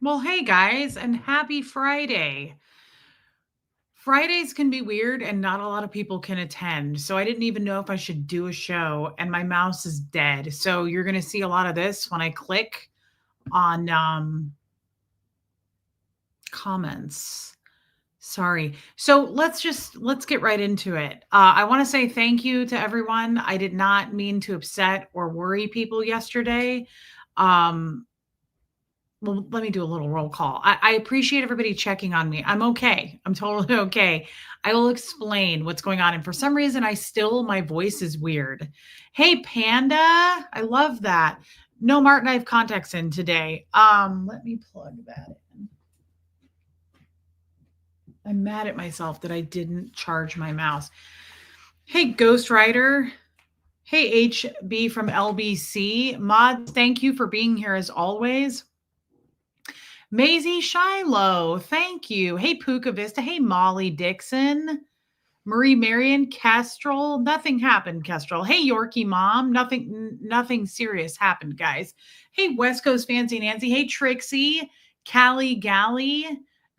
Well, hey guys, and happy Friday. Fridays can be weird and not a lot of people can attend. So I didn't even know if I should do a show and my mouse is dead. So you're going to see a lot of this when I click on comments. Sorry. So let's get right into it. I want to say thank you to everyone. I did not mean to upset or worry people yesterday. Um Well, let me do a little roll call. I appreciate everybody checking on me. I'm okay. I'm totally okay. I will explain what's going on. And for some reason, my voice is weird. Hey, Panda. I love that. No, Martin, I have contacts in today. Let me plug that in. I'm mad at myself that I didn't charge my mouse. Hey, Ghost Rider. Hey, HB from LBC. Mod, thank you for being here as always. Maisie Shiloh, thank you. Hey, Puka Vista. Hey, Molly Dixon. Marie Marion Kestrel. Nothing happened, Kestrel. Hey, Yorkie Mom. Nothing serious happened, guys. Hey, West Coast Fancy Nancy. Hey, Trixie. Callie Galley.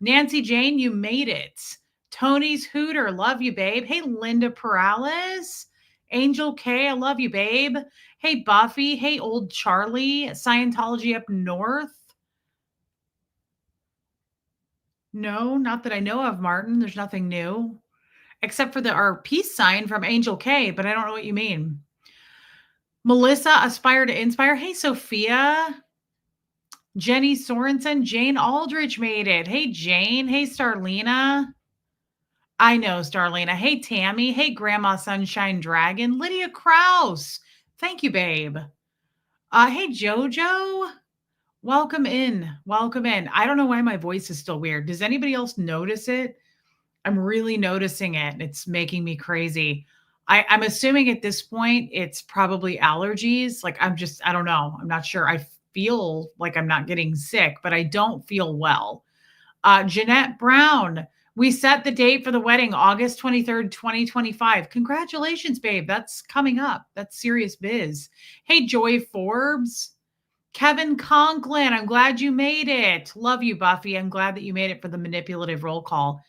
Nancy Jane, you made it. Tony's Hooter. Love you, babe. Hey, Linda Perales. Angel K. I love you, babe. Hey, Buffy. Hey, old Charlie. Scientology up north. No, not that I know of, Martin. There's nothing new except for our peace sign from Angel K, but I don't know what you mean. Melissa, Aspire to Inspire. Hey, Sophia. Jenny Sorensen. Jane Aldrich made it. Hey, Jane. Hey, Starlina. I know, Starlina. Hey, Tammy. Hey, Grandma Sunshine Dragon. Lydia Kraus. Thank you, babe. Hey, Jojo. Welcome in. Welcome in. I don't know why my voice is still weird. Does anybody else notice it? I'm really noticing it. It's making me crazy. I'm assuming at this point it's probably allergies. Like I don't know. I'm not sure. I feel like I'm not getting sick, but I don't feel well. Jeanette Brown, we set the date for the wedding, August 23rd, 2025. Congratulations, babe. That's coming up. That's serious biz. Hey, Joy Forbes. Kevin Conklin, I'm glad you made it. Love you, Buffy. I'm glad that you made it for the manipulative roll call.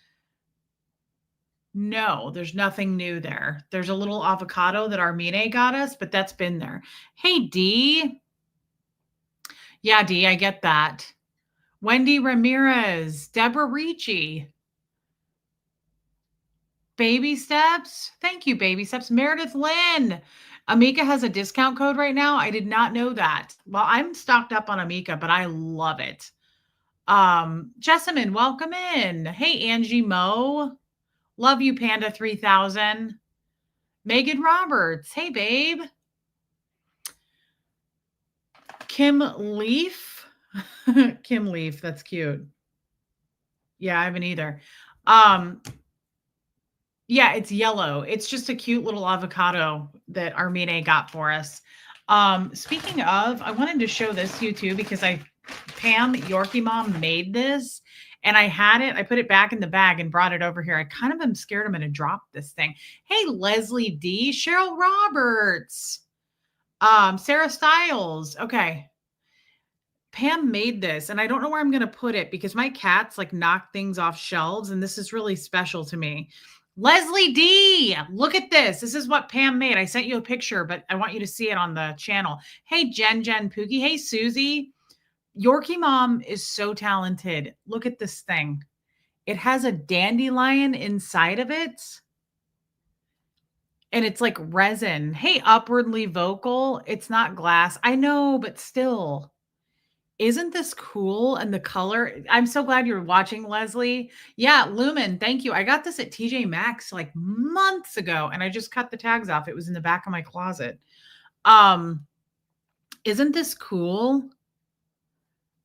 No, there's nothing new there. There's a little avocado that Armine got us, but that's been there. Hey, D. Yeah, D, I get that. Wendy Ramirez, Deborah Ricci. Baby Steps. Thank you, Baby Steps. Meredith Lynn. Amika has a discount code right now. I did not know that. Well, I'm stocked up on Amika, but I love it. Jessamine, welcome in. Hey, Angie Moe. Love you, Panda 3000. Megan Roberts. Hey, babe. Kim Leaf. Kim Leaf. That's cute. Yeah, I haven't either. Yeah, it's yellow. It's just a cute little avocado that Armine got for us. Speaking of, I wanted to show this to you too because Pam Yorkie Mom made this and I had it. I put it back in the bag and brought it over here. I kind of am scared I'm going to drop this thing. Hey, Leslie D, Cheryl Roberts, Sarah Stiles. Okay. Pam made this and I don't know where I'm going to put it because my cats like knock things off shelves and this is really special to me. Leslie D, look at this. This is what Pam made. I sent you a picture, but I want you to see it on the channel. Hey, Jen Pookie. Hey, Susie. Yorkie Mom is so talented. Look at this thing. It has a dandelion inside of it. And it's like resin. Hey, Upwardly Vocal. It's not glass. I know, but still. Isn't this cool? And the color, I'm so glad you're watching, Leslie. Yeah, Lumen, thank you. I got this at TJ Maxx like months ago and I just cut the tags off. It was in the back of my closet. Isn't this cool?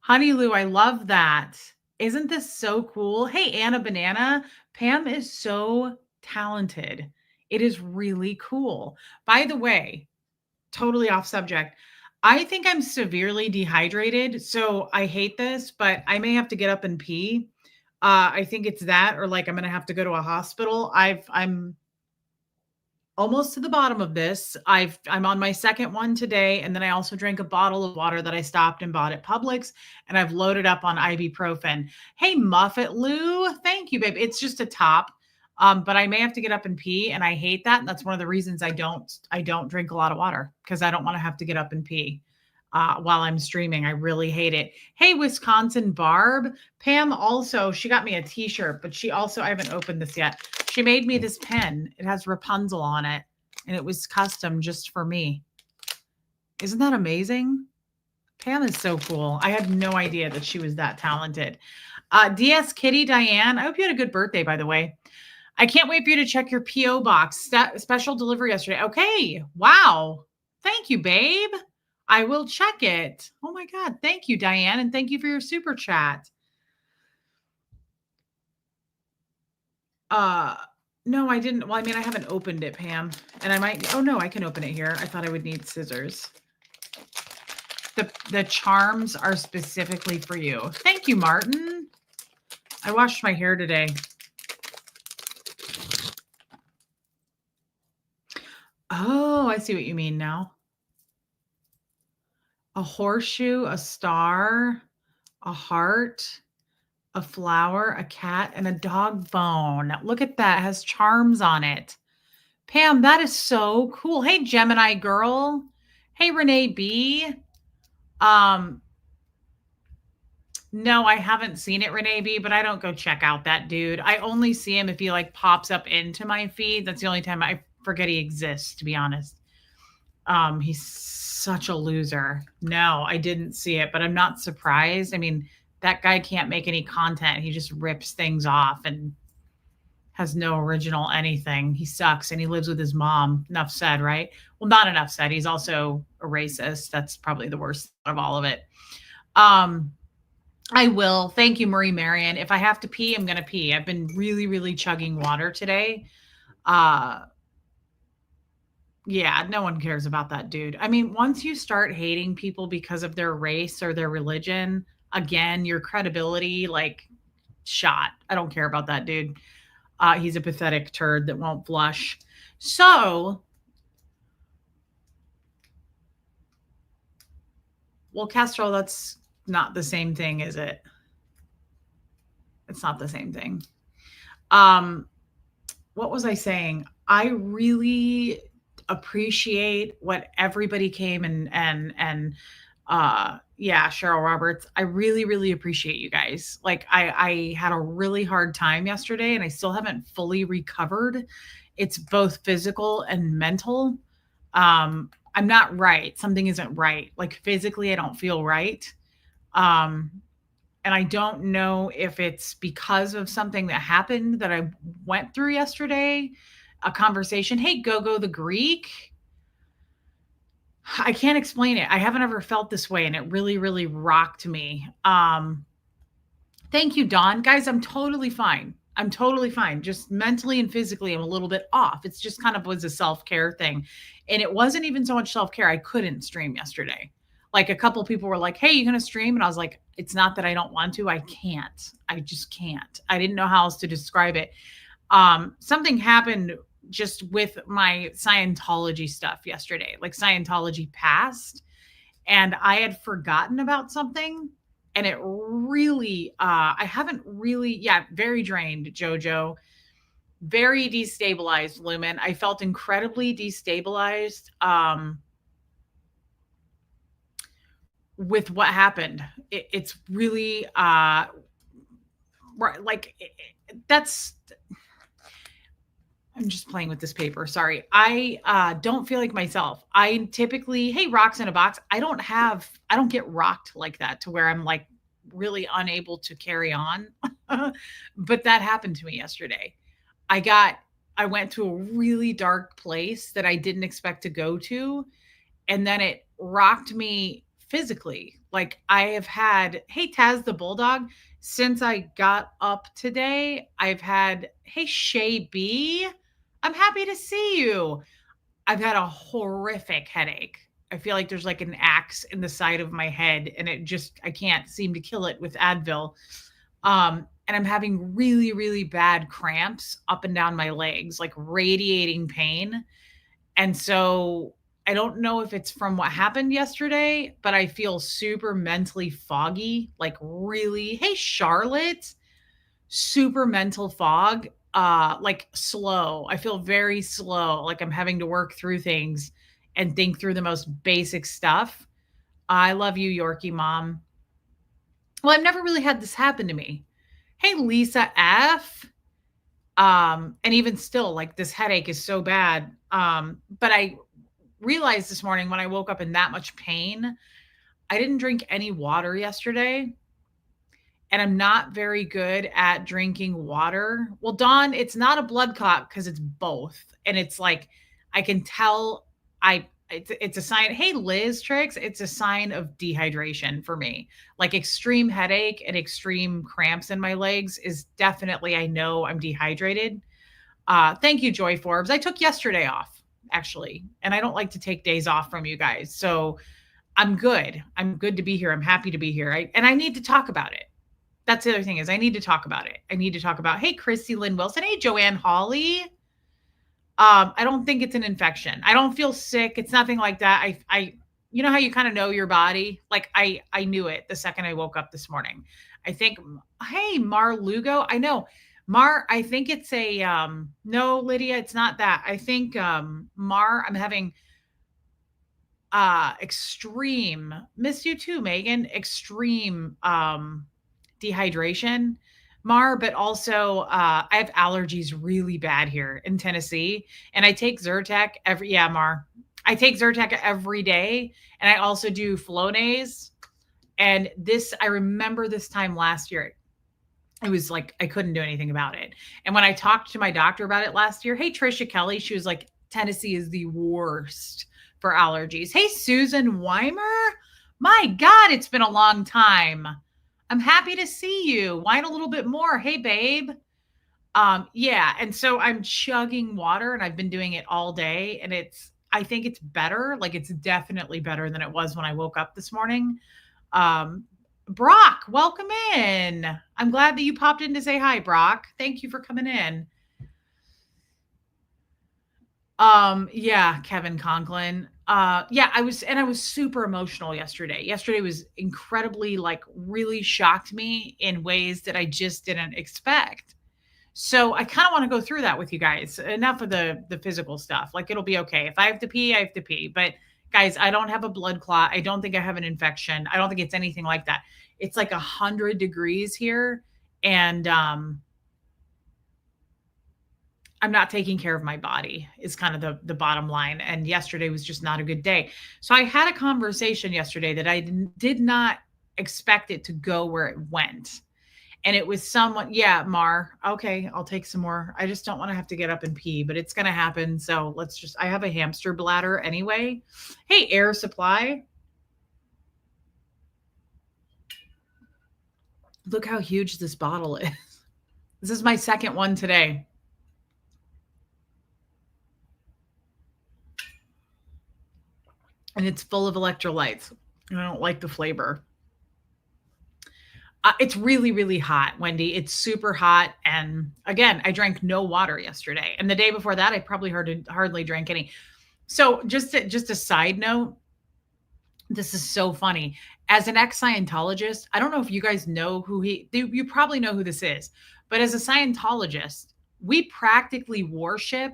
Honey Lou, I love that. Isn't this so cool? Hey, Anna Banana. Pam is so talented. It is really cool. By the way, totally off subject. I think I'm severely dehydrated, so I hate this, but I may have to get up and pee. I think it's that, or like I'm gonna have to go to a hospital. almost to the bottom of this. I'm on my second one today, and then I also drank a bottle of water that I stopped and bought at Publix, and I've loaded up on ibuprofen. Hey, Muffet Lou, thank you, babe. It's just a top, but I may have to get up and pee, and I hate that. And that's one of the reasons I don't drink a lot of water because I don't want to have to get up and pee while I'm streaming. I really hate it. Hey, Wisconsin Barb. Pam also, she got me a t-shirt, but she also, I haven't opened this yet. She made me this pen. It has Rapunzel on it, and it was custom just for me. Isn't that amazing? Pam is so cool. I had no idea that she was that talented. DS Kitty Diane, I hope you had a good birthday, by the way. I can't wait for you to check your P.O. box. Special delivery yesterday. Okay. Wow. Thank you, babe. I will check it. Oh my God. Thank you, Diane. And thank you for your super chat. No, I didn't. Well, I mean, I haven't opened it, Pam. And I might, oh no, I can open it here. I thought I would need scissors. The charms are specifically for you. Thank you, Martin. I washed my hair today. Oh, I see what you mean now. A horseshoe, a star, a heart, a flower, a cat, and a dog bone. Look at that. It has charms on it. Pam, that is so cool. Hey, Gemini girl. Hey, Renee B. No, I haven't seen it, Renee B, but I don't go check out that dude. I only see him if he like pops up into my feed. That's the only time I forget he exists, to be honest. He's such a loser. No, I didn't see it, but I'm not surprised. I mean, that guy can't make any content. He just rips things off and has no original anything. He sucks and he lives with his mom. Enough said, right? Well, not enough said. He's also a racist. That's probably the worst of all of it. I will. Thank you, Marie Marion. If I have to pee, I'm going to pee. I've been really, really chugging water today. Yeah, no one cares about that dude. I mean, once you start hating people because of their race or their religion, again, your credibility, like, shot. I don't care about that dude. He's a pathetic turd that won't flush. So, well, Castro, that's not the same thing, is it? It's not the same thing. What was I saying? I really appreciate what everybody came and yeah, Cheryl Roberts. I really, really appreciate you guys. Like I had a really hard time yesterday and I still haven't fully recovered. It's both physical and mental. I'm not right. Something isn't right. Like physically, I don't feel right. And I don't know if it's because of something that happened that I went through yesterday, a conversation. Hey, Go the Greek. I can't explain it. I haven't ever felt this way, and it really, really rocked me. Thank you, Dawn. Guys, I'm totally fine. I'm totally fine. Just mentally and physically, I'm a little bit off. It's just kind of was a self-care thing. And it wasn't even so much self-care. I couldn't stream yesterday. Like a couple people were like, hey, you going to stream? And I was like, it's not that I don't want to. I can't. I just can't. I didn't know how else to describe it. Something happened just with my Scientology stuff yesterday. Like Scientology passed and I had forgotten about something. And it really, I haven't really, yeah, very drained, Jojo, very destabilized, Lumen. I felt incredibly destabilized with what happened. It's really, right, like, that's, I'm just playing with this paper. Sorry. I don't feel like myself. I typically, hey, rocks in a box. I don't get rocked like that to where I'm like really unable to carry on. But that happened to me yesterday. I went to a really dark place that I didn't expect to go to. And then it rocked me physically. Like I have had, hey, Taz the Bulldog, since I got up today, I've had, hey, Shay B, I'm happy to see you. I've had a horrific headache. I feel like there's like an axe in the side of my head and I can't seem to kill it with Advil. And I'm having really, really bad cramps up and down my legs, like radiating pain. And so I don't know if it's from what happened yesterday, but I feel super mentally foggy, like really, hey, Charlotte, super mental fog, like slow. I feel very slow, like I'm having to work through things and think through the most basic stuff. I love you, Yorkie mom. Well, I've never really had this happen to me. Hey, Lisa F. And even still, like this headache is so bad. But I realized this morning when I woke up in that much pain, I didn't drink any water yesterday. And I'm not very good at drinking water. Well, Dawn, it's not a blood clot because it's both. And it's like I can tell it's a sign. Hey, Liz Tricks, it's a sign of dehydration for me. Like extreme headache and extreme cramps in my legs is definitely I know I'm dehydrated. Thank you, Joy Forbes. I took yesterday off, actually, and I don't like to take days off from you guys. So I'm good. I'm good to be here. I'm happy to be here. And I need to talk about it. That's the other thing is I need to talk about it. I need to talk about, hey, Christy Lynn Wilson. Hey, Joanne Hawley. I don't think it's an infection. I don't feel sick. It's nothing like that. You know how you kind of know your body? Like I knew it the second I woke up this morning. I think, hey, Mar Lugo. I know. Mar, I think it's a no, Lydia, it's not that. I think Mar, I'm having extreme, miss you too, Megan, extreme dehydration, Mar, but also I have allergies really bad here in Tennessee. And I take Zyrtec yeah, Mar. I take Zyrtec every day. And I also do Flonase. And this, I remember this time last year, it was like I couldn't do anything about it. And when I talked to my doctor about it last year, hey, Trisha Kelly, she was like, Tennessee is the worst for allergies. Hey, Susan Weimer. My God, it's been a long time. I'm happy to see you. Whine a little bit more. Hey, babe. Yeah. And so I'm chugging water and I've been doing it all day. And I think it's better. Like it's definitely better than it was when I woke up this morning. Um, Brock, welcome in. I'm glad that you popped in to say hi, Brock. Thank you for coming in. Yeah, Kevin Conklin. Yeah, I was super emotional yesterday. Yesterday was incredibly like really shocked me in ways that I just didn't expect. So I kind of want to go through that with you guys. Enough of the physical stuff. Like it'll be okay. If I have to pee, I have to pee. But guys, I don't have a blood clot. I don't think I have an infection. I don't think it's anything like that. It's like 100 degrees here. And I'm not taking care of my body is kind of the bottom line. And yesterday was just not a good day. So I had a conversation yesterday that I did not expect it to go where it went. And it was someone, yeah, Mar. Okay, I'll take some more. I just don't want to have to get up and pee, but it's going to happen. So I have a hamster bladder anyway. Hey, Air Supply. Look how huge this bottle is. This is my second one today. And it's full of electrolytes. And I don't like the flavor. It's really, really hot, Wendy. It's super hot. And again, I drank no water yesterday. And the day before that, I probably hardly drank any. So just a side note, this is so funny. As an ex-Scientologist, I don't know if you guys know you probably know who this is, but as a Scientologist, we practically worship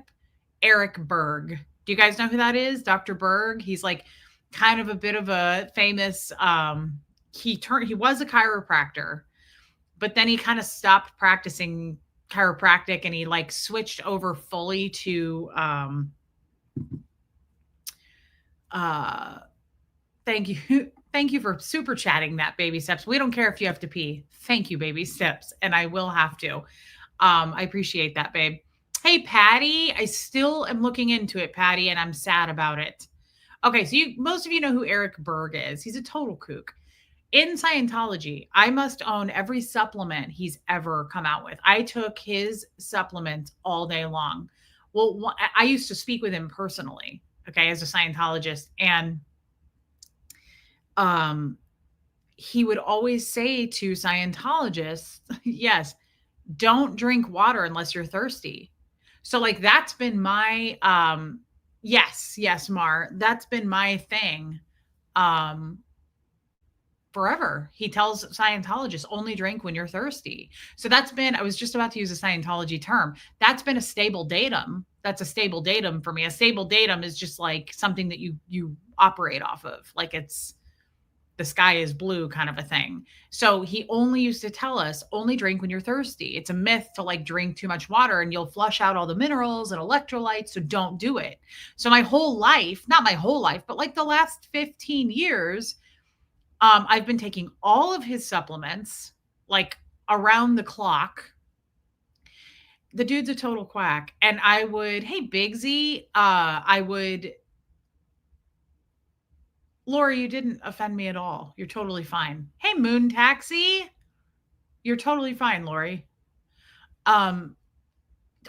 Eric Berg. Do you guys know who that is? Dr. Berg. He's like kind of a bit of a famous, he was a chiropractor, but then he kind of stopped practicing chiropractic and he like switched over fully to, thank you. Thank you for super chatting that, Baby Steps. We don't care if you have to pee. Thank you, Baby Steps. And I will have to. I appreciate that, babe. Hey, Patty. I still am looking into it, Patty, and I'm sad about it. Okay, so most of you know who Eric Berg is. He's a total kook. In Scientology, I must own every supplement he's ever come out with. I took his supplements all day long. Well, I used to speak with him personally, okay, as a Scientologist, and he would always say to Scientologists, yes, don't drink water unless you're thirsty. So like that's been my Yes, yes, Mar. That's been my thing. Um, Forever. He tells Scientologists only drink when you're thirsty. So that's been, I was just about to use a Scientology term. That's been a stable datum. That's a stable datum for me. A stable datum is just like something that you operate off of. Like it's the sky is blue kind of a thing. So he only used to tell us only drink when you're thirsty. It's a myth to like drink too much water and you'll flush out all the minerals and electrolytes. So don't do it. So my whole life, not my whole life, but like the last 15 years, I've been taking all of his supplements, like around the clock. The dude's a total quack. And I would, hey, Bigsy, I would, Lori, you didn't offend me at all. You're totally fine. Hey, Moon Taxi, you're totally fine, Lori. Um,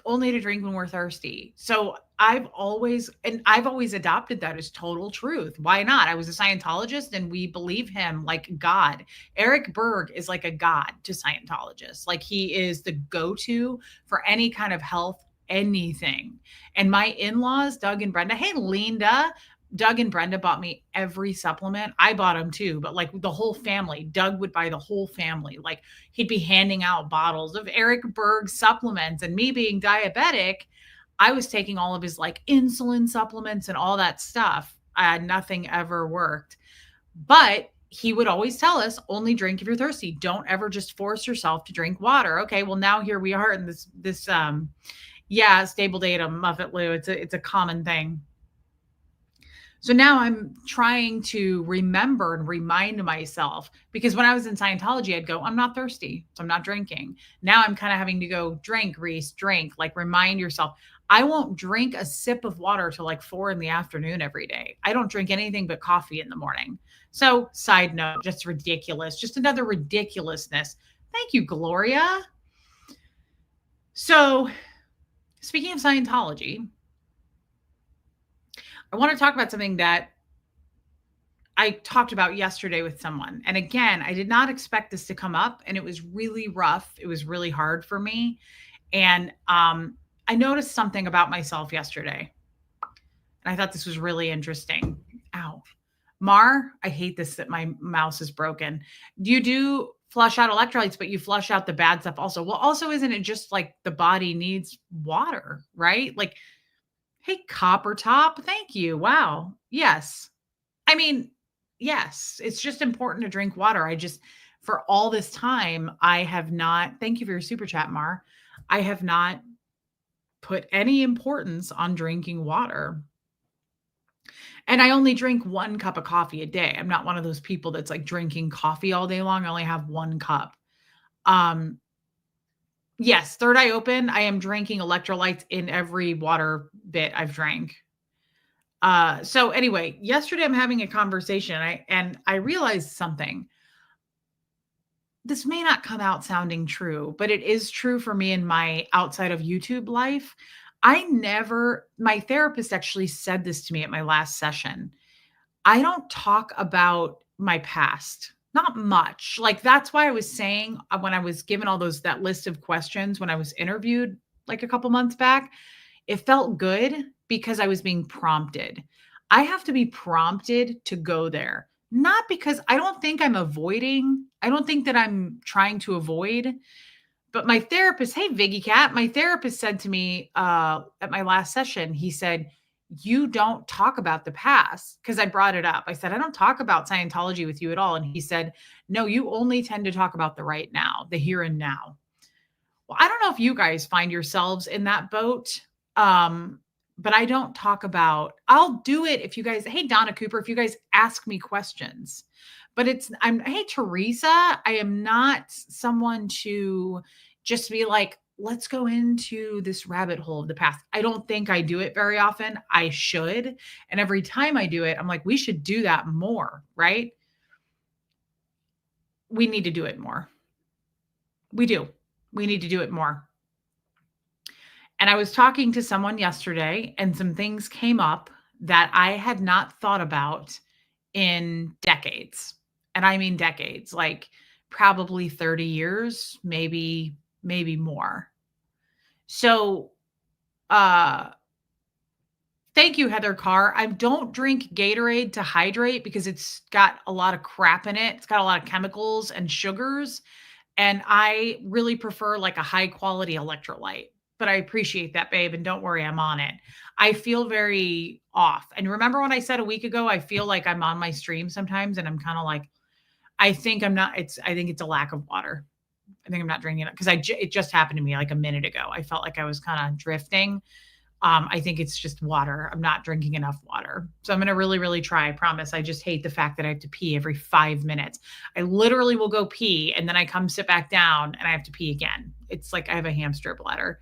Only to drink when we're thirsty. So I've always adopted that as total truth. Why not? I was a Scientologist and we believe him like God. Eric Berg is like a god to Scientologists. Like he is the go-to for any kind of health anything. And my in-laws, Doug and Brenda, hey Linda, Doug and Brenda bought me every supplement. I bought them too, but like the whole family. Doug would buy the whole family. Like he'd be handing out bottles of Eric Berg supplements. And me being diabetic, I was taking all of his like insulin supplements and all that stuff. Nothing ever worked. But he would always tell us only drink if you're thirsty. Don't ever just force yourself to drink water. Okay, well now here we are in this yeah, stable datum, Muffet Lou. It's a common thing. So now I'm trying to remember and remind myself because when I was in Scientology, I'd go, I'm not thirsty, so I'm not drinking. Now I'm kind of having to go, drink, Reese, drink, like remind yourself. I won't drink a sip of water till like 4 in the afternoon every day. I don't drink anything but coffee in the morning. So, side note, just ridiculous, just another ridiculousness. Thank you, Gloria. So, speaking of Scientology, I want to talk about something that I talked about yesterday with someone. And again, I did not expect this to come up and it was really rough. It was really hard for me. And I noticed something about myself yesterday. And I thought this was really interesting. Ow. Mar, I hate this that my mouse is broken. You do flush out electrolytes, but you flush out the bad stuff also. Well, also, isn't it just like the body needs water, right? Like, hey, Copper Top, thank you. Wow. Yes. I mean, yes, it's just important to drink water. I just, for all this time, I have not, thank you for your super chat, Mar. I have not put any importance on drinking water. And I only drink 1 cup of coffee a day. I'm not one of those people that's like drinking coffee all day long. I only have 1 cup. Um, yes, third eye open. I am drinking electrolytes in every water bit I've drank. So anyway, yesterday I'm having a conversation and I realized something. This may not come out sounding true, but it is true for me in my outside of YouTube life. My therapist actually said this to me at my last session. I don't talk about my past, not much. Like that's why I was saying when I was given that list of questions when I was interviewed like a couple months back, it felt good because I was being prompted. I have to be prompted to go there, not because I don't think I'm avoiding. I don't think that I'm trying to avoid. But my therapist, hey, Viggy Cat, my therapist said to me at my last session, he said, you don't talk about the past because I brought it up. I said, I don't talk about Scientology with you at all. And he said, no, you only tend to talk about the right now, the here and now. Well, I don't know if you guys find yourselves in that boat. But I don't talk about, I'll do it if you guys, hey, Donna Cooper, if you guys ask me questions. But hey, Teresa, I am not someone to just be like, let's go into this rabbit hole of the past. I don't think I do it very often. I should. And every time I do it, I'm like, we should do that more, right? We need to do it more. We do. We need to do it more. And I was talking to someone yesterday, and some things came up that I had not thought about in decades. And I mean decades, like probably 30 years, maybe more. So, uh Thank you, Heather Carr. I don't drink Gatorade to hydrate because it's got a lot of crap in it. It's got a lot of chemicals and sugars, and I really prefer like a high quality electrolyte. But I appreciate that, babe, and don't worry, I'm on it. I feel very off. And remember when I said a week ago, I feel like I'm on my stream sometimes and I'm kind of like, I think I'm not, I think it's a lack of water. I think I'm not drinking it because it just happened to me like a minute ago. I felt like I was kind of drifting. I think it's just water. I'm not drinking enough water. So I'm going to really, really try. I promise. I just hate the fact that I have to pee every 5 minutes. I literally will go pee and then I come sit back down and I have to pee again. It's like I have a hamster bladder.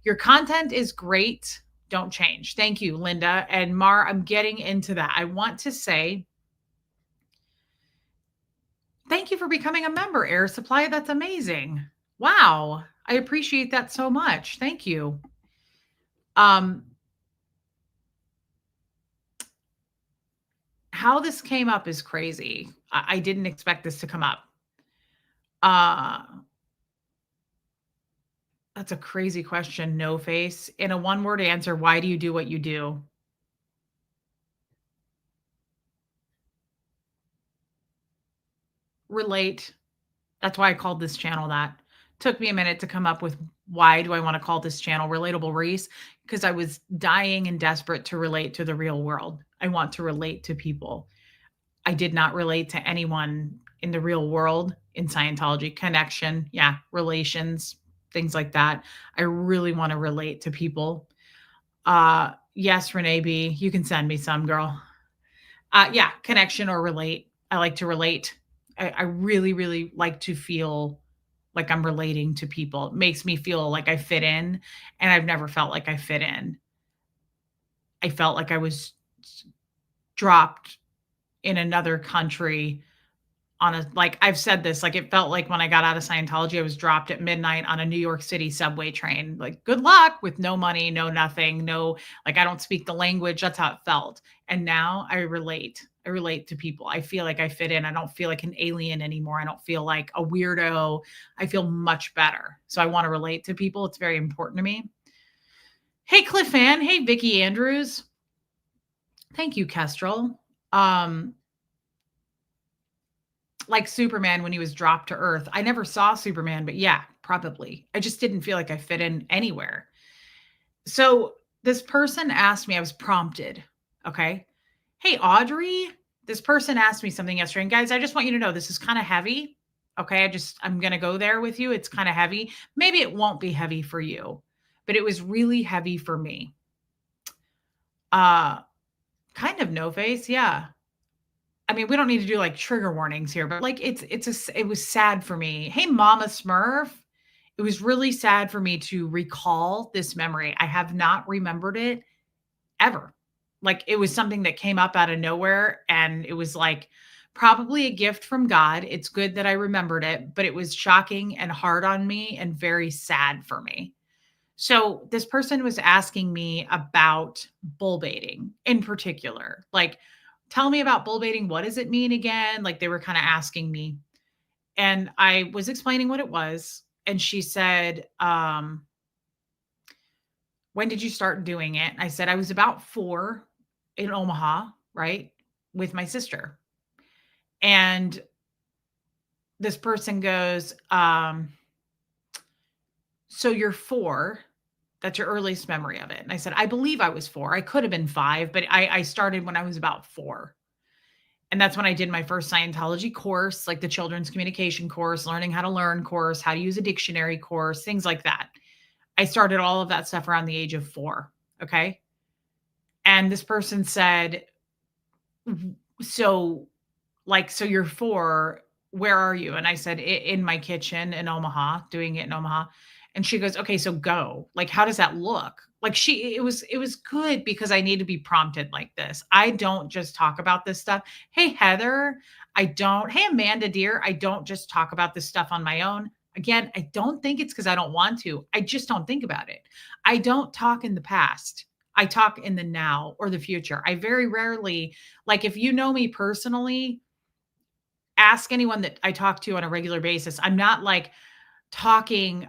Your content is great. Don't change. Thank you, Linda. And Mar, I'm getting into that. I want to say thank you for becoming a member, Air Supply. That's amazing. Wow. I appreciate that so much. Thank you. Um, how this came up is crazy. I didn't expect this to come up. Uh, that's a crazy question, no face. In a one word answer, why do you do what you do? Relate. That's why I called this channel that. Took me a minute to come up with why do I want to call this channel Relatable Reese? Because I was dying and desperate to relate to the real world. I want to relate to people. I did not relate to anyone in the real world in Scientology. Connection, yeah, relations, things like that. I really want to relate to people. Yes, Renee B, you can send me some, girl. Yeah, connection or relate. I like to relate. I really, really like to feel like I'm relating to people. It makes me feel like I fit in, and I've never felt like I fit in. I felt like I was dropped in another country on a like I've said this, like it felt like when I got out of Scientology, I was dropped at midnight on a New York City subway train. Like, good luck with no money, no nothing, no, like I don't speak the language. That's how it felt. And now I relate. I relate to people. I feel like I fit in. I don't feel like an alien anymore. I don't feel like a weirdo. I feel much better. So I want to relate to people. It's very important to me. Hey, Cliff Ann. Hey, Vicky Andrews. Thank you, Kestrel. Um, like Superman when he was dropped to Earth. I never saw Superman, but yeah, probably. I just didn't feel like I fit in anywhere. So this person asked me, I was prompted. Okay. Hey, Audrey, this person asked me something yesterday. And guys, I just want you to know this is kind of heavy. Okay. I'm going to go there with you. It's kind of heavy. Maybe it won't be heavy for you, but it was really heavy for me. Uh, kind of no face. Yeah. I mean, we don't need to do like trigger warnings here, but like it was sad for me. Hey, Mama Smurf. It was really sad for me to recall this memory. I have not remembered it ever. Like it was something that came up out of nowhere and it was like probably a gift from God. It's good that I remembered it, but it was shocking and hard on me and very sad for me. So this person was asking me about bull baiting in particular. Like, tell me about bull baiting. What does it mean again? Like they were kind of asking me. And I was explaining what it was. And she said, when did you start doing it? I said, I was about 4 in Omaha, right? With my sister. And this person goes, so you're 4. That's your earliest memory of it. And I said, I believe I was 4. I could have been 5, but I started when I was about 4. And that's when I did my first Scientology course, like the children's communication course, learning how to learn course, how to use a dictionary course, things like that. I started all of that stuff around the age of 4. Okay. And this person said, so so you're 4, where are you? And I said, in my kitchen in Omaha, doing it in Omaha. And she goes, okay, so go. Like, how does that look? Like it was good because I need to be prompted like this. I don't just talk about this stuff. Hey, Heather, hey, Amanda, dear, I don't just talk about this stuff on my own. Again, I don't think it's because I don't want to. I just don't think about it. I don't talk in the past. I talk in the now or the future. I very rarely, like, if you know me personally, ask anyone that I talk to on a regular basis. I'm not like talking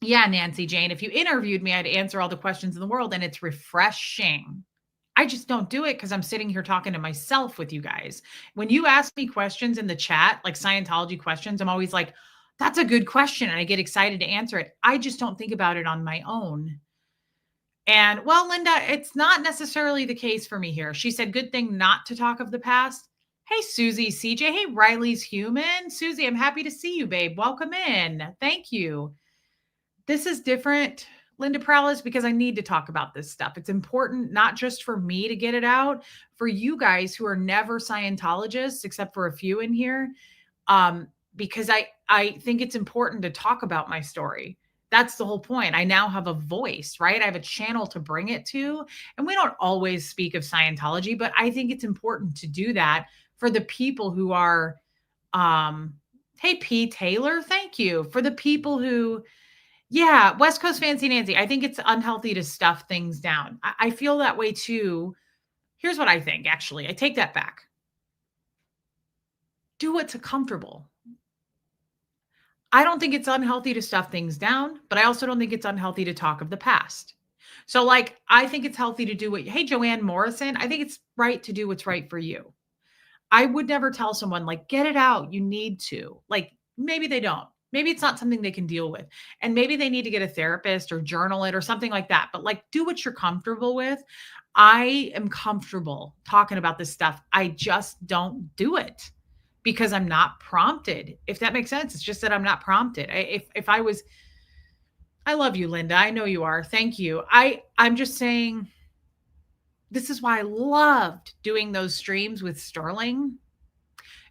Yeah, Nancy Jane, if you interviewed me, I'd answer all the questions in the world, and it's refreshing. I just don't do it because I'm sitting here talking to myself with you guys. When you ask me questions in the chat, like Scientology questions, I'm always like, that's a good question. And I get excited to answer it. I just don't think about it on my own. And well, Linda, it's not necessarily the case for me here. She said, good thing not to talk of the past. Hey, Susie, CJ. Hey, Riley's human. Susie, I'm happy to see you, babe. Welcome in. Thank you. This is different, Linda Prowlis, because I need to talk about this stuff. It's important not just for me to get it out, for you guys who are never Scientologists, except for a few in here, because I think it's important to talk about my story. That's the whole point. I now have a voice, right? I have a channel to bring it to. And we don't always speak of Scientology, but I think it's important to do that for the people who are, um, hey, P. Taylor, thank you. For the people who, yeah, West Coast Fancy Nancy. I think it's unhealthy to stuff things down. I feel that way too. Here's what I think, actually. I take that back. Do what's comfortable. I don't think it's unhealthy to stuff things down, but I also don't think it's unhealthy to talk of the past. So, like, I think it's healthy to do what, hey, Joanne Morrison, I think it's right to do what's right for you. I would never tell someone, like, get it out. You need to. Like, maybe they don't. Maybe it's not something they can deal with. And maybe they need to get a therapist or journal it or something like that. But, like, do what you're comfortable with. I am comfortable talking about this stuff. I just don't do it because I'm not prompted. If that makes sense, it's just that I'm not prompted. If I was, I love you, Linda. I know you are. Thank you. I'm just saying this is why I loved doing those streams with Sterling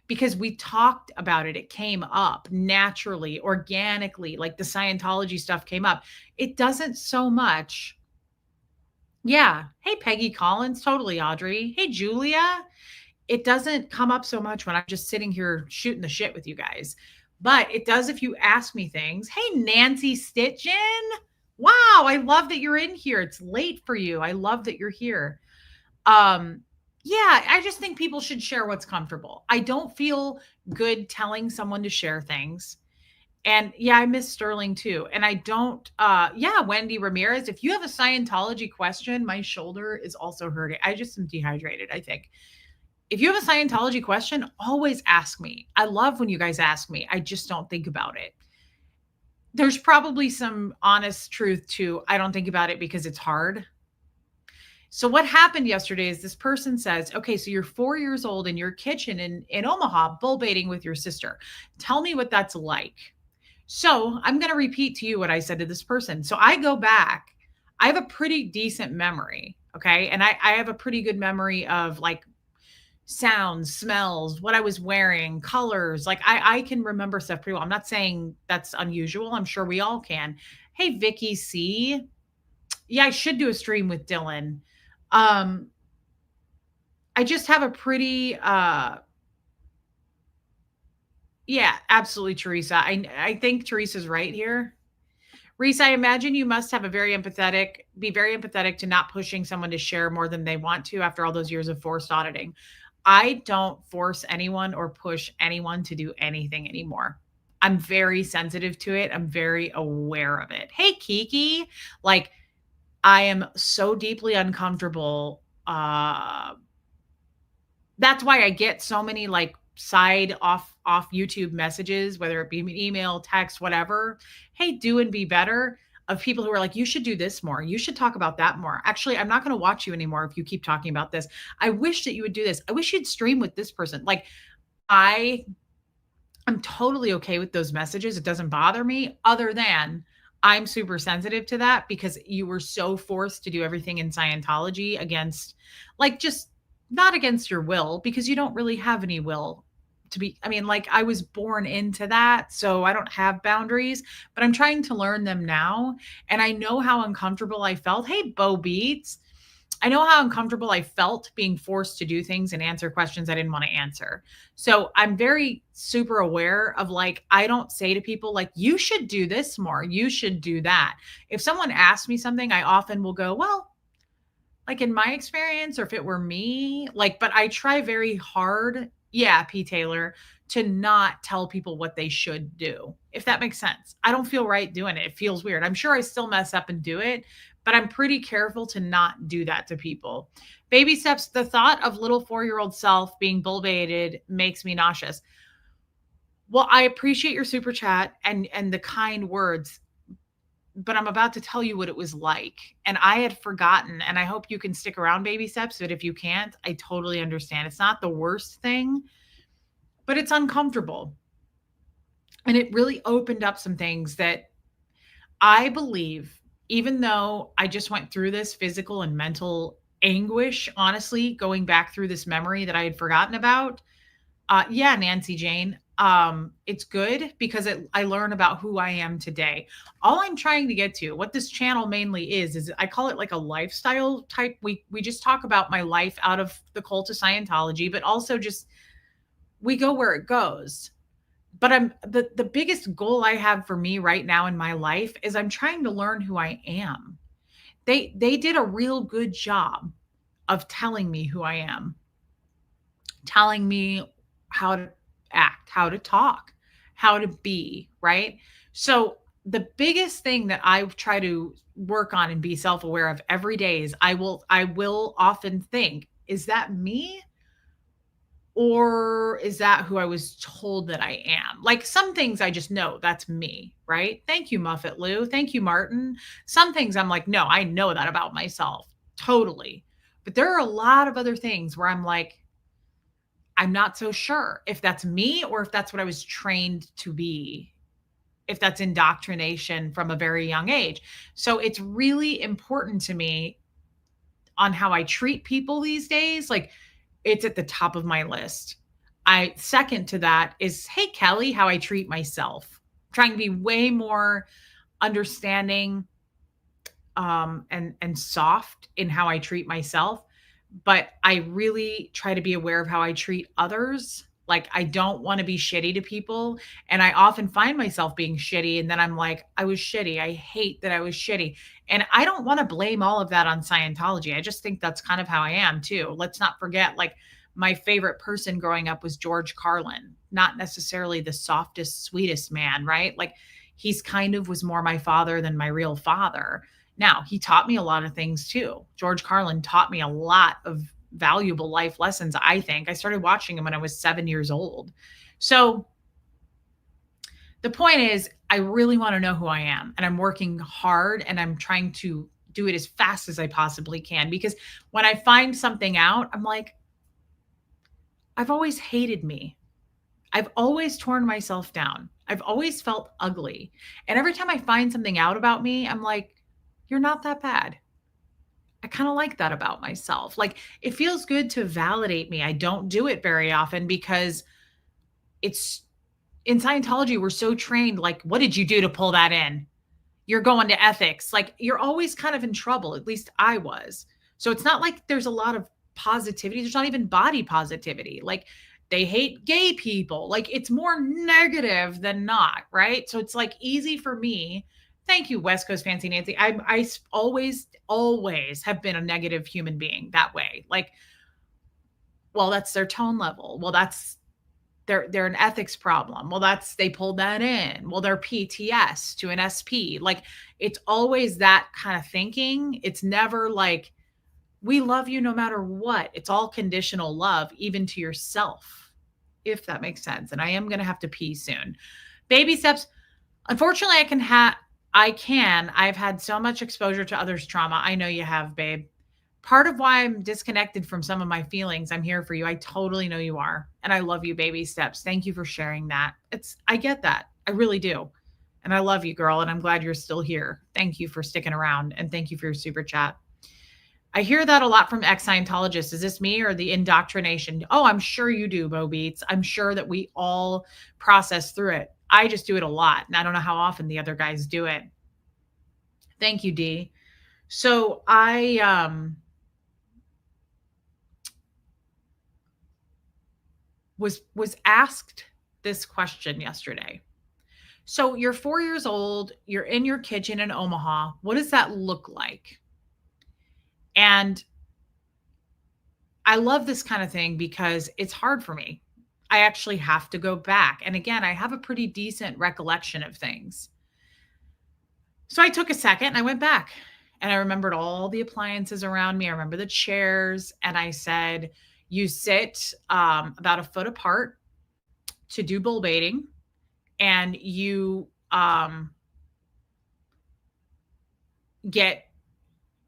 because we talked about it. It came up naturally, organically, like the Scientology stuff came up. It doesn't so much. Yeah. Hey, Peggy Collins. Totally, Audrey. Hey, Julia. It doesn't come up so much when I'm just sitting here shooting the shit with you guys, but it does if you ask me things. Hey, Nancy Stitchin. Wow. I love that you're in here. It's late for you. I love that you're here. Um, yeah, I just think people should share what's comfortable. I don't feel good telling someone to share things. And yeah, I miss Sterling too. And I don't, yeah, Wendy Ramirez, if you have a Scientology question, my shoulder is also hurting. I just am dehydrated, I think. If you have a Scientology question, always ask me. I love when you guys ask me. I just don't think about it. There's probably some honest truth to I don't think about it because it's hard. So what happened yesterday is this person says, okay, so you're 4 years old in your kitchen in Omaha, bull baiting with your sister. Tell me what that's like. So I'm going to repeat to you what I said to this person. So I go back. I have a pretty decent memory. Okay. And I have a pretty good memory of like sounds, smells, what I was wearing, colors. Like I can remember stuff pretty well. I'm not saying that's unusual. I'm sure we all can. Hey, Vicky C. Yeah, I should do a stream with Dylan. Um, I just have a pretty yeah, absolutely, Teresa. I think Teresa's right here. Reese, I imagine you must have be very empathetic to not pushing someone to share more than they want to after all those years of forced auditing. I don't force anyone or push anyone to do anything anymore. I'm very sensitive to it. I'm very aware of it. Hey, Kiki, like I am so deeply uncomfortable. That's why I get so many like side off YouTube messages, whether it be email, text, whatever. Hey, do and be better of people who are like, you should do this more. You should talk about that more. Actually, I'm not going to watch you anymore if you keep talking about this. I wish that you would do this. I wish you'd stream with this person. Like I I'm totally okay with those messages. It doesn't bother me other than I'm super sensitive to that because you were so forced to do everything in Scientology against like just not against your will because you don't really have any will to be I mean like I was born into that so I don't have boundaries but I'm trying to learn them now and I know how uncomfortable I felt. Hey Bo Beats, I know how uncomfortable I felt being forced to do things and answer questions I didn't want to answer. So I'm very super aware of like, I don't say to people, like, you should do this more. You should do that. If someone asks me something, I often will go, well, like in my experience, or if it were me, like, but I try very hard. Yeah, P. Taylor, to not tell people what they should do, if that makes sense. I don't feel right doing it. It feels weird. I'm sure I still mess up and do it, but I'm pretty careful to not do that to people. Baby steps, the thought of little 4-year-old self being bull baited makes me nauseous. Well, I appreciate your super chat and the kind words, but I'm about to tell you what it was like. And I had forgotten, and I hope you can stick around, baby steps, but if you can't, I totally understand. It's not the worst thing, but it's uncomfortable. And it really opened up some things that I believe, even though I just went through this physical and mental anguish, honestly, going back through this memory that I had forgotten about. Yeah, Nancy Jane. It's good because I learn about who I am today. All I'm trying to get to, what this channel mainly is I call it like a lifestyle type. We just talk about my life out of the cult of Scientology, but also just we go where it goes. But I'm the biggest goal I have for me right now in my life is I'm trying to learn who I am. They did a real good job of telling me who I am, telling me how to act, how to talk, how to be, right? So the biggest thing that I try to work on and be self-aware of every day is I will often think, is that me? Or is that who I was told that I am? Like some things I just know that's me, right? Thank you, Muffet Lou. Thank you, Martin. Some things I'm like, no, I know that about myself. Totally. But there are a lot of other things where I'm like, I'm not so sure if that's me or if that's what I was trained to be, if that's indoctrination from a very young age. So it's really important to me on how I treat people these days. Like it's at the top of my list. I second to that is, hey Kelly, how I treat myself. Trying to be way more understanding and soft in how I treat myself, but I really try to be aware of how I treat others. Like I don't want to be shitty to people, and I often find myself being shitty and then I'm like, I was shitty. I hate that I was shitty. And I don't want to blame all of that on Scientology. I just think that's kind of how I am too. Let's not forget, like, my favorite person growing up was George Carlin, not necessarily the softest, sweetest man, right? Like he's kind of was more my father than my real father. Now, he taught me a lot of things too. George Carlin taught me a lot of valuable life lessons, I think. I started watching him when I was 7 years old. So, the point is, I really want to know who I am, and I'm working hard and I'm trying to do it as fast as I possibly can because when I find something out, I'm like, I've always hated me. I've always torn myself down. I've always felt ugly. And every time I find something out about me, I'm like, you're not that bad. I kind of like that about myself. Like it feels good to validate me. I don't do it very often because it's in Scientology, we're so trained. Like, what did you do to pull that in? You're going to ethics. Like, you're always kind of in trouble. At least I was. So it's not like there's a lot of positivity. There's not even body positivity. Like, they hate gay people. Like, it's more negative than not. Right. So it's like easy for me. Thank you, West Coast Fancy Nancy. Always have been a negative human being that way. Like, well, that's their tone level. Well, that's they're an ethics problem. Well, that's they pulled that in. Well, they're PTS to an SP. Like it's always that kind of thinking. It's never like we love you no matter what. It's all conditional love, even to yourself, if that makes sense. And I am going to have to pee soon. Baby steps. Unfortunately, I've had so much exposure to others' trauma. I know you have, babe. Part of why I'm disconnected from some of my feelings, I'm here for you. I totally know you are. And I love you, baby steps. Thank you for sharing that. I get that. I really do. And I love you, girl. And I'm glad you're still here. Thank you for sticking around. And thank you for your super chat. I hear that a lot from ex-Scientologists. Is this me or the indoctrination? Oh, I'm sure you do, Bo Beats. I'm sure that we all process through it. I just do it a lot. And I don't know how often the other guys do it. Thank you, Dee. So I was asked this question yesterday. So you're 4 years old, you're in your kitchen in Omaha. What does that look like? And I love this kind of thing because it's hard for me. I actually have to go back. And again, I have a pretty decent recollection of things. So I took a second and I went back and I remembered all the appliances around me. I remember the chairs. And I said, you sit about a foot apart to do bull baiting, and get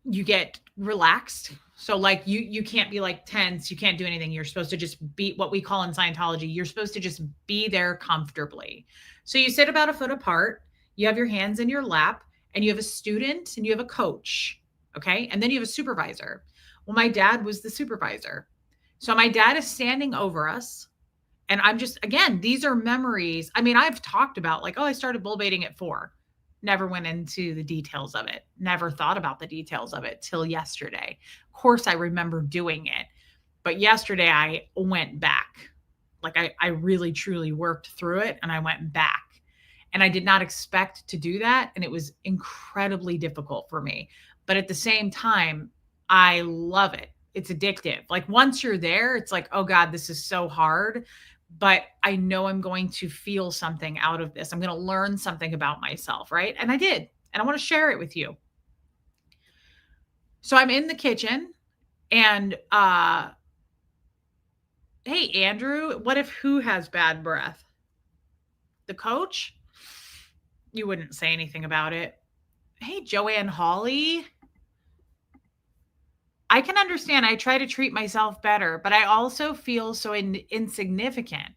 you get relaxed. So like you can't be like tense, you can't do anything. You're supposed to just be what we call in Scientology, you're supposed to just be there comfortably. So you sit about a foot apart, you have your hands in your lap, and you have a student and you have a coach, okay? And then you have a supervisor. Well, my dad was the supervisor. So my dad is standing over us. And I'm just, again, these are memories. I mean, I've talked about like, oh, I started bull baiting at 4. Never went into the details of it. Never thought about the details of it till yesterday. Of course, I remember doing it, but yesterday I went back. Like I really truly worked through it and I went back. And I did not expect to do that. And it was incredibly difficult for me. But at the same time, I love it. It's addictive. Like once you're there, it's like, oh God, this is so hard. But I know I'm going to feel something out of this. I'm going to learn something about myself. Right. And I did. And I want to share it with you. So I'm in the kitchen and, hey, Andrew, what if who has bad breath? The coach? You wouldn't say anything about it. Hey, Joanne Hawley. I can understand. I try to treat myself better, but I also feel so insignificant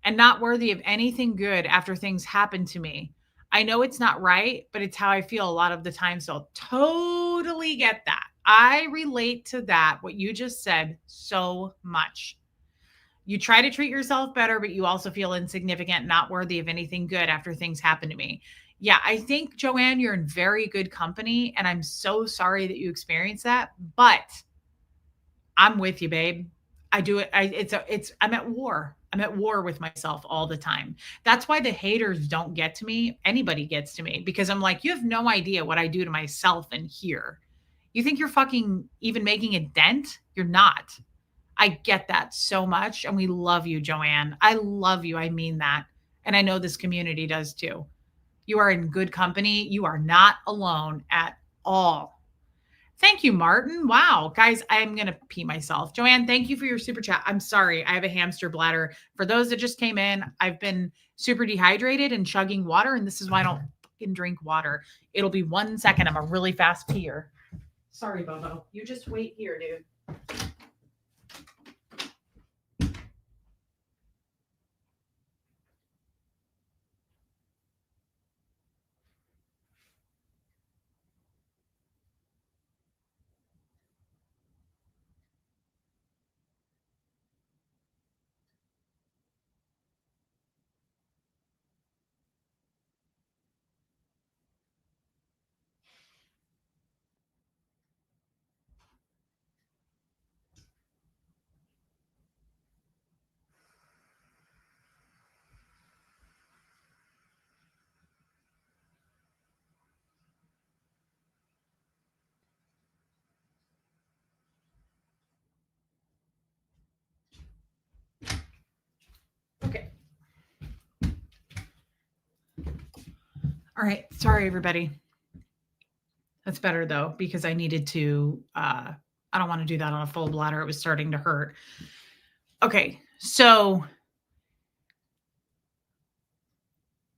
and not worthy of anything good after things happen to me. I know it's not right, but it's how I feel a lot of the time. So totally get that. I relate to that, what you just said, so much. You try to treat yourself better, but you also feel insignificant, not worthy of anything good after things happen to me. Yeah, I think, Joanne, you're in very good company, and I'm so sorry that you experienced that, but I'm with you, babe. I do it. I'm at war. I'm at war with myself all the time. That's why the haters don't get to me. Anybody gets to me because I'm like, you have no idea what I do to myself in here. You think you're fucking even making a dent? You're not. I get that so much. And we love you, Joanne. I love you. I mean that. And I know this community does too. You are in good company. You are not alone at all. Thank you, Martin. Wow. Guys, I'm going to pee myself. Joanne, thank you for your super chat. I'm sorry. I have a hamster bladder. For those that just came in, I've been super dehydrated and chugging water, and this is why I don't fucking drink water. It'll be 1 second. I'm a really fast peer. Sorry, Bobo. You just wait here, dude. Okay. All right. Sorry, everybody. That's better though, because I needed to, I don't want to do that on a full bladder. It was starting to hurt. Okay. So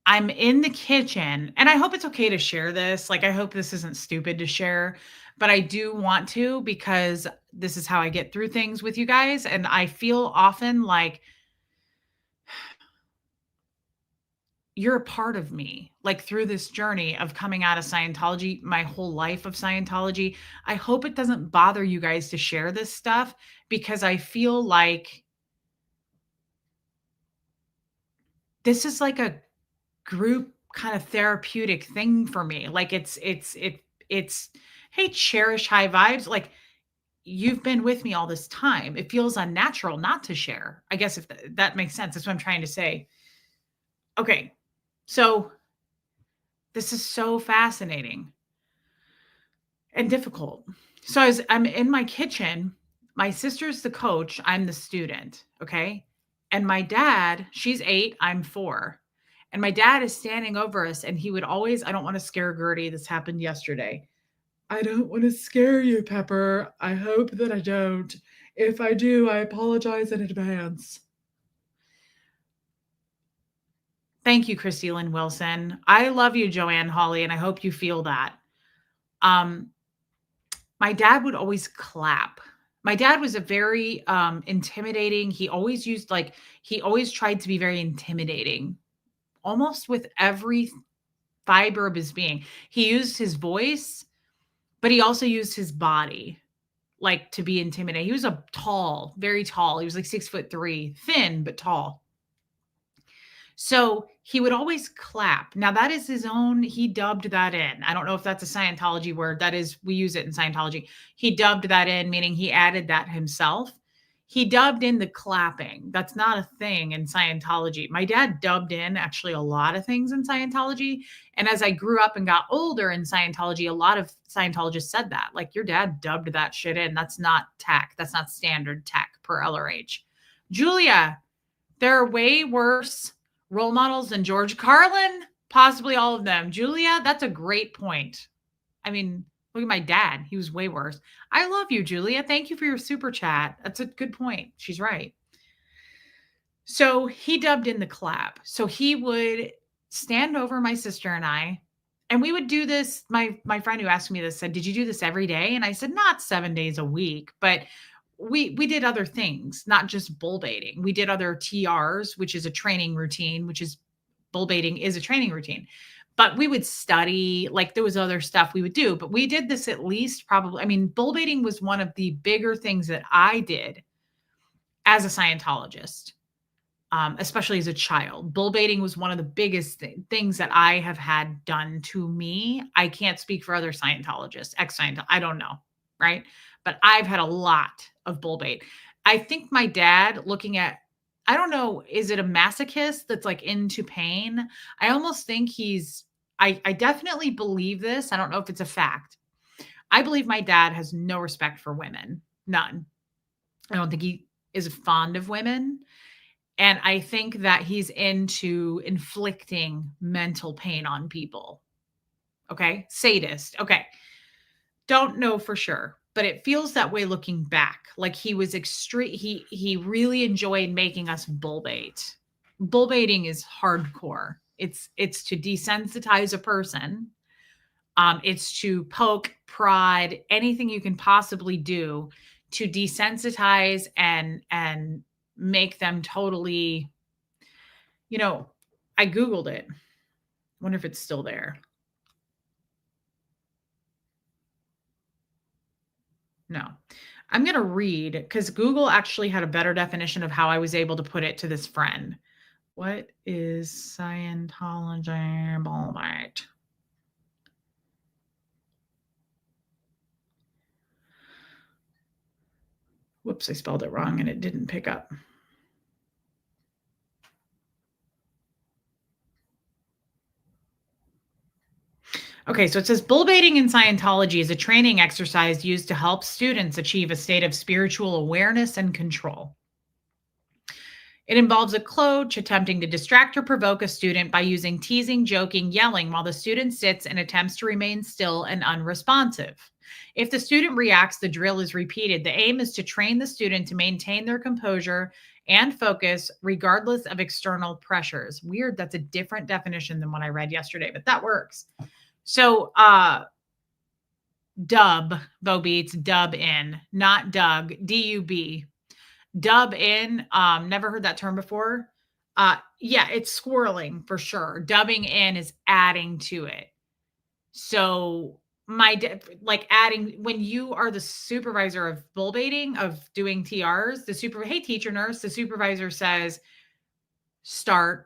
I'm in the kitchen and I hope it's okay to share this. Like, I hope this isn't stupid to share, but I do want to because this is how I get through things with you guys. And I feel often like you're a part of me, like through this journey of coming out of Scientology, my whole life of Scientology. I hope it doesn't bother you guys to share this stuff because I feel like this is like a group kind of therapeutic thing for me. Like it's hey, cherish high vibes. Like you've been with me all this time. It feels unnatural not to share. I guess if that makes sense. That's what I'm trying to say. Okay. So this is so fascinating and difficult. So I'm in my kitchen. My sister's the coach. I'm the student. Okay. And my dad, she's 8, I'm 4. And my dad is standing over us and he would always, I don't want to scare Gertie. This happened yesterday. I don't want to scare you, Pepper. I hope that I don't. If I do, I apologize in advance. Thank you, Christy Lynn Wilson. I love you, Joanne Hawley, and I hope you feel that. Um, my dad would always clap. My dad was a very intimidating. He always used he always tried to be very intimidating, almost with every fiber of his being. He used his voice, but he also used his body like to be intimidating. He was a tall, very tall. He was like 6'3", thin but tall. So he would always clap. Now that is his own, he dubbed that in. I don't know if that's a Scientology word. That is, we use it in Scientology. He dubbed that in, meaning he added that himself. He dubbed in the clapping. That's not a thing in Scientology. My dad dubbed in actually a lot of things in Scientology. And as I grew up and got older in Scientology, a lot of Scientologists said that. Like, your dad dubbed that shit in. That's not tech. That's not standard tech per LRH. Julia, there are way worse role models than George Carlin, possibly all of them. Julia, that's a great point. I mean, look at my dad. He was way worse. I love you, Julia. Thank you for your super chat. That's a good point. She's right. So he dubbed in the clap. So he would stand over my sister and I, and we would do this. My friend who asked me this said, "Did you do this every day?" And I said, "Not 7 days a week, but we did other things, not just bull baiting. We did other TRs, which is a training routine, which is bull baiting is a training routine. But we would study, like there was other stuff we would do, but we did this at least probably, I mean, bull baiting was one of the bigger things that I did as a Scientologist, especially as a child. Bull baiting was one of the biggest things that I have had done to me. I can't speak for other Scientologists, ex-Scientologists, I don't know, right? But I've had a lot of bull bait. I think my dad, looking at, I don't know, is it a masochist that's like into pain? I almost think I definitely believe this. I don't know if it's a fact. I believe my dad has no respect for women. None. I don't think he is fond of women. And I think that he's into inflicting mental pain on people. Okay. Sadist. Okay. Don't know for sure, but it feels that way looking back. Like he was extreme. He really enjoyed making us bull bait. Bull baiting is hardcore. It's to desensitize a person. It's to poke, prod, anything you can possibly do to desensitize and make them totally, I Googled it. Wonder if it's still there. No. I'm going to read because Google actually had a better definition of how I was able to put it to this friend. What is Scientology bull bait? Whoops, I spelled it wrong and it didn't pick up. Okay, so it says bull baiting in Scientology is a training exercise used to help students achieve a state of spiritual awareness and control. It involves a coach attempting to distract or provoke a student by using teasing, joking, yelling while the student sits and attempts to remain still and unresponsive. If the student reacts, the drill is repeated. The aim is to train the student to maintain their composure and focus regardless of external pressures. Weird, that's a different definition than what I read yesterday, but that works. So, dub, Bo Beats, dub in, not Doug, D-U-B. Dub in, never heard that term before. Yeah, it's swirling for sure. Dubbing in is adding to it. So like adding, when you are the supervisor of bull baiting, of doing TRs, hey, teacher nurse, the supervisor says, start,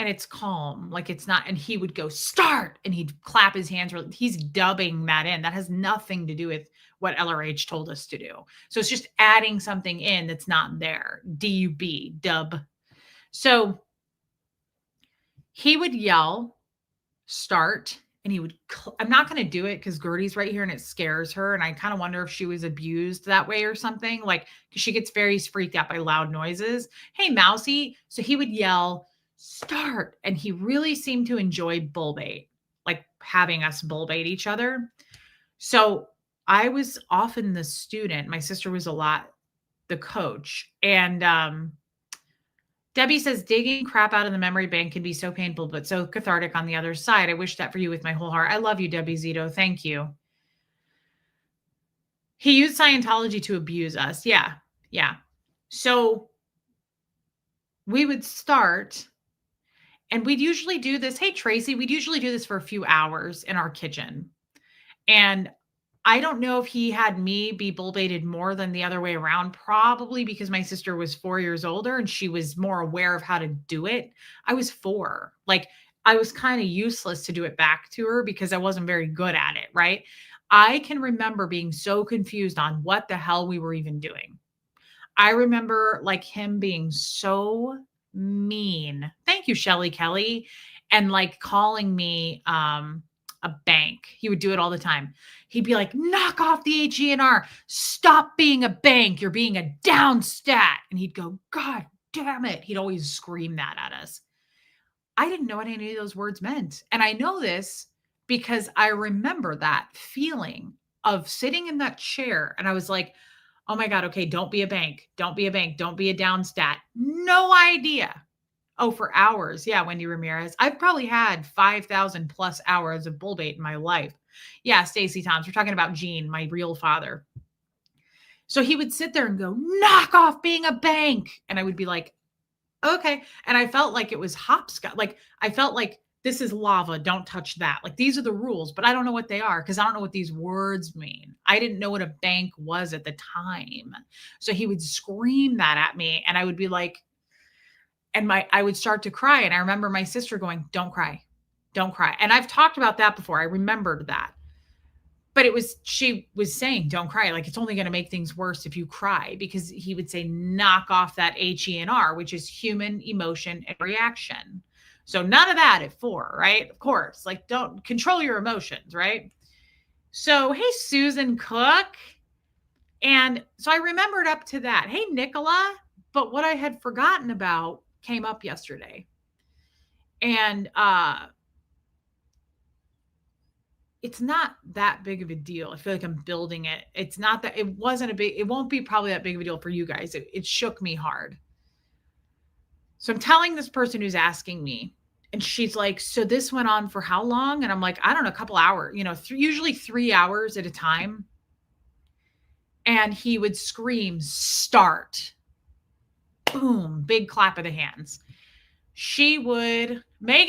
and it's calm, like it's not, and he would go start and he'd clap his hands. He's dubbing that in. That has nothing to do with what LRH told us to do. So it's just adding something in that's not there. D-U-B, dub. So he would yell, start, and he would I'm not going to do it cuz Gertie's right here and it scares her, and I kind of wonder if she was abused that way or something, like, 'cause she gets very freaked out by loud noises. "Hey, Mousy." So he would yell, "Start." And he really seemed to enjoy bull bait, like having us bull bait each other. So I was often the student. My sister was a lot the coach. And Debbie says digging crap out of the memory bank can be so painful, but so cathartic on the other side. I wish that for you with my whole heart. I love you, Debbie Zito. Thank you. He used Scientology to abuse us. Yeah. Yeah. So we would start and we'd usually do this. Hey, Tracy, we'd usually do this for a few hours in our kitchen. And I don't know if he had me be bull baited more than the other way around, probably because my sister was 4 years older and she was more aware of how to do it. I was 4. Like, I was kind of useless to do it back to her because I wasn't very good at it, right? I can remember being so confused on what the hell we were even doing. I remember like him being so mean. Thank you, Shelly Kelly. And like calling me a bank. He would do it all the time. He'd be like, knock off the HENR. Stop being a bank. You're being a down stat. And he'd go, God damn it. He'd always scream that at us. I didn't know what any of those words meant. And I know this because I remember that feeling of sitting in that chair. And I was like, oh my God, okay, don't be a bank. Don't be a bank. Don't be a down stat. No idea. Oh, for hours. Yeah, Wendy Ramirez. I've probably had 5,000 plus hours of bull bait in my life. Yeah, Stacy Toms. We're talking about Gene, my real father. So he would sit there and go, knock off being a bank. And I would be like, okay. And I felt like it was hopscotch. Like I felt like this is lava. Don't touch that. Like these are the rules, but I don't know what they are because I don't know what these words mean. I didn't know what a bank was at the time. So he would scream that at me and I would be like, and I would start to cry. And I remember my sister going, don't cry, don't cry. And I've talked about that before. I remembered that. But she was saying, don't cry. Like, it's only going to make things worse if you cry, because he would say, knock off that HENR, which is human emotion and reaction. So none of that at 4, right? Of course, like, don't control your emotions, right? So, hey, Susan Cook. And so I remembered up to that. Hey, Nicola. But what I had forgotten about came up yesterday. And it's not that big of a deal. I feel like I'm building it. It's not that it won't be probably that big of a deal for you guys. It shook me hard. So I'm telling this person who's asking me, and she's like, so this went on for how long? And I'm like, I don't know, a couple hours, usually 3 hours at a time. And he would scream, start. Boom, big clap of the hands. Megan,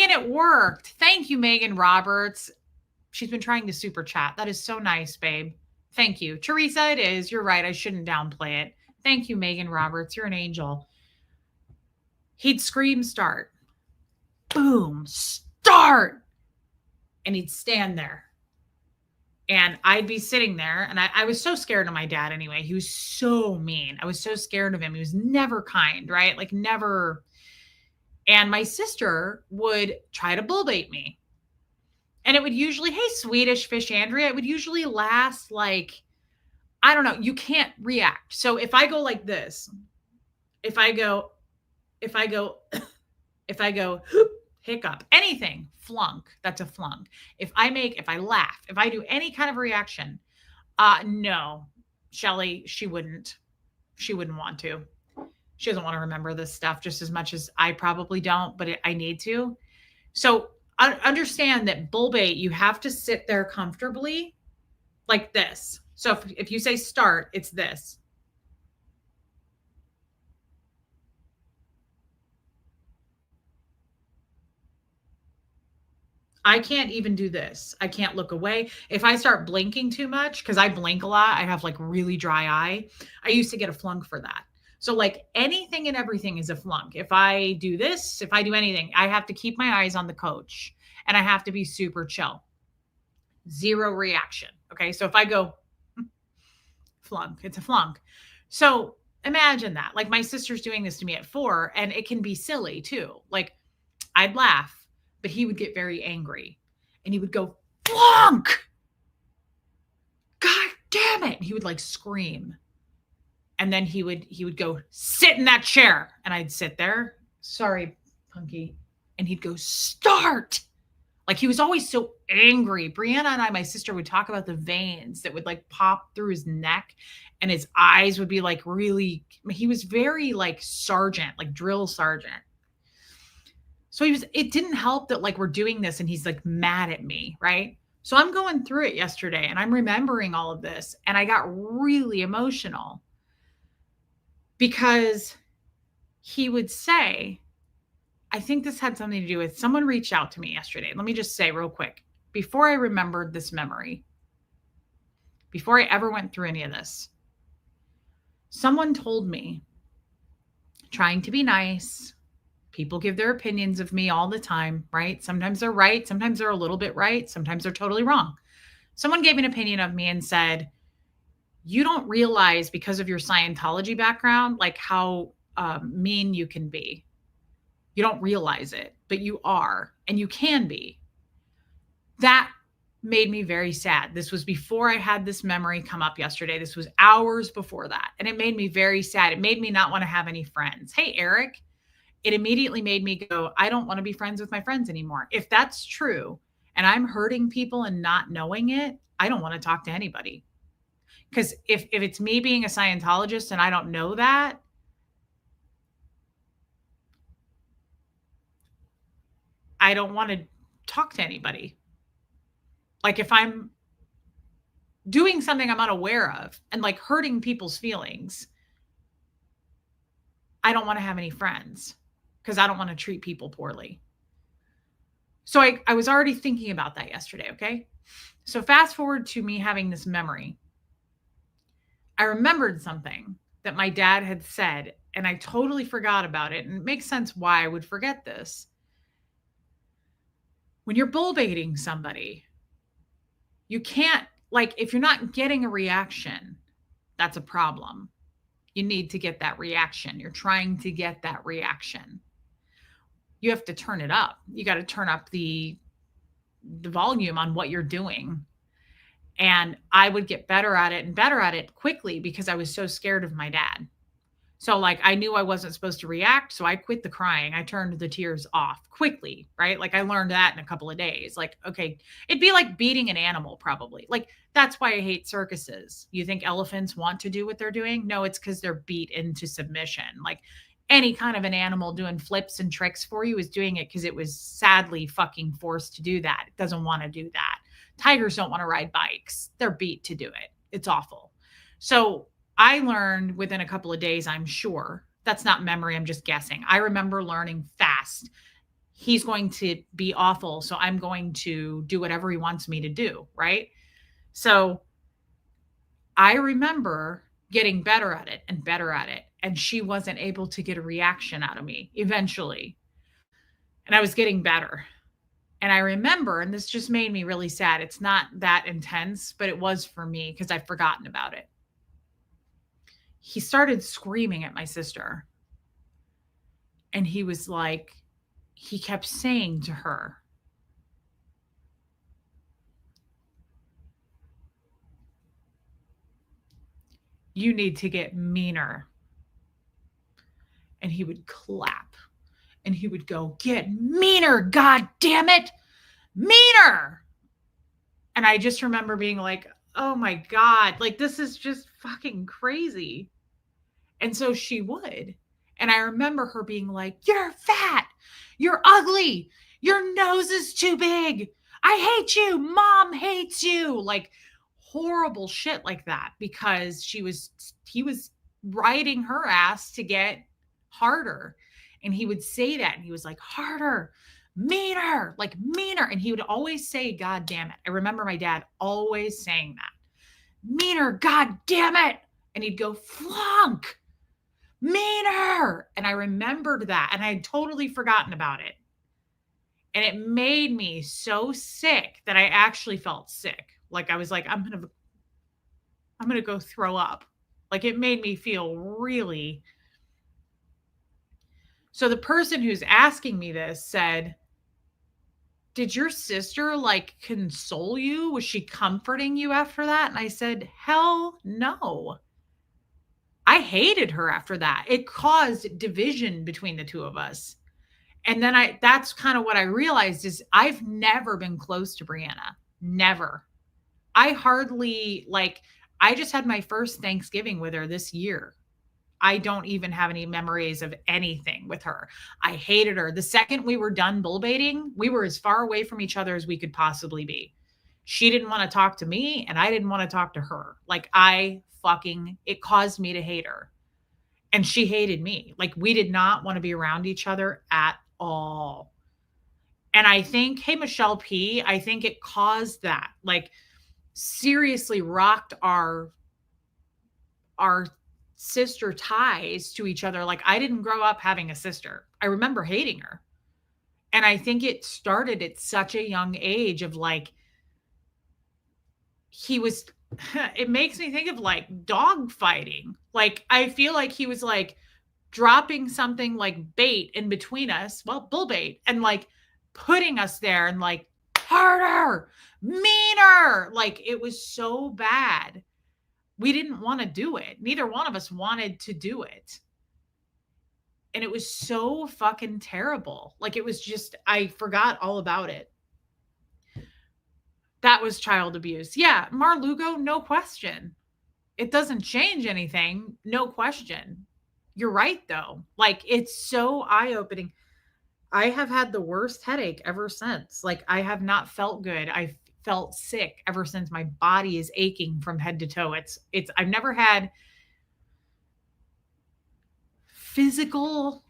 it worked. Thank you, Megan Roberts. She's been trying to super chat. That is so nice, babe. Thank you. Teresa, it is. You're right. I shouldn't downplay it. Thank you, Megan Roberts. You're an angel. He'd scream, start. Boom, start. And he'd stand there. And I'd be sitting there. And I was so scared of my dad anyway. He was so mean. I was so scared of him. He was never kind, right? Like never. And my sister would try to bull bait me. And it would usually, hey, Swedish Fish Andrea, it would usually last like, I don't know, you can't react. So if I go like this, if I go, hiccup, anything, flunk, that's a flunk. If I laugh, if I do any kind of reaction, no, Shelly, she wouldn't want to. She doesn't want to remember this stuff just as much as I probably don't, but I need to. So understand that bull bait, you have to sit there comfortably like this. So if you say start, it's this. I can't even do this. I can't look away. If I start blinking too much, because I blink a lot, I have like really dry eye. I used to get a flunk for that. So like anything and everything is a flunk. If I do this, if I do anything, I have to keep my eyes on the coach and I have to be super chill. Zero reaction. Okay. So if I go flunk, it's a flunk. So imagine that. Like my sister's doing this to me at 4, and it can be silly too. Like I'd laugh, but he would get very angry and he would go, flunk. God damn it. He would like scream. And then he would go, sit in that chair. And I'd sit there. Sorry, Punky. And he'd go, start. Like he was always so angry. Brianna and I, my sister, would talk about the veins that would like pop through his neck and his eyes would be like really, he was very like sergeant, like drill sergeant. So it didn't help that like we're doing this and he's like mad at me, right? So I'm going through it yesterday and I'm remembering all of this and I got really emotional because he would say, I think this had something to do with someone reached out to me yesterday. Let me just say real quick, before I remembered this memory, before I ever went through any of this, someone told me, trying to be nice, people give their opinions of me all the time, right? Sometimes they're right. Sometimes they're a little bit right. Sometimes they're totally wrong. Someone gave an opinion of me and said, you don't realize because of your Scientology background, like how mean you can be. You don't realize it, but you are, and you can be. That made me very sad. This was before I had this memory come up yesterday. This was hours before that. And it made me very sad. It made me not want to have any friends. Hey, Eric, it immediately made me go, I don't want to be friends with my friends anymore. If that's true and I'm hurting people and not knowing it, I don't want to talk to anybody. Because if it's me being a Scientologist and I don't know that, I don't want to talk to anybody. Like if I'm doing something I'm unaware of and like hurting people's feelings, I don't want to have any friends because I don't want to treat people poorly. So I was already thinking about that yesterday. Okay. So fast forward to me having this memory. I remembered something that my dad had said and I totally forgot about it. And it makes sense why I would forget this. When you're bull baiting somebody, you can't, like, if you're not getting a reaction, that's a problem. You need to get that reaction. You're trying to get that reaction. You have to turn it up. You got to turn up the volume on what you're doing. And I would get better at it and better at it quickly because I was so scared of my dad. So like I knew I wasn't supposed to react. So I quit the crying. I turned the tears off quickly, right? Like I learned that in a couple of days. Like, okay, it'd be like beating an animal probably. Like that's why I hate circuses. You think elephants want to do what they're doing? No, it's because they're beat into submission. Like any kind of an animal doing flips and tricks for you is doing it because it was sadly fucking forced to do that. It doesn't want to do that. Tigers don't want to ride bikes. They're beat to do it. It's awful. So I learned within a couple of days, I'm sure. That's not memory. I'm just guessing. I remember learning fast. He's going to be awful. So I'm going to do whatever he wants me to do. Right. So I remember getting better at it and better at it. And she wasn't able to get a reaction out of me eventually. And I was getting better. And I remember, and this just made me really sad. It's not that intense, but it was for me because I've forgotten about it. He started screaming at my sister. And he was like, he kept saying to her, you need to get meaner. And he would clap and he would go, get meaner, God damn it, meaner. And I just remember being like, oh my God, like this is just fucking crazy. And so she would. And I remember her being like, you're fat, you're ugly, your nose is too big, I hate you, mom hates you, like horrible shit like that, because he was riding her ass to get harder. And he would say that and he was like, harder, meaner, like meaner. And he would always say, God damn it. I remember my dad always saying that, meaner, God damn it. And he'd go, flunk, meaner. And I remembered that and I had totally forgotten about it. And it made me so sick that I actually felt sick. Like I was like, I'm going to go throw up. Like it made me feel really. So the person who's asking me this said, did your sister like console you? Was she comforting you after that? And I said, hell no. I hated her after that. It caused division between the two of us. And then that's kind of what I realized is I've never been close to Brianna. Never. I hardly like I just had my first Thanksgiving with her this year. I don't even have any memories of anything with her. I hated her. The second we were done bull baiting, we were as far away from each other as we could possibly be. She didn't want to talk to me and I didn't want to talk to her. Like it caused me to hate her. And she hated me. Like we did not want to be around each other at all. And I think, hey, Michelle P, I think it caused that. Like seriously rocked our sister ties to each other. Like I didn't grow up having a sister. I remember hating her. And I think it started at such a young age of like he was it makes me think of like dog fighting. Like I feel like he was like dropping something like bait in between us, well, bull bait, and like putting us there and like harder, meaner. Like it was so bad. We didn't want to do it. Neither one of us wanted to do it. And it was so fucking terrible. Like it was just, I forgot all about it. That was child abuse. Yeah, Marlugo, no question. It doesn't change anything, no question. You're right though. Like it's so eye-opening. I have had the worst headache ever since. Like I have not felt good. I felt sick ever since. My body is aching from head to toe. I've never had physical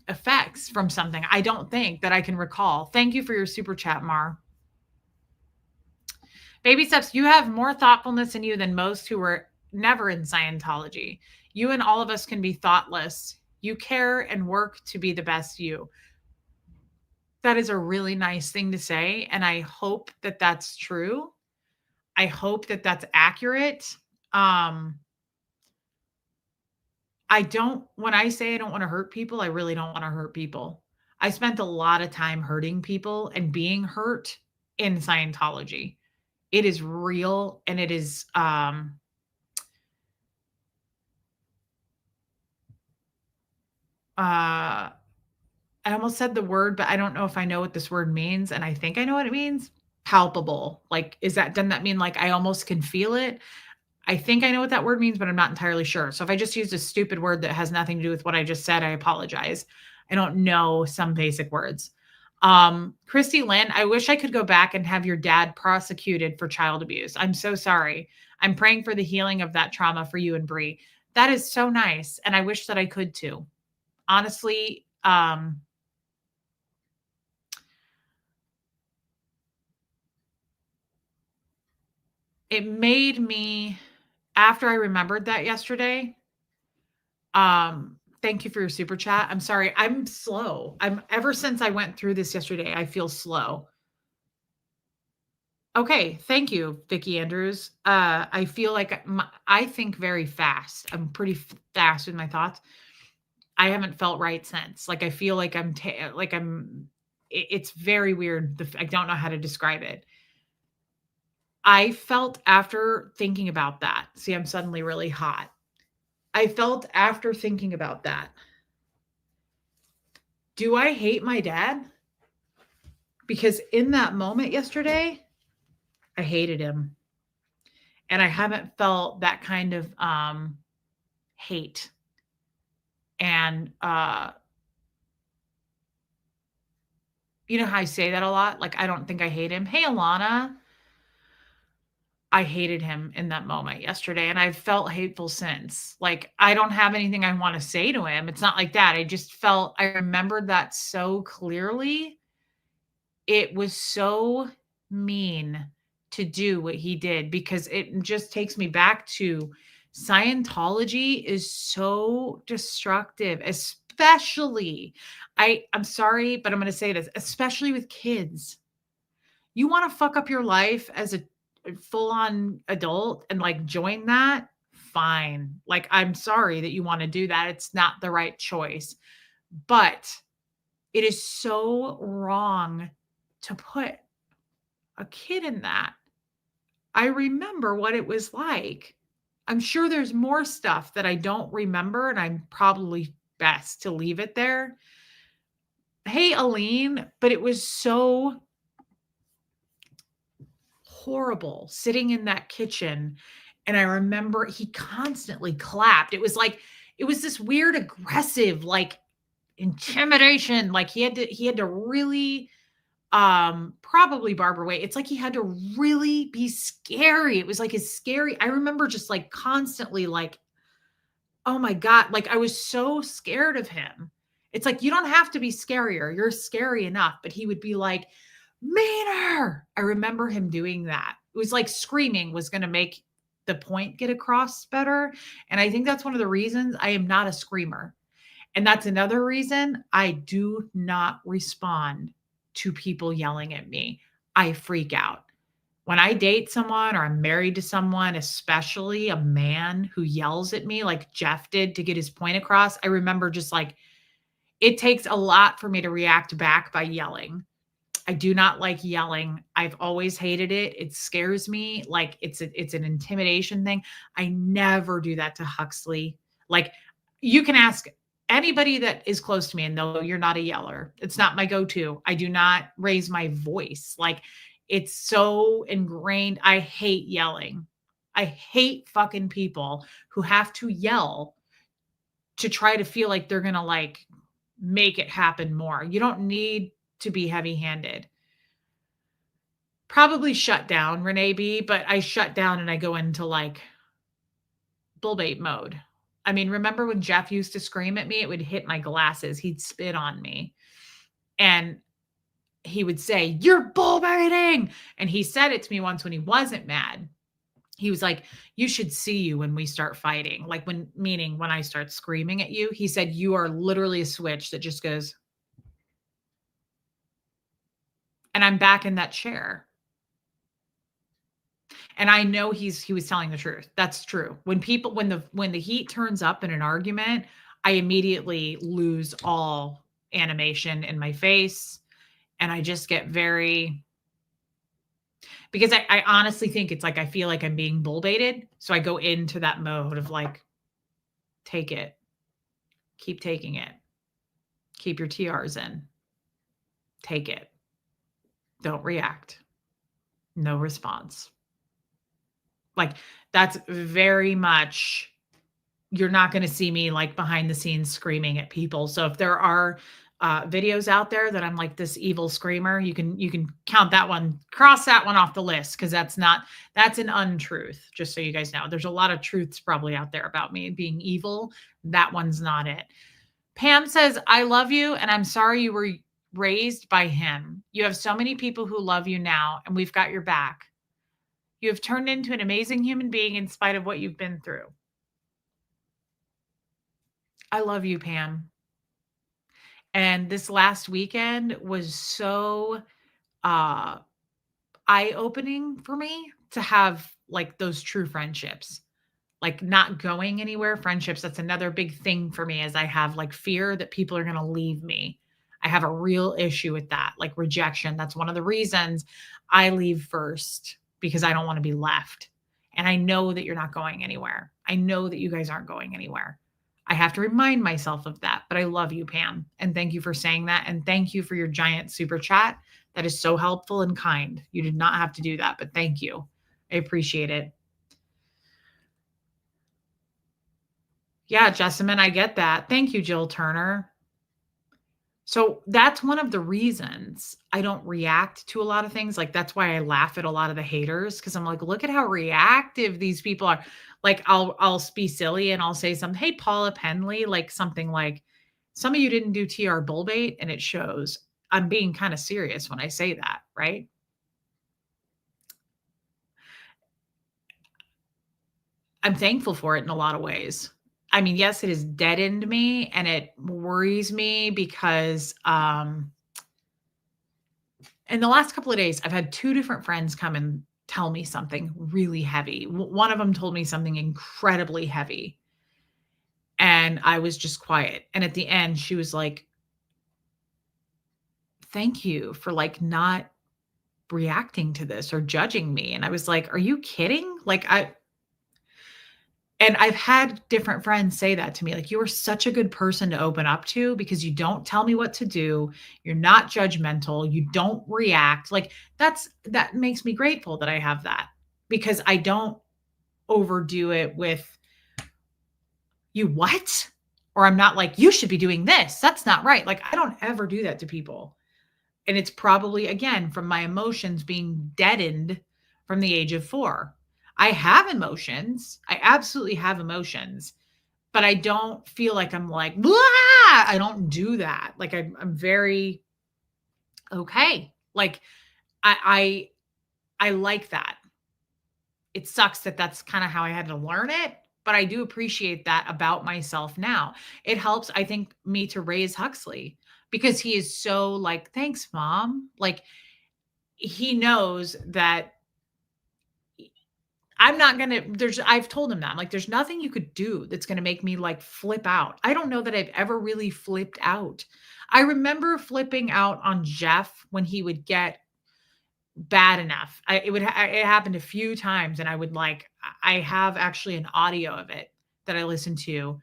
effects from something. I don't think that I can recall. Thank you for your super chat, Mar. Baby steps, you have more thoughtfulness in you than most who were never in Scientology. You and all of us can be thoughtless. You care and work to be the best you. That is a really nice thing to say. And I hope that that's true. I hope that that's accurate. When I say I don't want to hurt people, I really don't want to hurt people. I spent a lot of time hurting people and being hurt in Scientology. It is real and it is, I almost said the word, but I don't know if I know what this word means. And I think I know what it means. Palpable. Like, doesn't that mean like I almost can feel it? I think I know what that word means, but I'm not entirely sure. So if I just used a stupid word that has nothing to do with what I just said, I apologize. I don't know some basic words. Christy Lynn, I wish I could go back and have your dad prosecuted for child abuse. I'm so sorry. I'm praying for the healing of that trauma for you and Bree. That is so nice. And I wish that I could too. Honestly, it made me, after I remembered that yesterday, thank you for your super chat. I'm sorry. I'm slow. Ever since I went through this yesterday, I feel slow. Okay, thank you, Vicky Andrews. I feel like I think very fast. I'm pretty fast with my thoughts. I haven't felt right since. Like I feel like it's very weird. I don't know how to describe it. I felt after thinking about that. See, I'm suddenly really hot. I felt after thinking about that. Do I hate my dad? Because in that moment yesterday, I hated him. And I haven't felt that kind of hate. And you know how I say that a lot? Like, I don't think I hate him. Hey, Alana. I hated him in that moment yesterday, and I've felt hateful since. Like, I don't have anything I want to say to him. It's not like that. I remembered that so clearly. It was so mean to do what he did because it just takes me back to Scientology is so destructive, especially I'm sorry, but I'm going to say this, especially with kids. You want to fuck up your life as a full-on adult and like join that? Fine. Like I'm sorry that you want to do that. It's not the right choice. But It is so wrong to put a kid in that. I remember what it was like. I'm sure there's more stuff that I don't remember, and I'm probably best to leave it there. Hey, Aline, but it was so horrible sitting in that kitchen. And I remember he constantly clapped. It was this weird, aggressive, like intimidation. Like he had to really probably Barbara Way. It's like he had to really be scary. It was like his scary. I remember just like constantly like, oh my God, like I was so scared of him. It's like you don't have to be scarier. You're scary enough. But he would be like, Maynard. I remember him doing that. It was like screaming was going to make the point get across better. And I think that's one of the reasons I am not a screamer. And that's another reason I do not respond to people yelling at me. I freak out. When I date someone or I'm married to someone, especially a man who yells at me like Jeff did to get his point across, I remember just like it takes a lot for me to react back by yelling. I do not like yelling. I've always hated it. It scares me. Like it's an intimidation thing. I never do that to Huxley. Like you can ask anybody that is close to me and they'll you're not a yeller. It's not my go-to. I do not raise my voice. Like it's so ingrained. I hate yelling. I hate fucking people who have to yell to try to feel like they're going to like make it happen more. You don't need to be heavy-handed. Probably shut down, Renee B, but I shut down and I go into like bull bait mode. I mean, remember when Jeff used to scream at me? It would hit my glasses. He'd spit on me. And he would say, "You're bull baiting." And he said it to me once when he wasn't mad. He was like, "You should see you when we start fighting." Like meaning when I start screaming at you, he said, "You are literally a switch that just goes." And I'm back in that chair. And I know he was telling the truth. That's true. When the heat turns up in an argument, I immediately lose all animation in my face and I just get very because I honestly think it's like I feel like I'm being bull baited. So I go into that mode of like, take it, keep taking it, keep your TRs in, take it, don't react, no response. Like that's very much you're not going to see me like behind the scenes screaming at people. So if there are videos out there that I'm like this evil screamer, you can count that one, cross that one off the list because that's an untruth. Just so you guys know, there's a lot of truths probably out there about me being evil. That one's not it. Pam says, "I love you, and I'm sorry you were raised by him. You have so many people who love you now, and we've got your back. You have turned into an amazing human being in spite of what you've been through." I love you, Pam. And this last weekend was so uh eye-opening for me to have like those true friendships. Like not going anywhere friendships, that's another big thing for me as I have like fear that people are going to leave me. I have a real issue with that, like rejection. That's one of the reasons I leave first because I don't want to be left. And I know that you're not going anywhere. I know that you guys aren't going anywhere. I have to remind myself of that, but I love you, Pam. And thank you for saying that. And thank you for your giant super chat. That is so helpful and kind. You did not have to do that, but thank you. I appreciate it. Yeah, Jessamine, I get that. Thank you, Jill Turner. So that's one of the reasons I don't react to a lot of things. Like that's why I laugh at a lot of the haters because I'm like, look at how reactive these people are. Like I'll be silly and I'll say something, "Hey, Paula Penley," like something like, "Some of you didn't do TR bull bait," and it shows. I'm being kind of serious when I say that, right? I'm thankful for it in a lot of ways. I mean, yes, it has deadened me and it worries me because in the last couple of days, I've had 2 different friends come and tell me something really heavy. One of them told me something incredibly heavy, and I was just quiet. And at the end, she was like, thank you for like not reacting to this or judging me. And I was like, are you kidding? And I've had different friends say that to me, like, you are such a good person to open up to because you don't tell me what to do. You're not judgmental. You don't react. Like, that makes me grateful that I have that because I don't overdo it with you what? Or I'm not like, you should be doing this. That's not right. Like, I don't ever do that to people. And it's probably, again, from my emotions being deadened from the age of 4. I have emotions. I absolutely have emotions, but I don't feel like I'm like, "Blah!" I don't do that. Like, I'm very okay. Like, I like that. It sucks that that's kinda how I had to learn it, but I do appreciate that about myself now. It helps, I think, me to raise Huxley because he is so like, "Thanks, mom." Like, he knows that I'm not gonna I've told him that. I'm like, "There's nothing you could do that's gonna make me, like, flip out." I don't know that I've ever really flipped out. I remember flipping out on Jeff when he would get bad enough. It happened a few times, and I would, like I have actually an audio of it that I listened to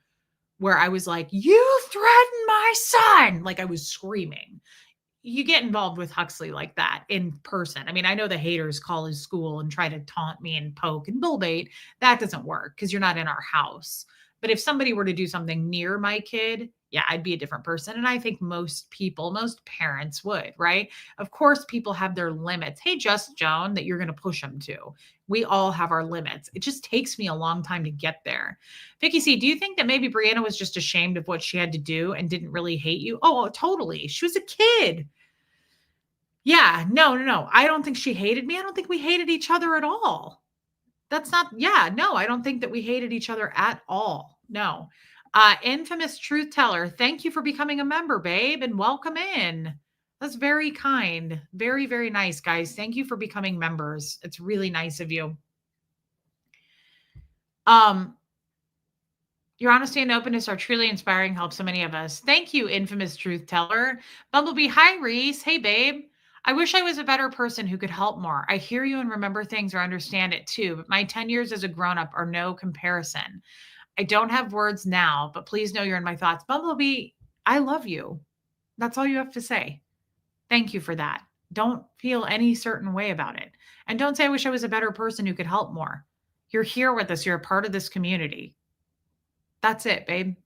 where I was like, "You threatened my son!" Like, I was screaming. You get involved with Huxley like that in person. I mean, I know the haters call his school and try to taunt me and poke and bull bait. That doesn't work because you're not in our house. But if somebody were to do something near my kid, yeah, I'd be a different person. And I think most people, most parents would, right? Of course, people have their limits. Hey, just Joan, that you're going to push them to. We all have our limits. It just takes me a long time to get there. Vicky C, do you think that maybe Brianna was just ashamed of what she had to do and didn't really hate you? Oh, totally. She was a kid. Yeah, no, no, no. I don't think she hated me. I don't think we hated each other at all. That's not yeah, no, I don't think that we hated each other at all. No. Infamous truth teller, thank you for becoming a member, babe, and welcome in. That's very kind. Very, very nice, guys. Thank you for becoming members. It's really nice of you. Um, your honesty and openness are truly inspiring, help so many of us. Thank you, infamous truth teller. Bumblebee, hi, Reese. Hey, babe. I wish I was a better person who could help more. I hear you and remember things or understand it too, but my 10 years as a grown up are no comparison. I don't have words now, but please know you're in my thoughts. Bumblebee, I love you. That's all you have to say. Thank you for that. Don't feel any certain way about it. And don't say, I wish I was a better person who could help more. You're here with us. You're a part of this community. That's it, babe.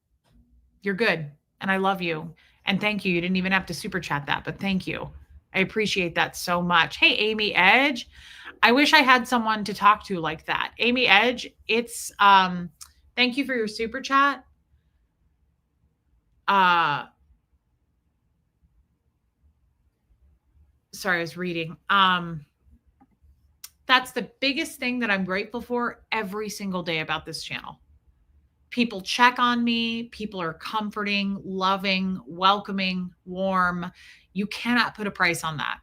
You're good. And I love you. And thank you. You didn't even have to super chat that, but thank you. I appreciate that so much. Hey, Amy Edge. I wish I had someone to talk to like that. Amy Edge, it's thank you for your super chat. Sorry, I was reading. That's the biggest thing that I'm grateful for every single day about this channel. People check on me. People are comforting, loving, welcoming, warm. You cannot put a price on that.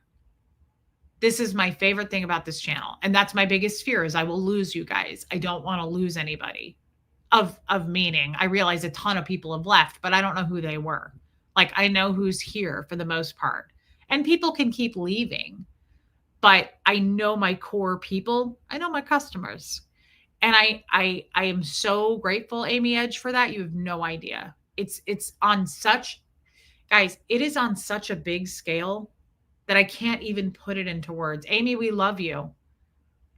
This is my favorite thing about this channel. And that's my biggest fear is I will lose you guys. I don't want to lose anybody of meaning. I realize a ton of people have left, but I don't know who they were. Like I know who's here for the most part. And people can keep leaving, but I know my core people. I know my customers. And I am so grateful, Amy Edge, for that. You have no idea. It's on such guys, it is on such a big scale that I can't even put it into words. Amy, we love you.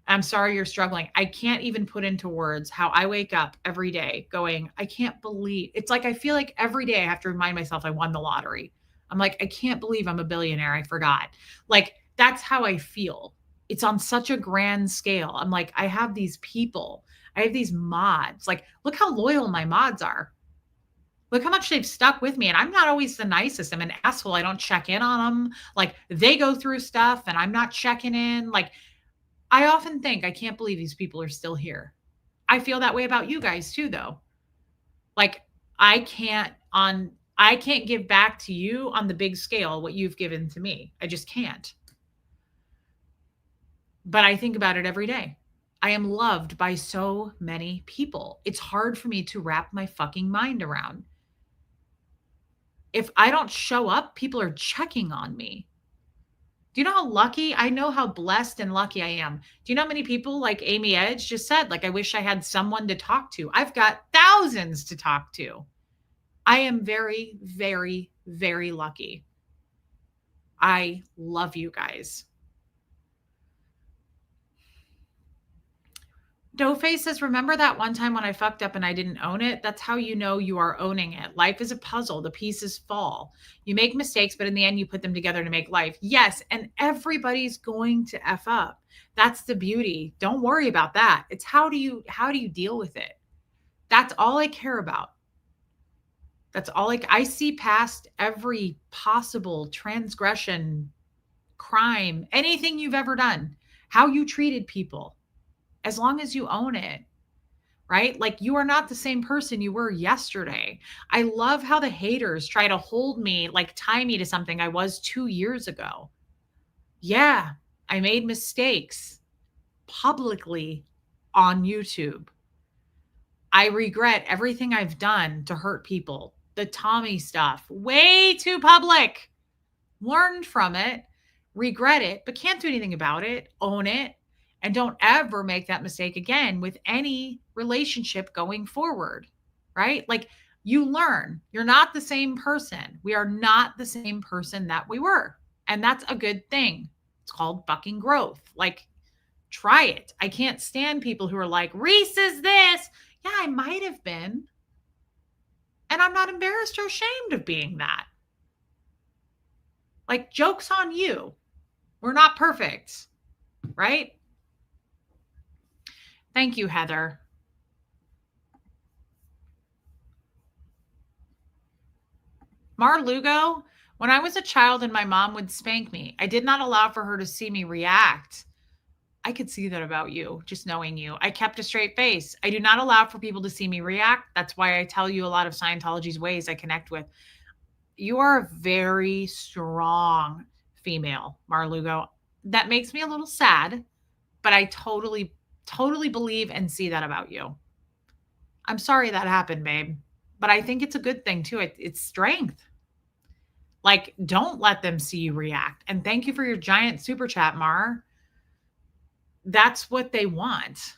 I'm sorry you're struggling. I can't even put into words how I wake up every day going, I can't believe it's like I feel like every day I have to remind myself I won the lottery. I'm like, I can't believe I'm a billionaire. I forgot. Like, that's how I feel. It's on such a grand scale. I'm like, I have these people, I have these mods. Like, look how loyal my mods are. Look how much they've stuck with me. And I'm not always the nicest. I'm an asshole. I don't check in on them. Like, they go through stuff and I'm not checking in. Like, I often think, I can't believe these people are still here. I feel that way about you guys too, though. Like, I can't give back to you on the big scale what you've given to me. I just can't. But I think about it every day. I am loved by so many people. It's hard for me to wrap my fucking mind around. If I don't show up, people are checking on me. Do you know how lucky? I know how blessed and lucky I am. Do you know how many people like Amy Edge just said, like, I wish I had someone to talk to? I've got thousands to talk to. I am very, very, very lucky. I love you guys. Doughface says, remember that one time when I fucked up and I didn't own it? That's how you know you are owning it. Life is a puzzle, the pieces fall. You make mistakes, but in the end, you put them together to make life. Yes. And everybody's going to F up. That's the beauty. Don't worry about that. It's how do you deal with it? That's all I care about. That's all I see past every possible transgression, crime, anything you've ever done, how you treated people, as long as you own it, right? Like you are not the same person you were yesterday. I love how the haters try to hold me, like tie me to something I was 2 years ago. Yeah, I made mistakes publicly on YouTube. I regret everything I've done to hurt people. The Tommy stuff, way too public. Learned from it, regret it, but can't do anything about it. Own it, and don't ever make that mistake again with any relationship going forward, right? Like you learn, you're not the same person. We are not the same person that we were. And that's a good thing. It's called fucking growth. Like, try it. I can't stand people who are like, Reese is this. Yeah, I might have been. And I'm not embarrassed or ashamed of being that. Like, joke's on you. We're not perfect, right? Thank you, Heather. Mar Lugo, when I was a child and my mom would spank me, I did not allow for her to see me react. I could see that about you, just knowing you. I kept a straight face. I do not allow for people to see me react. That's why I tell you a lot of Scientology's ways I connect with. You are a very strong female, Mar Lugo. That makes me a little sad, but I totally, totally believe and see that about you. I'm sorry that happened, babe, but I think it's a good thing too. It's strength. Like, don't let them see you react. And thank you for your giant super chat, Mar. That's what they want.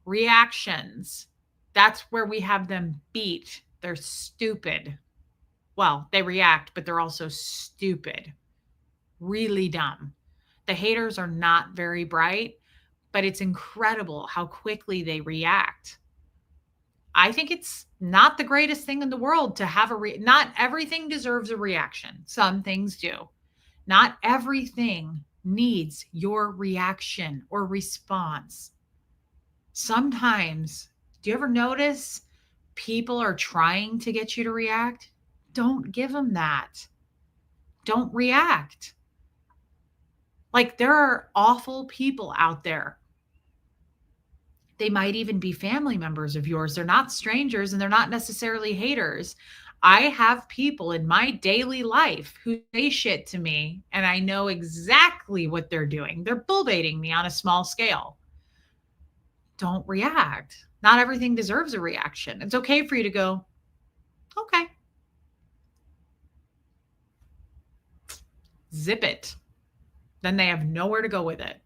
Reactions. That's where we have them beat. They're stupid. Well, they react, but they're also stupid. Really dumb. The haters are not very bright, but it's incredible how quickly they react. I think it's not the greatest thing in the world to have not everything deserves a reaction. Some things do. Not everything needs your reaction or response. Sometimes, do you ever notice people are trying to get you to react? Don't give them that. Don't react. Like, there are awful people out there. They might even be family members of yours. They're not strangers and they're not necessarily haters. I have people in my daily life who say shit to me, and I know exactly what they're doing. They're bull baiting me on a small scale. Don't react. Not everything deserves a reaction. It's okay for you to go, okay. Zip it. Then they have nowhere to go with it.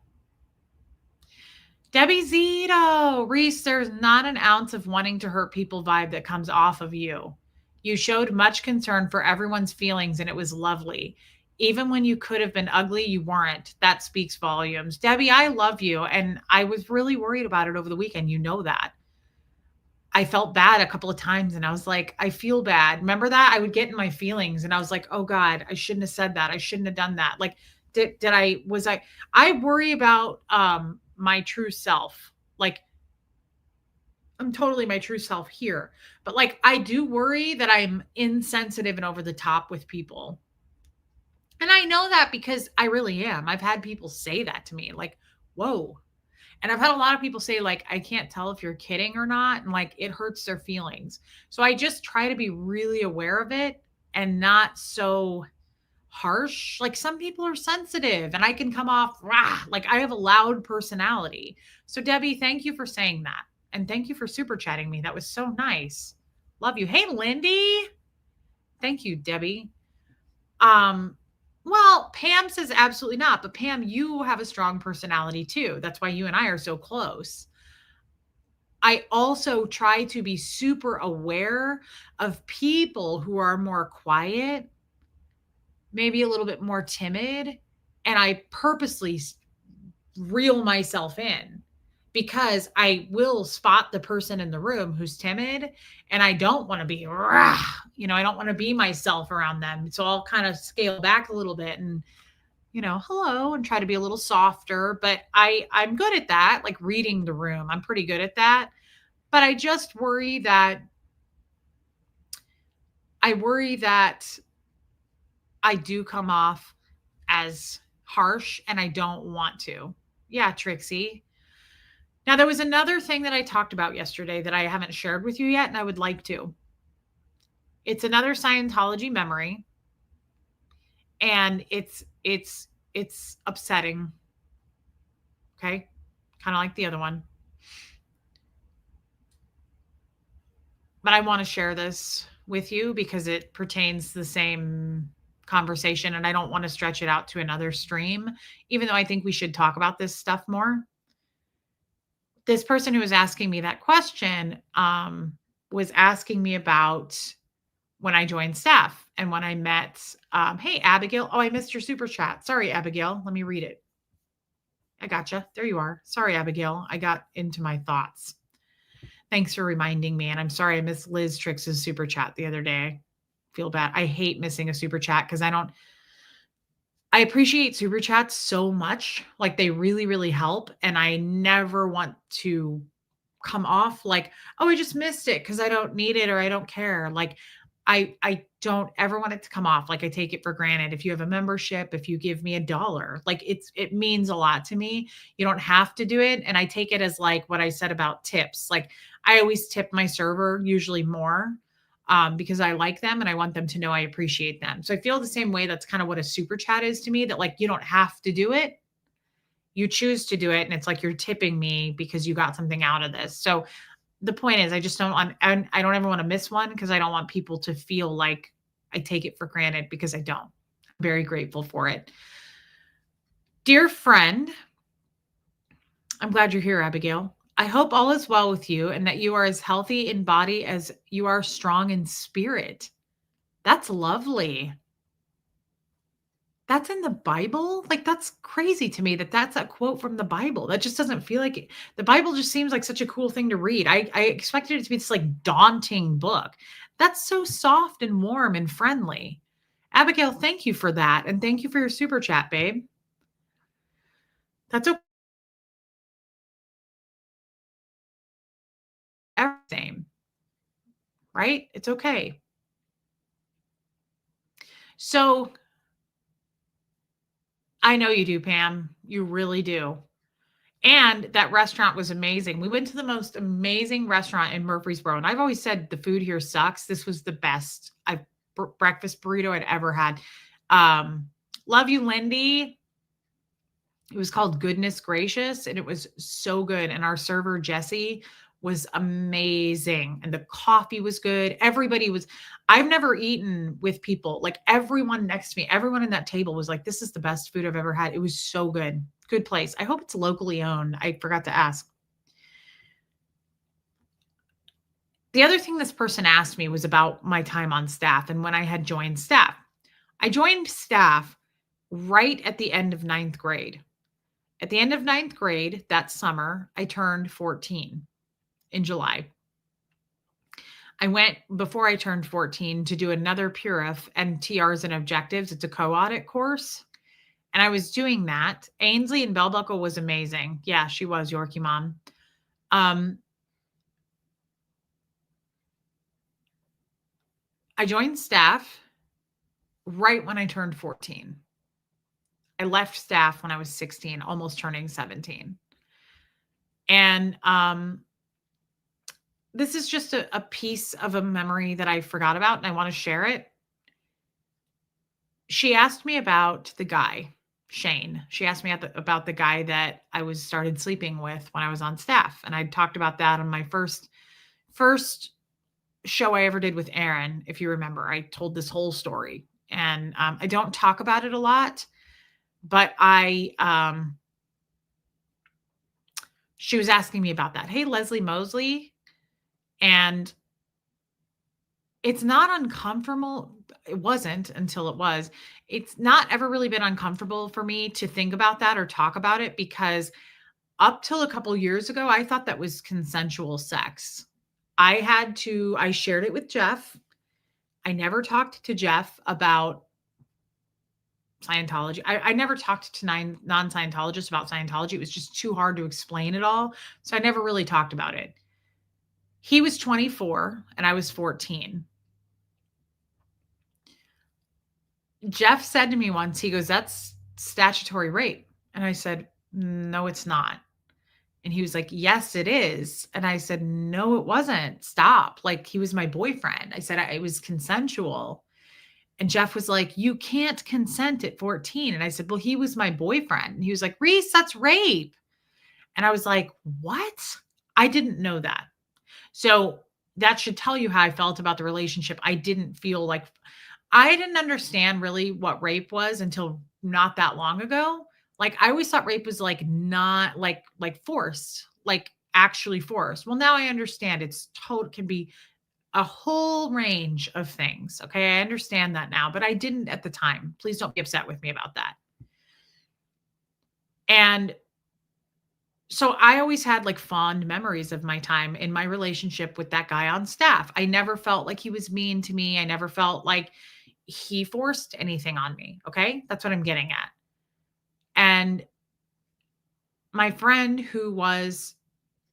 Debbie Zito, Reese, there's not an ounce of wanting to hurt people vibe that comes off of you. You showed much concern for everyone's feelings, and it was lovely. Even when you could have been ugly, you weren't. That speaks volumes. Debbie, I love you, and I was really worried about it over the weekend. You know that. I felt bad a couple of times, and I was like, I feel bad. Remember that? I would get in my feelings, and I was like, oh God, I shouldn't have said that. I shouldn't have done that. Like, I worry about my true self. Like, I'm totally my true self here. But like, I do worry that I'm insensitive and over the top with people. And I know that because I really am. I've had people say that to me, like, whoa. And I've had a lot of people say, like, I can't tell if you're kidding or not. And like, it hurts their feelings. So I just try to be really aware of it and not so harsh. Like, some people are sensitive and I can come off like I have a loud personality. So Debbie, thank you for saying that. And thank you for super chatting me. That was so nice. Love you. Hey, Lindy. Thank you, Debbie. Well, Pam says absolutely not, but Pam, you have a strong personality too. That's why you and I are so close. I also try to be super aware of people who are more quiet, maybe a little bit more timid, and I purposely reel myself in because I will spot the person in the room who's timid and I don't want to be, "Rah," I don't want to be myself around them. So I'll kind of scale back a little bit and, hello, and try to be a little softer. But I'm good at that, like reading the room. I'm pretty good at that. But I worry that I do come off as harsh and I don't want to. Yeah, Trixie. Now, there was another thing that I talked about yesterday that I haven't shared with you yet, and I would like to. It's another Scientology memory, and it's upsetting. Okay, kind of like the other one, but I want to share this with you because it pertains to the same conversation, and I don't want to stretch it out to another stream, even though I think we should talk about this stuff more. This person who was asking me that question was asking me about when I joined staff and when I met, hey, Abigail. Oh, I missed your super chat. Sorry, Abigail. Let me read it. I gotcha. There you are. Sorry, Abigail. I got into my thoughts. Thanks for reminding me. And I'm sorry I missed Liz Trix's super chat the other day. Feel bad. I hate missing a super chat because I appreciate super chats so much. Like they really, really help. And I never want to come off like, "Oh, I just missed it because I don't need it or I don't care." Like I don't ever want it to come off like I take it for granted. If you have a membership, if you give me $1, like it means a lot to me. You don't have to do it, and I take it as like what I said about tips. Like I always tip my server usually more because I like them and I want them to know I appreciate them. So I feel the same way. That's kind of what a super chat is to me, that like you don't have to do it. You choose to do it. And it's like you're tipping me because you got something out of this. So the point is, I just don't want, and I don't ever want to miss one because I don't want people to feel like I take it for granted because I don't. I'm very grateful for it. Dear friend, I'm glad you're here, Abigail. I hope all is well with you and that you are as healthy in body as you are strong in spirit. That's lovely. That's in the Bible? Like, that's crazy to me that that's a quote from the Bible. That just doesn't feel like it. The Bible just seems like such a cool thing to read. I expected it to be this like daunting book. That's so soft and warm and friendly. Abigail, thank you for that. And thank you for your super chat, babe. That's okay. Everything, right? It's okay. So I know you do, Pam. You really do. And that restaurant was amazing. We went to the most amazing restaurant in Murfreesboro, and I've always said the food here sucks. This was the best breakfast burrito I'd ever had. Love you, Lindy. It was called Goodness Gracious, and it was so good. And our server, Jesse, was amazing. And the coffee was good. I've never eaten with people, like everyone next to me, everyone in that table was like, this is the best food I've ever had. It was so good. Good place. I hope it's locally owned. I forgot to ask. The other thing this person asked me was about my time on staff and when I had joined staff. I joined staff right at the end of ninth grade. At the end of ninth grade that summer, I turned 14 in July. I went before I turned 14 to do another Purif and TRs and objectives. It's a co-audit course. And I was doing that. Ainsley and Bell Buckle was amazing. Yeah, she was Yorkie mom. I joined staff right when I turned 14. I left staff when I was 16, almost turning 17. And this is just a piece of a memory that I forgot about and I want to share it. She asked me about the guy, Shane. She asked me about the guy that I started sleeping with when I was on staff. And I talked about that on my first show I ever did with Aaron. If you remember, I told this whole story And I don't talk about it a lot, but she was asking me about that. Hey, Leslie Mosley. And it's not uncomfortable. It wasn't until it was. It's not ever really been uncomfortable for me to think about that or talk about it because up till a couple years ago, I thought that was consensual sex. I shared it with Jeff. I never talked to Jeff about Scientology. I never talked to non-Scientologists about Scientology. It was just too hard to explain it all. So I never really talked about it. He was 24 and I was 14. Jeff said to me once, he goes, "That's statutory rape." And I said, "No, it's not." And he was like, "Yes, it is." And I said, "No, it wasn't. Stop." Like, he was my boyfriend. I said, it was consensual. And Jeff was like, "You can't consent at 14." And I said, "Well, he was my boyfriend." And he was like, "Reese, that's rape." And I was like, "What?" I didn't know that. So that should tell you how I felt about the relationship. I didn't feel like I didn't understand really what rape was until not that long ago. Like I always thought rape was like not like forced, like actually forced. Well, now I understand it's total can be a whole range of things. Okay. I understand that now, but I didn't at the time. Please don't be upset with me about that. And so I always had like fond memories of my time in my relationship with that guy on staff. I never felt like he was mean to me. I never felt like he forced anything on me. Okay. That's what I'm getting at. And my friend who was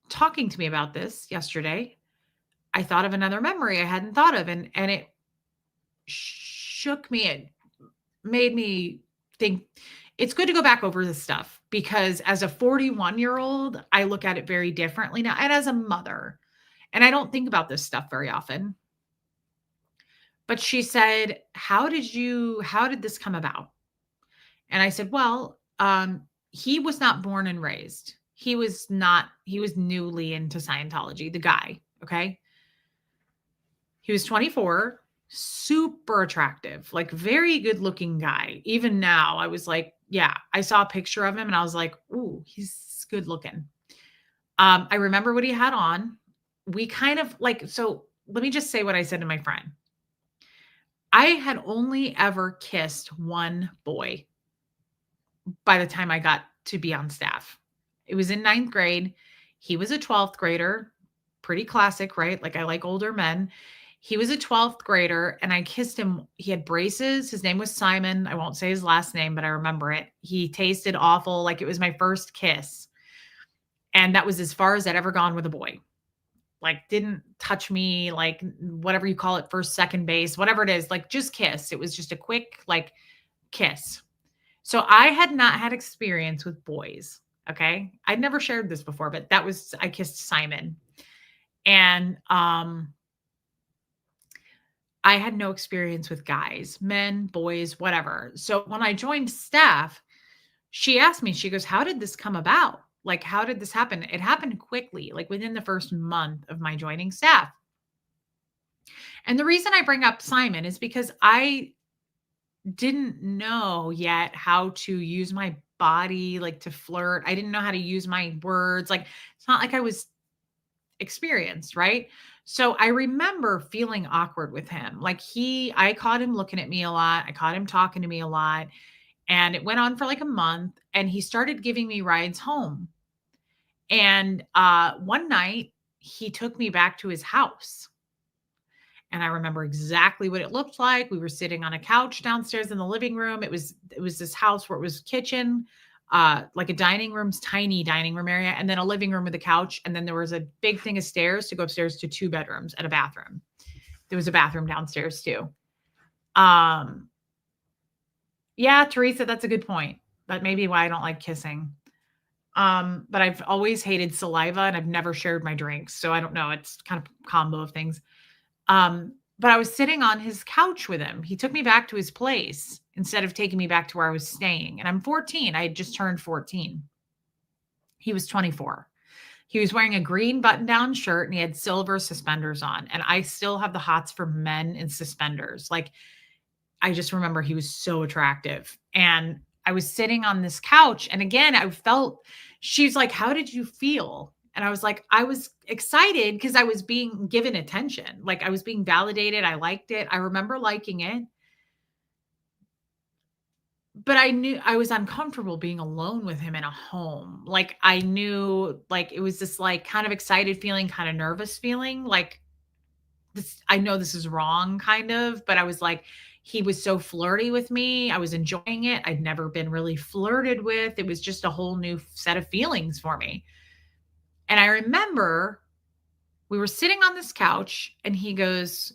talking to me about this yesterday, I thought of another memory I hadn't thought of. And it shook me. It made me think it's good to go back over this stuff because as a 41-year-old, I look at it very differently now. And as a mother, and I don't think about this stuff very often. But she said, how did this come about? And I said, well, he was not born and raised. He was newly into Scientology, the guy. Okay. He was 24, super attractive, like very good looking guy. Even now, I was like, yeah, I saw a picture of him and I was like, ooh, he's good looking. I remember what he had on. We kind of like, so let me just say what I said to my friend. I had only ever kissed one boy by the time I got to be on staff. It was in ninth grade. He was a 12th grader, pretty classic, right? Like I like older men. He was a 12th grader and I kissed him. He had braces. His name was Simon. I won't say his last name, but I remember it. He tasted awful. Like it was my first kiss. And that was as far as I'd ever gone with a boy. Like didn't touch me, like whatever you call it, first, second base, whatever it is, like just kiss. It was just a quick like kiss. So I had not had experience with boys. Okay. I'd never shared this before, but I kissed Simon. And I had no experience with guys, men, boys, whatever. So when I joined staff, she asked me, she goes, "How did this come about? Like, how did this happen?" It happened quickly, like within the first month of my joining staff. And the reason I bring up Simon is because I didn't know yet how to use my body, like to flirt. I didn't know how to use my words. Like, it's not like I was experienced, right? So I remember feeling awkward with him. I caught him looking at me a lot. I caught him talking to me a lot. And it went on for like a month. And he started giving me rides home. And one night, he took me back to his house. And I remember exactly what it looked like. We were sitting on a couch downstairs in the living room. It was this house where it was kitchen, like a tiny dining room area, and then a living room with a couch. And then there was a big thing of stairs to go upstairs to 2 bedrooms and a bathroom. There was a bathroom downstairs too. Yeah, Teresa, that's a good point. That may be why I don't like kissing. But I've always hated saliva and I've never shared my drinks. So I don't know. It's kind of a combo of things. But I was sitting on his couch with him. He took me back to his place instead of taking me back to where I was staying. And I'm 14. I had just turned 14. He was 24. He was wearing a green button-down shirt and he had silver suspenders on. And I still have the hots for men in suspenders. Like I just remember he was so attractive. And I was sitting on this couch. And again, I felt, she's like, "How did you feel?" And I was like, I was excited because I was being given attention. Like I was being validated. I liked it. I remember liking it. But I knew I was uncomfortable being alone with him in a home. Like I knew, like it was this like kind of excited feeling, kind of nervous feeling. Like this, I know this is wrong, kind of, but I was like, he was so flirty with me. I was enjoying it. I'd never been really flirted with. It was just a whole new set of feelings for me. And I remember we were sitting on this couch and he goes,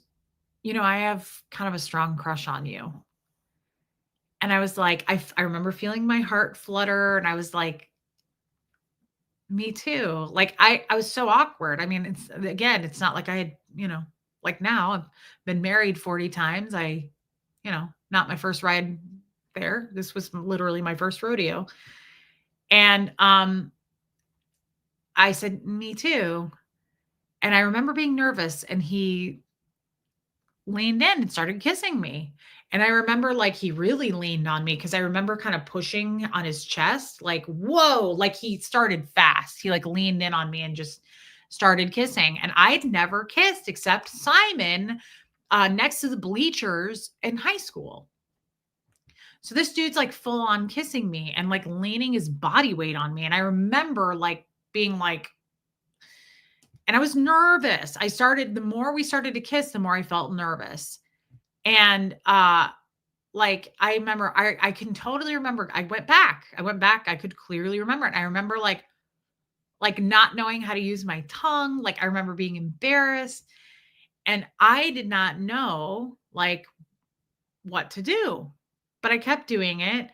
I have kind of a strong crush on you. And I was like, I remember feeling my heart flutter. And I was like, me too. Like I was so awkward. I mean, it's again, it's not like I had, like now I've been married 40 times. Not my first ride there. This was literally my first rodeo. And I said, "Me too." And I remember being nervous and he leaned in and started kissing me. And I remember like he really leaned on me because I remember kind of pushing on his chest, like, whoa, like he started fast. He like leaned in on me and just started kissing. And I'd never kissed except Simon next to the bleachers in high school. So this dude's like full on kissing me and like leaning his body weight on me. And I remember like being like, and I was nervous. The more we started to kiss, the more I felt nervous. And like I remember I can totally remember I went back, I could clearly remember it. I remember like not knowing how to use my tongue. Like I remember being embarrassed and I did not know like what to do. But I kept doing it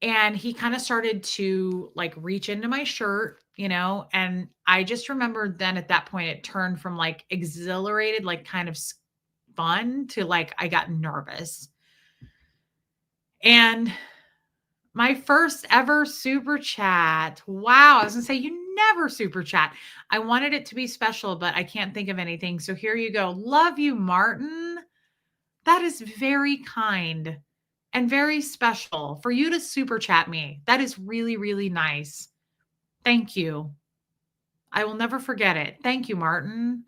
and he kind of started to like reach into my shirt, and I just remember then at that point it turned from like exhilarated, like kind of fun to like I got nervous. And my first ever super chat. Wow. I was going to say, you never super chat. I wanted it to be special, but I can't think of anything. So here you go. Love you, Martin. That is very kind and very special for you to super chat me. That is really, really nice. Thank you. I will never forget it. Thank you, Martin.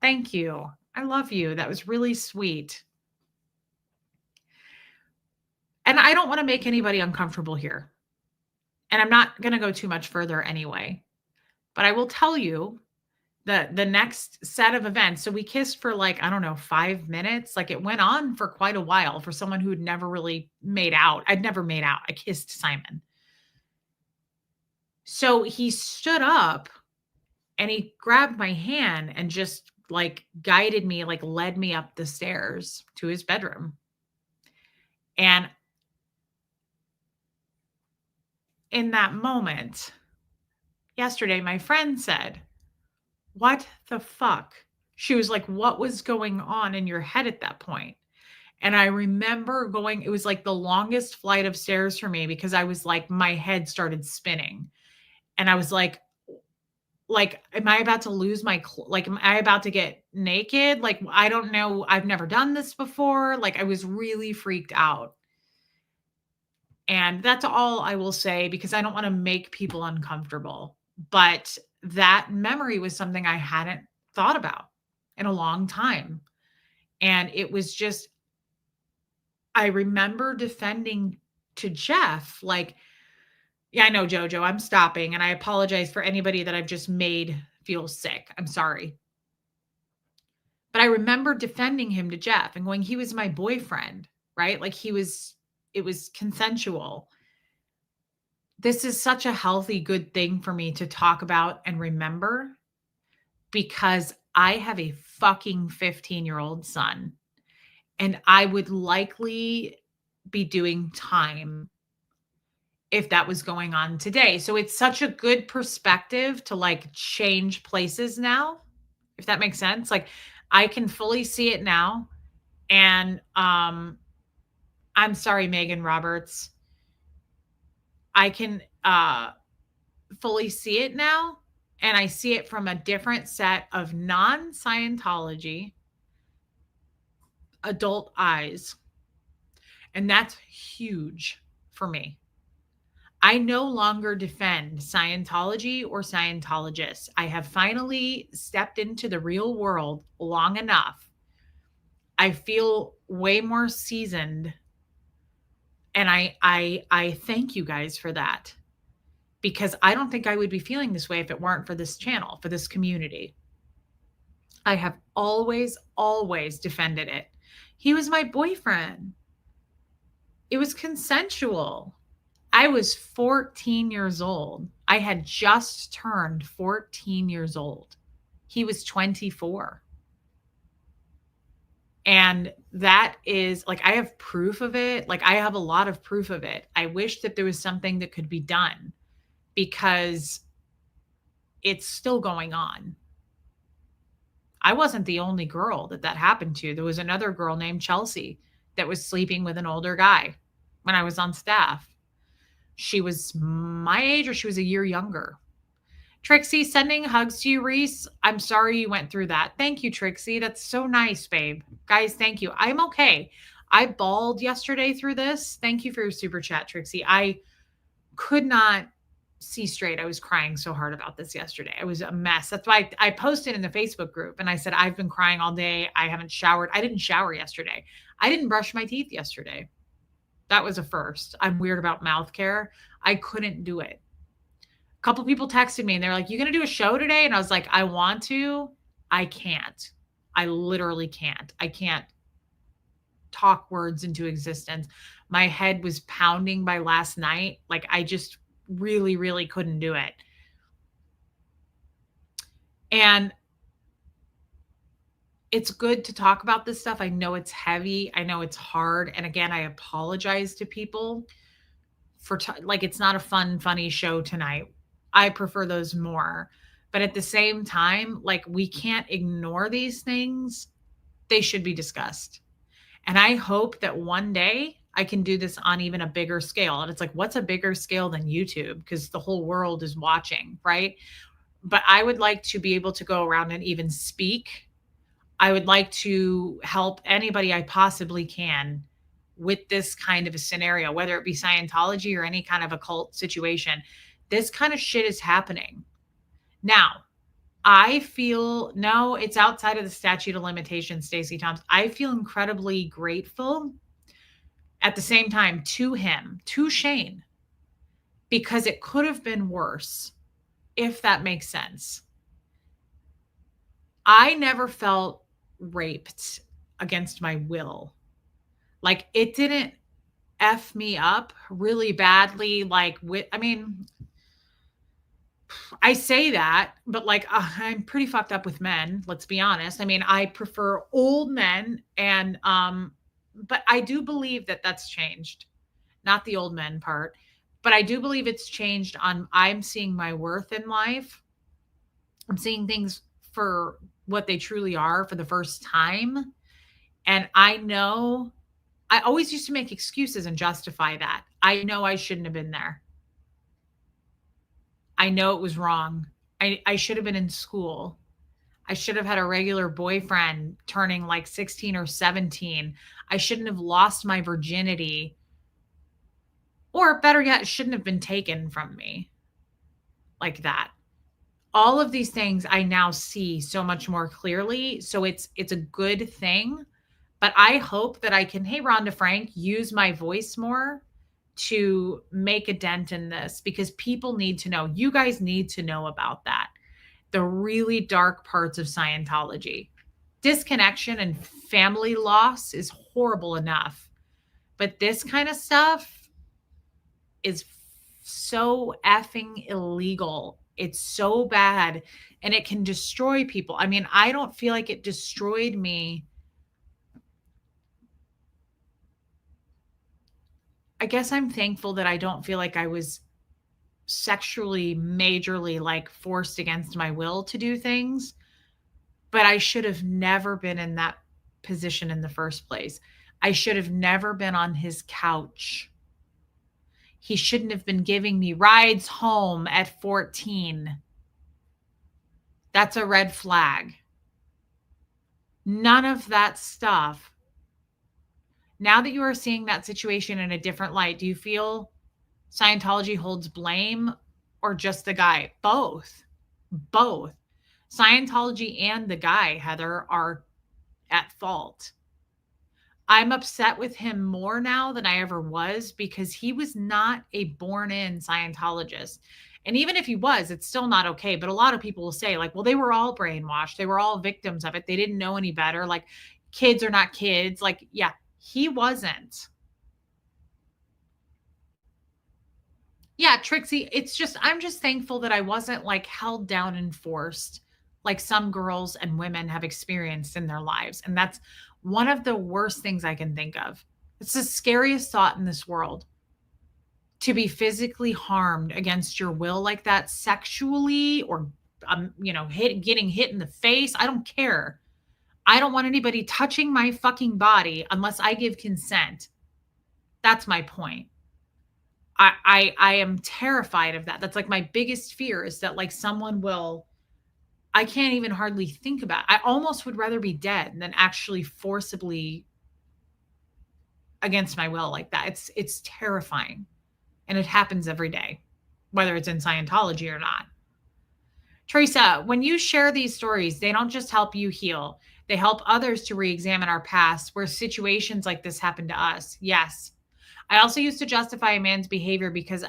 Thank you. I love you. That was really sweet. And I don't want to make anybody uncomfortable here. And I'm not going to go too much further anyway. But I will tell you the next set of events. So we kissed for like, I don't know, 5 minutes. Like it went on for quite a while for someone who had never really made out. I'd never made out. I kissed Simon. So he stood up and he grabbed my hand and just like guided me, like led me up the stairs to his bedroom. And in that moment, yesterday, my friend said, "What the fuck?" She was like, "What was going on in your head at that point?" And I remember it was like the longest flight of stairs for me because I was like, my head started spinning. And I was like, am I about to lose like, am I about to get naked? Like, I don't know. I've never done this before. Like, I was really freaked out. And that's all I will say because I don't want to make people uncomfortable. But that memory was something I hadn't thought about in a long time. And it was just, I remember defending to Jeff, like, yeah, I know, Jojo, I'm stopping. And I apologize for anybody that I've just made feel sick. I'm sorry. But I remember defending him to Jeff and going, he was my boyfriend, right? Like it was consensual. This is such a healthy, good thing for me to talk about and remember because I have a fucking 15-year-old son and I would likely be doing time if that was going on today. So it's such a good perspective to like change places now, if that makes sense. Like I can fully see it now. And I'm sorry, Megan Roberts. I can fully see it now. And I see it from a different set of non-Scientology adult eyes. And that's huge for me. I no longer defend Scientology or Scientologists. I have finally stepped into the real world long enough. I feel way more seasoned, and I thank you guys for that, because I don't think I would be feeling this way if it weren't for this channel, for this community. I have always defended it. He was my boyfriend. It was consensual. I was 14 years old. I had just turned 14 years old. He was 24. And that is like, I have proof of it. Like, I have a lot of proof of it. I wish that there was something that could be done, because it's still going on. I wasn't the only girl that happened to. There was another girl named Chelsea that was sleeping with an older guy when I was on staff. She was my age, or she was a year younger. Trixie, sending hugs to you, Reese. I'm sorry you went through that. Thank you, Trixie. That's so nice, babe. Guys, thank you. I'm okay. I bawled yesterday through this. Thank you for your super chat, Trixie. I could not see straight. I was crying so hard about this yesterday. It was a mess. That's why I posted in the Facebook group and I said, I've been crying all day. I haven't showered. I didn't shower yesterday. I didn't brush my teeth yesterday. That was a first. I'm weird about mouth care. I couldn't do it. A couple people texted me and they're like, "You going to do a show today?" And I was like, "I want to. I can't. I literally can't. I can't talk words into existence." My head was pounding by last night. Like, I just really couldn't do it. And it's good to talk about this stuff. I know it's heavy. I know it's hard. And again, I apologize to people for like, it's not a funny show tonight. I prefer those more. But at the same time, like, we can't ignore these things. They should be discussed. And I hope that one day I can do this on even a bigger scale. And it's like, what's a bigger scale than YouTube? Because the whole world is watching, right? But I would like to be able to go around and even speak. I would like to help anybody I possibly can with this kind of a scenario, whether it be Scientology or any kind of occult situation. This kind of shit is happening. Now, I feel, no, it's outside of the statute of limitations, Stacey Thompson. I feel incredibly grateful at the same time to him, to Shane, because it could have been worse, if that makes sense. I never felt raped against my will. Like, it didn't F me up really badly. Like, I mean, I say that, but like, I'm pretty fucked up with men. Let's be honest. I mean, I prefer old men, and but I do believe that that's changed. Not the old men part, but I do believe it's changed. I'm seeing my worth in life. I'm seeing things for what they truly are for the first time, and I know I always used to make excuses and justify that. I know I shouldn't have been there. I know it was wrong. I should have been in school. I should have had a regular boyfriend turning like 16 or 17. I shouldn't have lost my virginity. Or better yet, it shouldn't have been taken from me like that. All of these things I now see so much more clearly. So it's a good thing. But I hope that I can, hey, Rhonda Frank, use my voice more to make a dent in this, because people need to know. You guys need to know about that. The really dark parts of Scientology. Disconnection and family loss is horrible enough. But this kind of stuff is so effing illegal. It's so bad, and it can destroy people. I mean, I don't feel like it destroyed me. I guess I'm thankful that I don't feel like I was sexually majorly like forced against my will to do things, but I should have never been in that position in the first place. I should have never been on his couch. He shouldn't have been giving me rides home at 14. That's a red flag. None of that stuff. Now that you are seeing that situation in a different light, do you feel Scientology holds blame or just the guy? Both. Both. Scientology and the guy, Heather, are at fault. I'm upset with him more now than I ever was because he was not a born in Scientologist. And even if he was, it's still not okay. But a lot of people will say, like, well, they were all brainwashed. They were all victims of it. They didn't know any better. Like, kids are not kids. Like, yeah, he wasn't. Yeah, Trixie, it's just, I'm just thankful that I wasn't like held down and forced like some girls and women have experienced in their lives. And that's one of the worst things I can think of. It's the scariest thought in this world to be physically harmed against your will like that, sexually or getting hit in the face. I don't care. I don't want anybody touching my fucking body unless I give consent. That's my point. I am terrified of that. That's like my biggest fear is that like someone will, I can't even hardly think about. I almost would rather be dead than actually forcibly against my will like that. It's terrifying. And it happens every day, whether it's in Scientology or not. Teresa, when you share these stories, they don't just help you heal. They help others to re-examine our past where situations like this happened to us. Yes. I also used to justify a man's behavior because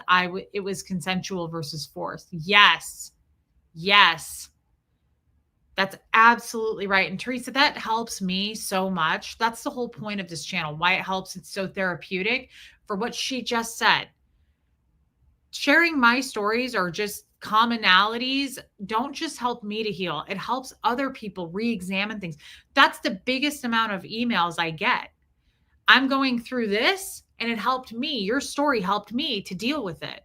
it was consensual versus forced. Yes. Yes. That's absolutely right. And Teresa, that helps me so much. That's the whole point of this channel, why it helps. It's so therapeutic for what she just said. Sharing my stories or just commonalities don't just help me to heal. It helps other people re-examine things. That's the biggest amount of emails I get. I'm going through this and it helped me. Your story helped me to deal with it.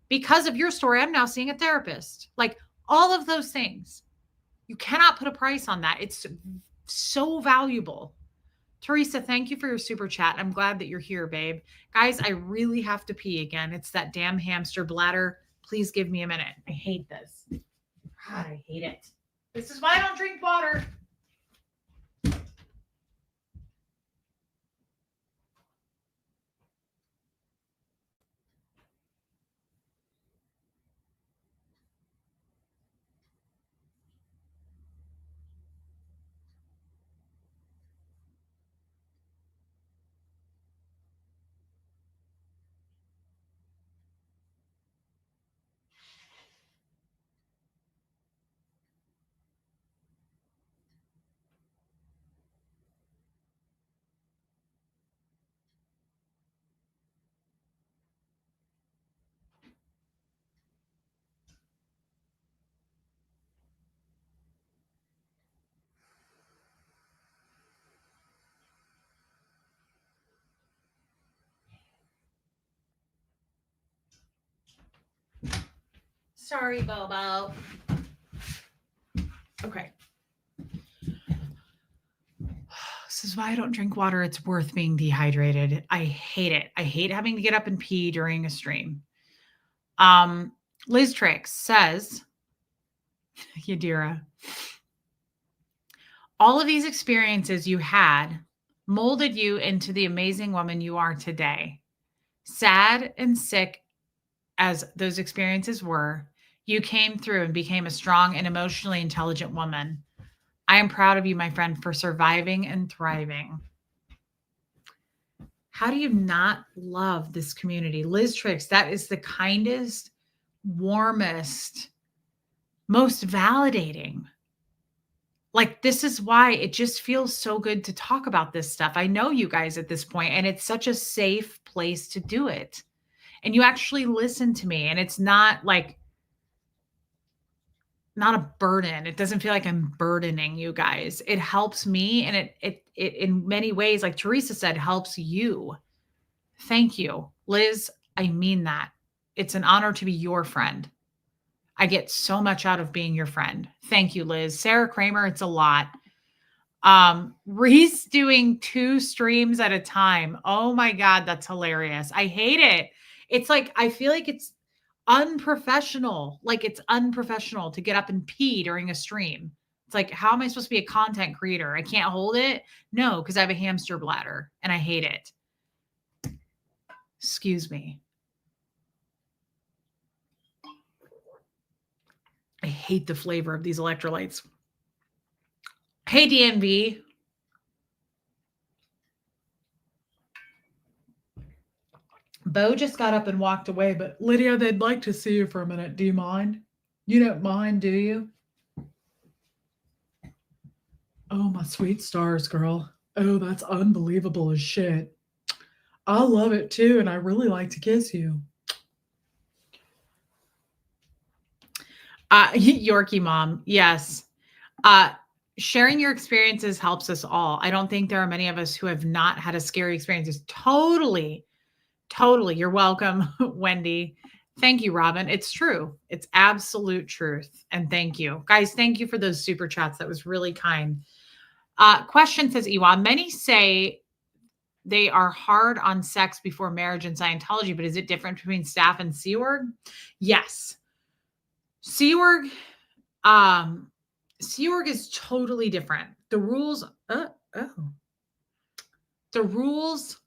Because of your story, I'm now seeing a therapist. Like all of those things. You cannot put a price on that. It's so valuable. Teresa, thank you for your super chat. I'm glad that you're here, babe. Guys, I really have to pee again. It's that damn hamster bladder. Please give me a minute. I hate this. God, I hate it. This is why I don't drink water. Sorry, Bobo. Okay. This is why I don't drink water. It's worth being dehydrated. I hate it. I hate having to get up and pee during a stream. Liz Trix says, Yadira, all of these experiences you had molded you into the amazing woman you are today. Sad and sick as those experiences were, you came through and became a strong and emotionally intelligent woman. I am proud of you, my friend, for surviving and thriving. How do you not love this community? Liz Trix, that is the kindest, warmest, most validating. Like, this is why it just feels so good to talk about this stuff. I know you guys at this point, and it's such a safe place to do it. And you actually listen to me, and it's not like, not a burden. It doesn't feel like I'm burdening you guys. It helps me, and it in many ways, like Teresa said, helps you. Thank you, Liz. I mean that. It's an honor to be your friend. I get so much out of being your friend. Thank you, Liz. Sarah Kramer, it's a lot. Reese doing 2 streams at a time. Oh my God, that's hilarious. I hate it. It's like, I feel like it's unprofessional. Like it's unprofessional to get up and pee during a stream. It's like, how am I supposed to be a content creator? I can't hold it? No, because I have a hamster bladder and I hate it. Excuse me. I hate the flavor of these electrolytes. Hey, DMV. Bo just got up and walked away, but Lydia, they'd like to see you for a minute. Do you mind? You don't mind, do you? Oh, my sweet stars, girl. Oh, that's unbelievable as shit. I love it too, and I really like to kiss you. Yorkie mom, yes. Sharing your experiences helps us all. I don't think there are many of us who have not had a scary experiences. Totally, totally. You're welcome, Wendy. Thank you, Robin. It's true. It's absolute truth. And thank you. Guys, thank you for those super chats. That was really kind. Question says Iwa, many say they are hard on sex before marriage in Scientology, but is it different between staff and Sea Org? Yes. Sea Org, Sea Org is totally different. The rules, the rules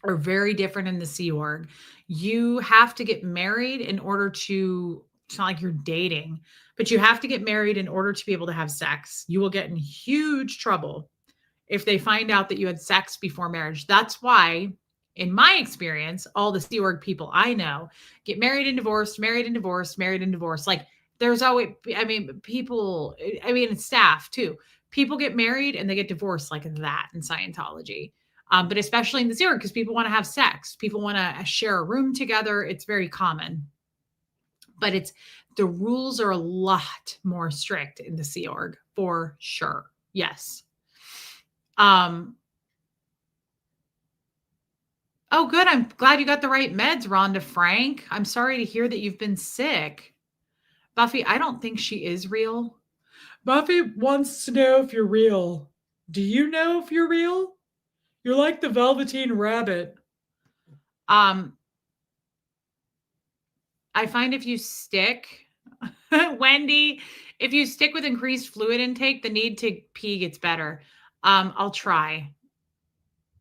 are very different in the Sea Org. You have to get married in order to, it's not like you're dating, but you have to get married in order to be able to have sex. You will get in huge trouble if they find out that you had sex before marriage. That's why, in my experience, all the Sea Org people I know get married and divorced, married and divorced, married and divorced. Like there's always, I mean, people, I mean, staff too. People get married and they get divorced like that in Scientology. But especially in the Sea Org, because people want to have sex, people want to share a room together. It's very common, but the rules are a lot more strict in the Sea Org for sure. Yes. Oh, good. I'm glad you got the right meds, Rhonda Frank. I'm sorry to hear that you've been sick. Buffy, I don't think she is real. Buffy wants to know if you're real. Do you know if you're real? You're like the Velveteen Rabbit. I find if you stick, Wendy, if you stick with increased fluid intake, the need to pee gets better. I'll try.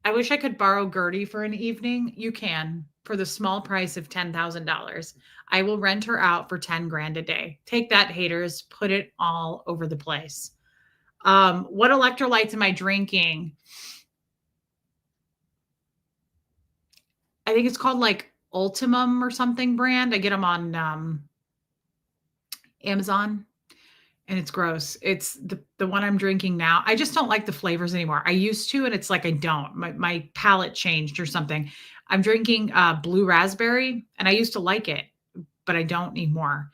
I wish I could borrow Gertie for an evening. You can for the small price of $10,000. I will rent her out for 10 grand a day. Take that, haters. Put it all over the place. What electrolytes am I drinking? I think it's called like Ultimum or something brand. I get them on Amazon. And it's gross. It's the one I'm drinking now. I just don't like the flavors anymore. I used to, and it's like I don't. My palate changed or something. I'm drinking blue raspberry, and I used to like it, but I don't anymore.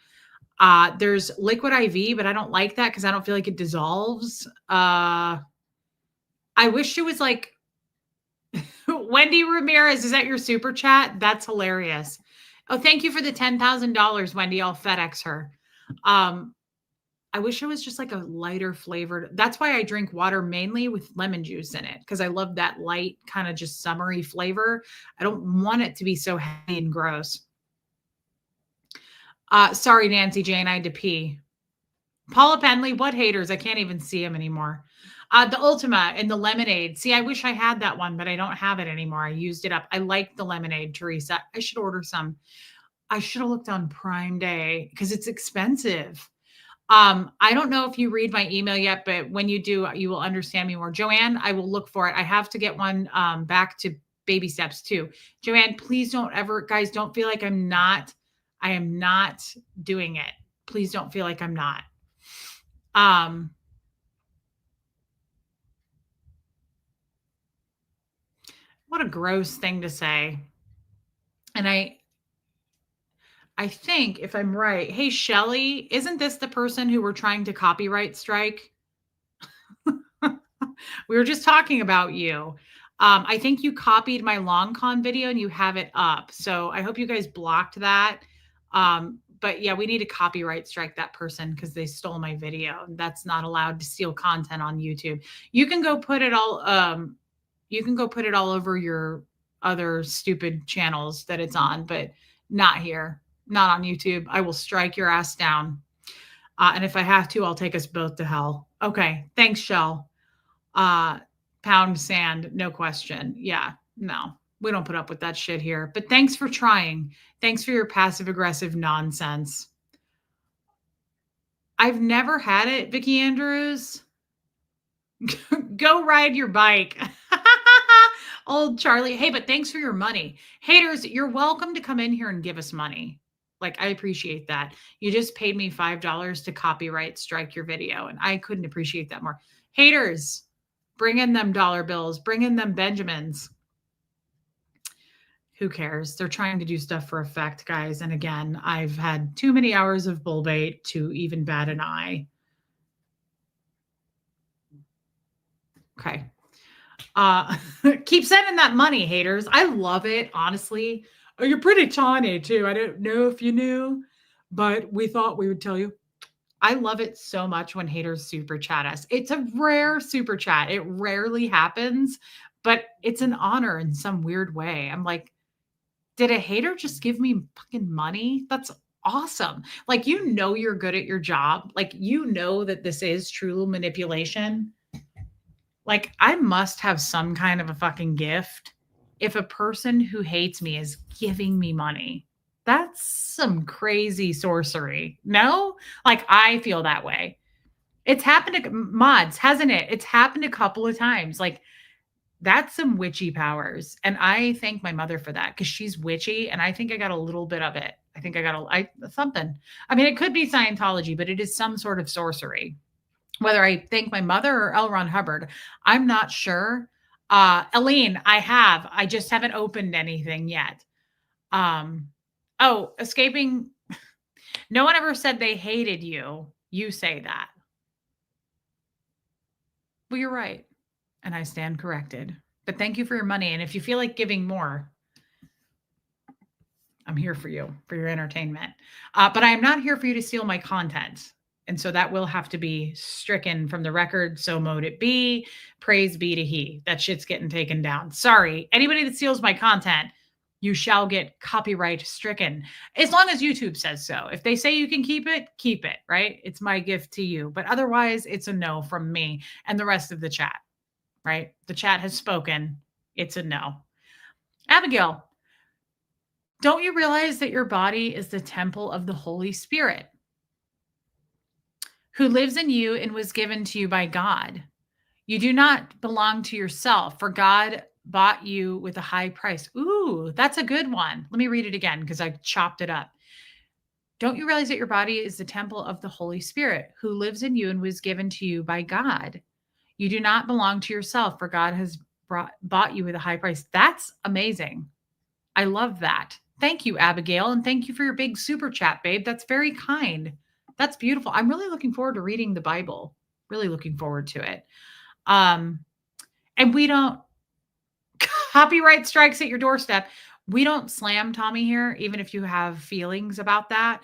There's liquid IV, but I don't like that because I don't feel like it dissolves. I wish it was like Wendy Ramirez. Is that your super chat? That's hilarious. Oh, thank you for the $10,000, Wendy. I'll FedEx her. I wish it was just like a lighter flavored. That's why I drink water mainly with lemon juice in it, because I love that light kind of just summery flavor. I don't want it to be so heavy and gross. Sorry, Nancy Jane, I had to pee. Paula Penley, what haters? I can't even see him anymore. The Ultima and the lemonade. See, I wish I had that one, but I don't have it anymore. I used it up. I like the lemonade, Teresa. I should order some. I should have looked on Prime Day because it's expensive. I don't know if you read my email yet, but when you do, you will understand me more. Joanne, I will look for it. I have to get one back to baby steps too. Joanne, please don't ever, guys, don't feel like I am not doing it. Please don't feel like I'm not. What a gross thing to say. And I think if I'm right, hey, Shelly, isn't this the person who we're trying to copyright strike? We were just talking about you. I think you copied my long con video and you have it up. So I hope you guys blocked that. But yeah, we need to copyright strike that person because they stole my video. That's not allowed to steal content on YouTube. You can go put it all over your other stupid channels that it's on, but not here, not on YouTube. I will strike your ass down. And if I have to, I'll take us both to hell. Okay. Thanks, Shell. Uh, pound sand, no question. Yeah, no, we don't put up with that shit here. But thanks for trying. Thanks for your passive aggressive nonsense. I've never had it, Vicky Andrews. Go ride your bike. Old Charlie. Hey, but thanks for your money. Haters, you're welcome to come in here and give us money. Like, I appreciate that. You just paid me $5 to copyright strike your video, and I couldn't appreciate that more. Haters, bring in them dollar bills, bring in them Benjamins. Who cares? They're trying to do stuff for effect, guys. And again, I've had too many hours of bull bait to even bat an eye. Okay. Keep sending that money, haters. I love it, honestly. Oh, you're pretty tawny too. I don't know if you knew, but we thought we would tell you. I love it so much when haters super chat us. It's a rare super chat. It rarely happens, but it's an honor in some weird way. I'm like, did a hater just give me fucking money? That's awesome. Like, you're good at your job. Like, that this is true manipulation. Like, I must have some kind of a fucking gift if a person who hates me is giving me money. That's some crazy sorcery. No? Like, I feel that way. It's happened to mods, hasn't it? It's happened a couple of times. Like, that's some witchy powers. And I thank my mother for that because she's witchy. And I think I got a little bit of it. I think I got something. I mean, it could be Scientology, but it is some sort of sorcery. Whether I thank my mother or L. Ron Hubbard, I'm not sure. Aline, I just haven't opened anything yet. Escaping. No one ever said they hated you. You say that. Well, you're right. And I stand corrected. But thank you for your money. And if you feel like giving more, I'm here for you, for your entertainment. But I am not here for you to steal my content. And so that will have to be stricken from the record. So mote it be. Praise be to he. That shit's getting taken down. Sorry. Anybody that steals my content, you shall get copyright stricken. As long as YouTube says so. If they say you can keep it, right? It's my gift to you. But otherwise, it's a no from me and the rest of the chat, right? The chat has spoken. It's a no. Abigail, don't you realize that your body is the temple of the Holy Spirit, who lives in you and was given to you by God? You do not belong to yourself, for God bought you with a high price. Ooh, that's a good one. Let me read it again because I chopped it up. Don't you realize that your body is the temple of the Holy Spirit, who lives in you and was given to you by God? You do not belong to yourself, for God has bought you with a high price. That's amazing. I love that. Thank you, Abigail. And thank you for your big super chat, babe. That's very kind. That's beautiful. I'm really looking forward to reading the Bible. Really looking forward to it. And we don't copyright strikes at your doorstep. We don't slam Tommy here, even if you have feelings about that.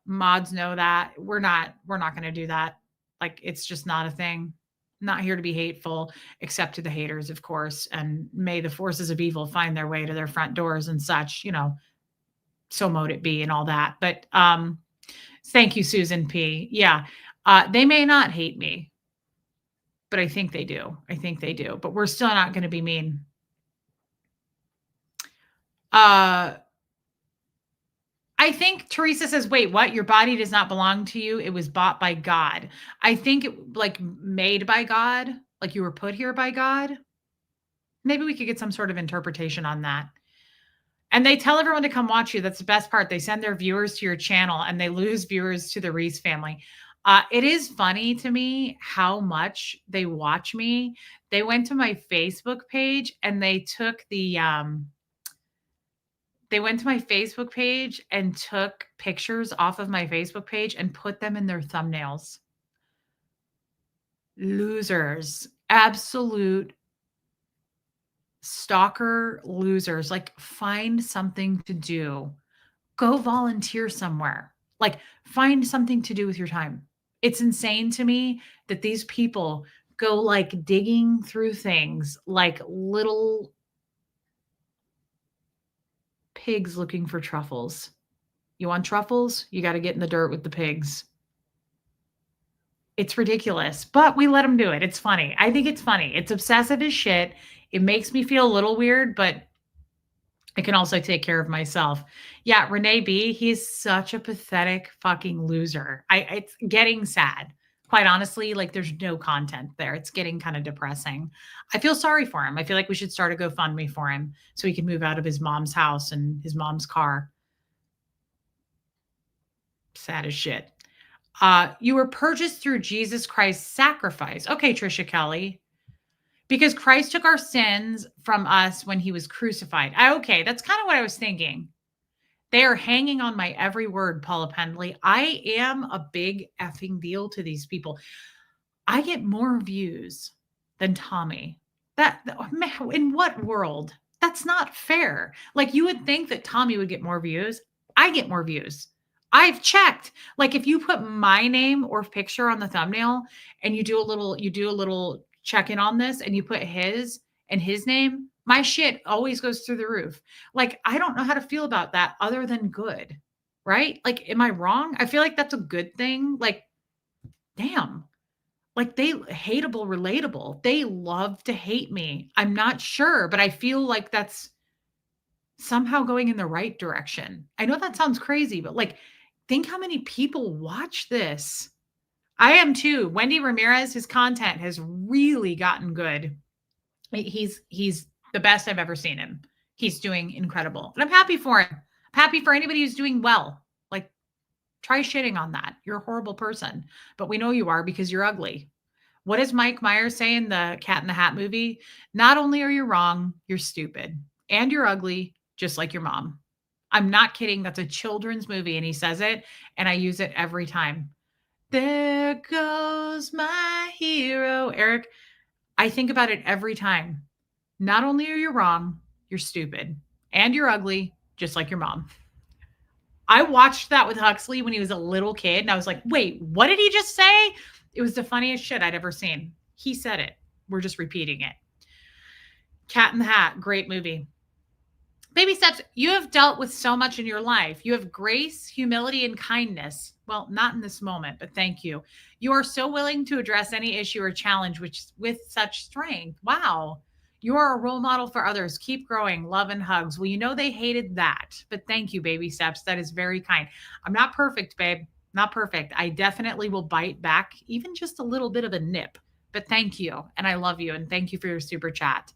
Mods know that. We're not going to do that. Like, it's just not a thing. Not here to be hateful, except to the haters, of course. And may the forces of evil find their way to their front doors and such, so mote it be and all that. But thank you, Susan P. Yeah, they may not hate me, but I think they do. But we're still not going to be mean. I think Teresa says, wait, what? Your body does not belong to you. It was bought by God. I think it made by God, like you were put here by God. Maybe we could get some sort of interpretation on that. And they tell everyone to come watch you. That's the best part. They send their viewers to your channel and they lose viewers to the Reese family. It is funny to me how much they watch me. They went to my Facebook page and they took and took pictures off of my Facebook page and put them in their thumbnails. Losers. Absolute stalker losers. Like, find something to do. Go volunteer somewhere. Like, find something to do with your time. It's insane to me that these people go like digging through things like little pigs looking for truffles. You want truffles? You got to get in the dirt with the pigs. It's ridiculous, but we let him do it. It's funny. I think it's funny. It's obsessive as shit. It makes me feel a little weird, but I can also take care of myself. Yeah, Renee B, he's such a pathetic fucking loser. It's getting sad. Quite honestly, like there's no content there. It's getting kind of depressing. I feel sorry for him. I feel like we should start a GoFundMe for him so he can move out of his mom's house and his mom's car. Sad as shit. You were purchased through Jesus Christ's sacrifice. Okay, Trisha Kelly. Because Christ took our sins from us when he was crucified. Okay, that's kind of what I was thinking. They are hanging on my every word, Paula Pendley. I am a big effing deal to these people. I get more views than Tommy. In what world? That's not fair. Like you would think that Tommy would get more views. I get more views. I've checked. Like if you put my name or picture on the thumbnail and you do a little check-in on this and you put his and his name, my shit always goes through the roof. Like I don't know how to feel about that other than good. Right? Like am I wrong? I feel like that's a good thing. Like damn. Like they hateable, relatable. They love to hate me. I'm not sure, but I feel like that's somehow going in the right direction. I know that sounds crazy, but like, think how many people watch this. I am too. Wendy Ramirez, his content has really gotten good. He's the best I've ever seen him. He's doing incredible. And I'm happy for him. I'm happy for anybody who's doing well. Like, try shitting on that. You're a horrible person, but we know you are because you're ugly. What does Mike Myers say in the Cat in the Hat movie? Not only are you wrong, you're stupid and you're ugly, just like your mom. I'm not kidding. That's a children's movie and he says it and I use it every time. There goes my hero. Eric, I think about it every time. Not only are you wrong, you're stupid and you're ugly, just like your mom. I watched that with Huxley when he was a little kid and I was like, wait, what did he just say? It was the funniest shit I'd ever seen. He said it. We're just repeating it. Cat in the Hat, great movie. Baby steps, you have dealt with so much in your life. You have grace, humility, and kindness. Well, not in this moment, but thank you. You are so willing to address any issue or challenge with such strength. Wow. You are a role model for others. Keep growing. Love and hugs. Well, you know they hated that, but thank you, baby steps. That is very kind. I'm not perfect, babe. Not perfect. I definitely will bite back even just a little bit of a nip, but thank you. And I love you. And thank you for your super chat.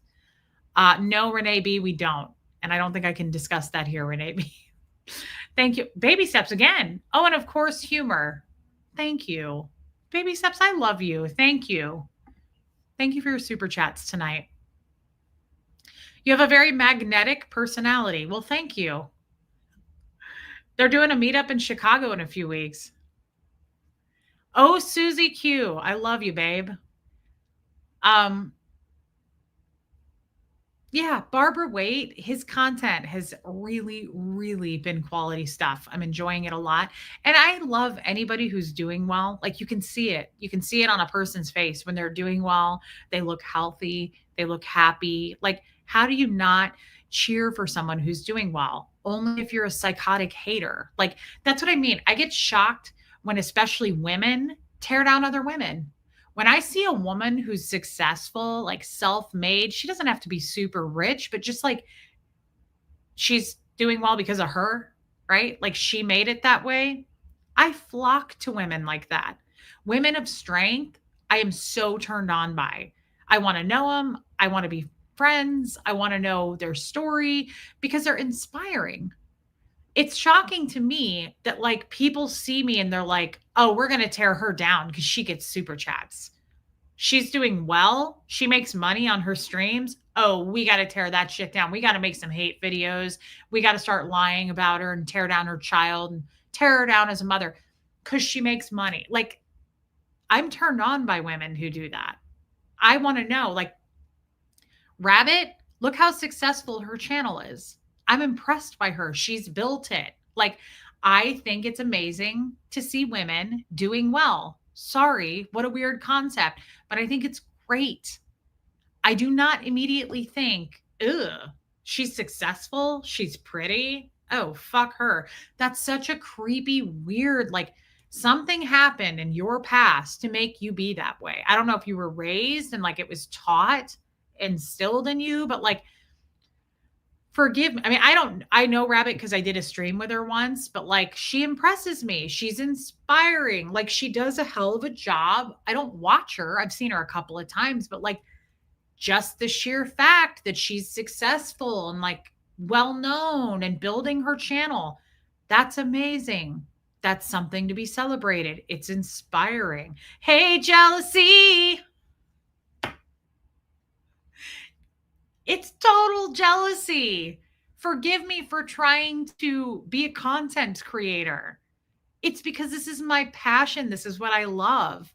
No, Renee B, we don't. And I don't think I can discuss that here, Renee B. Thank you. Baby steps again. Oh, and of course, humor. Thank you. Baby steps, I love you. Thank you. Thank you for your super chats tonight. You have a very magnetic personality. Well, thank you. They're doing a meetup in Chicago in a few weeks. Oh, Susie Q. I love you, babe. Yeah, Barbara Waite, his content has really, really been quality stuff. I'm enjoying it a lot. And I love anybody who's doing well. Like you can see it. You can see it on a person's face when they're doing well. They look healthy, they look happy. Like, how do you not cheer for someone who's doing well? Only if you're a psychotic hater. Like, that's what I mean. I get shocked when, especially women, tear down other women. When I see a woman who's successful, like self-made, she doesn't have to be super rich, but just like she's doing well because of her, right? Like she made it that way. I flock to women like that. Women of strength, I am so turned on by. I want to know them. I want to be friends. I want to know their story because they're inspiring. It's shocking to me that like people see me and they're like, oh, we're going to tear her down because she gets super chats. She's doing well. She makes money on her streams. Oh, we got to tear that shit down. We got to make some hate videos. We got to start lying about her and tear down her child and tear her down as a mother because she makes money. Like, I'm turned on by women who do that. I want to know, like, Rabbit, look how successful her channel is. I'm impressed by her. She's built it. Like, I think it's amazing to see women doing well. Sorry, what a weird concept, but I think it's great. I do not immediately think, ugh, she's successful. She's pretty. Oh, fuck her. That's such a creepy, weird, like, Something happened in your past to make you be that way. I don't know if you were raised and like it was taught, instilled in you, but like forgive me. I mean, I know Rabbit because I did a stream with her once, but like she impresses me. She's inspiring. Like she does a hell of a job. I don't watch her. I've seen her a couple of times, but like just the sheer fact that she's successful and like well known and building her channel, that's amazing. That's something to be celebrated. It's inspiring. Hey, jealousy. It's total jealousy. Forgive me for trying to be a content creator. It's because this is my passion. This is what I love.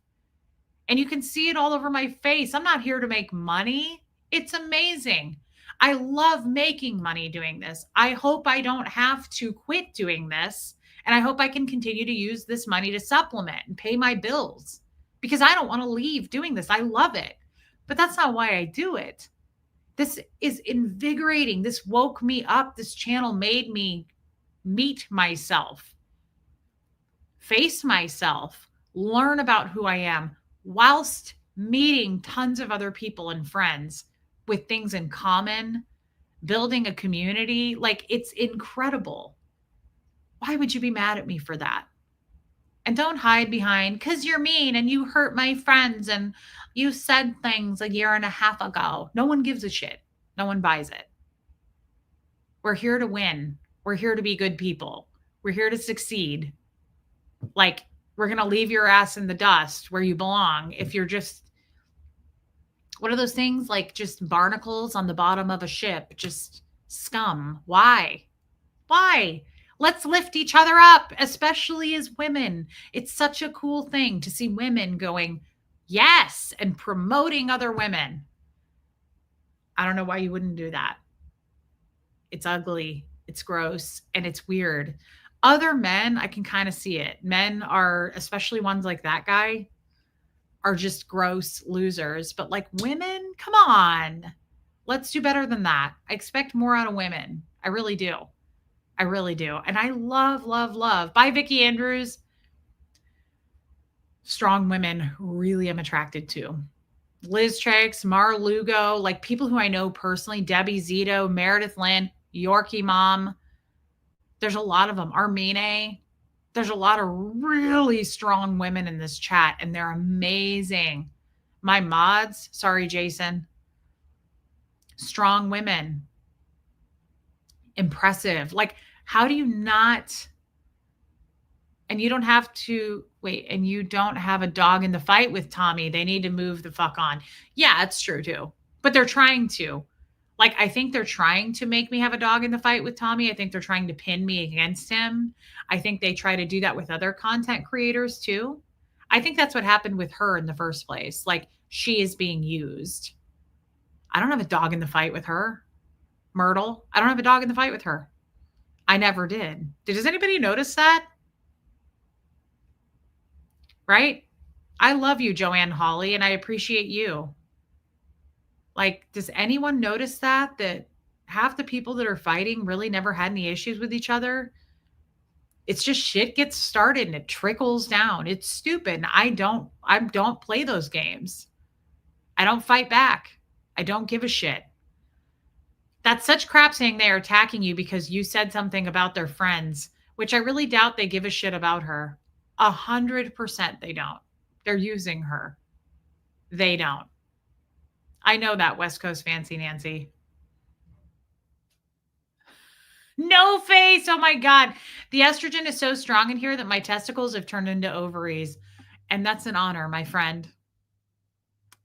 And you can see it all over my face. I'm not here to make money. It's amazing. I love making money doing this. I hope I don't have to quit doing this. And I hope I can continue to use this money to supplement and pay my bills because I don't want to leave doing this. I love it. But that's not why I do it. This is invigorating. This woke me up. This channel made me meet myself, face myself, learn about who I am whilst meeting tons of other people and friends with things in common, building a community. Like it's incredible. Why would you be mad at me for that? And don't hide behind, because you're mean and you hurt my friends and you said things a year and a half ago. No one gives a shit. No one buys it. We're here to win. We're here to be good people. We're here to succeed. Like, we're going to leave your ass in the dust where you belong if you're just, what are those things? Like just barnacles on the bottom of a ship, just scum. Why? Why? Let's lift each other up, especially as women. It's such a cool thing to see women going, yes, and promoting other women. I don't know why you wouldn't do that. It's ugly, it's gross, and it's weird. Other men, I can kind of see it. Men are, especially ones like that guy, are just gross losers. But like women, come on. Let's do better than that. I expect more out of women. I really do. I really do. And I love, love, love. Bye, Vicki Andrews. Strong women really am attracted to. Liz Trix, Mar Lugo, like people who I know personally, Debbie Zito, Meredith Lynn, Yorkie Mom. There's a lot of them. Armine. There's a lot of really strong women in this chat, and they're amazing. My mods, sorry, Jason. Strong women. Impressive. Like, how do you not, and you don't have to wait, and you don't have a dog in the fight with Tommy. They need to move the fuck on. Yeah, it's true too. But they're trying to. Like, I think they're trying to make me have a dog in the fight with Tommy. I think they're trying to pin me against him. I think they try to do that with other content creators too. I think that's what happened with her in the first place. Like, she is being used. I don't have a dog in the fight with her. Myrtle, I don't have a dog in the fight with her. I never did. Does anybody notice that? Right? I love you, Joanne Hawley, and I appreciate you. Like, does anyone notice that half the people that are fighting really never had any issues with each other? It's just shit gets started and it trickles down. It's stupid. I don't play those games. I don't fight back. I don't give a shit. That's such crap saying they are attacking you because you said something about their friends, which I really doubt they give a shit about her. 100% they don't. They're using her. They don't. I know that, West Coast Fancy Nancy. No face. Oh my God. The estrogen is so strong in here that my testicles have turned into ovaries. And that's an honor, my friend.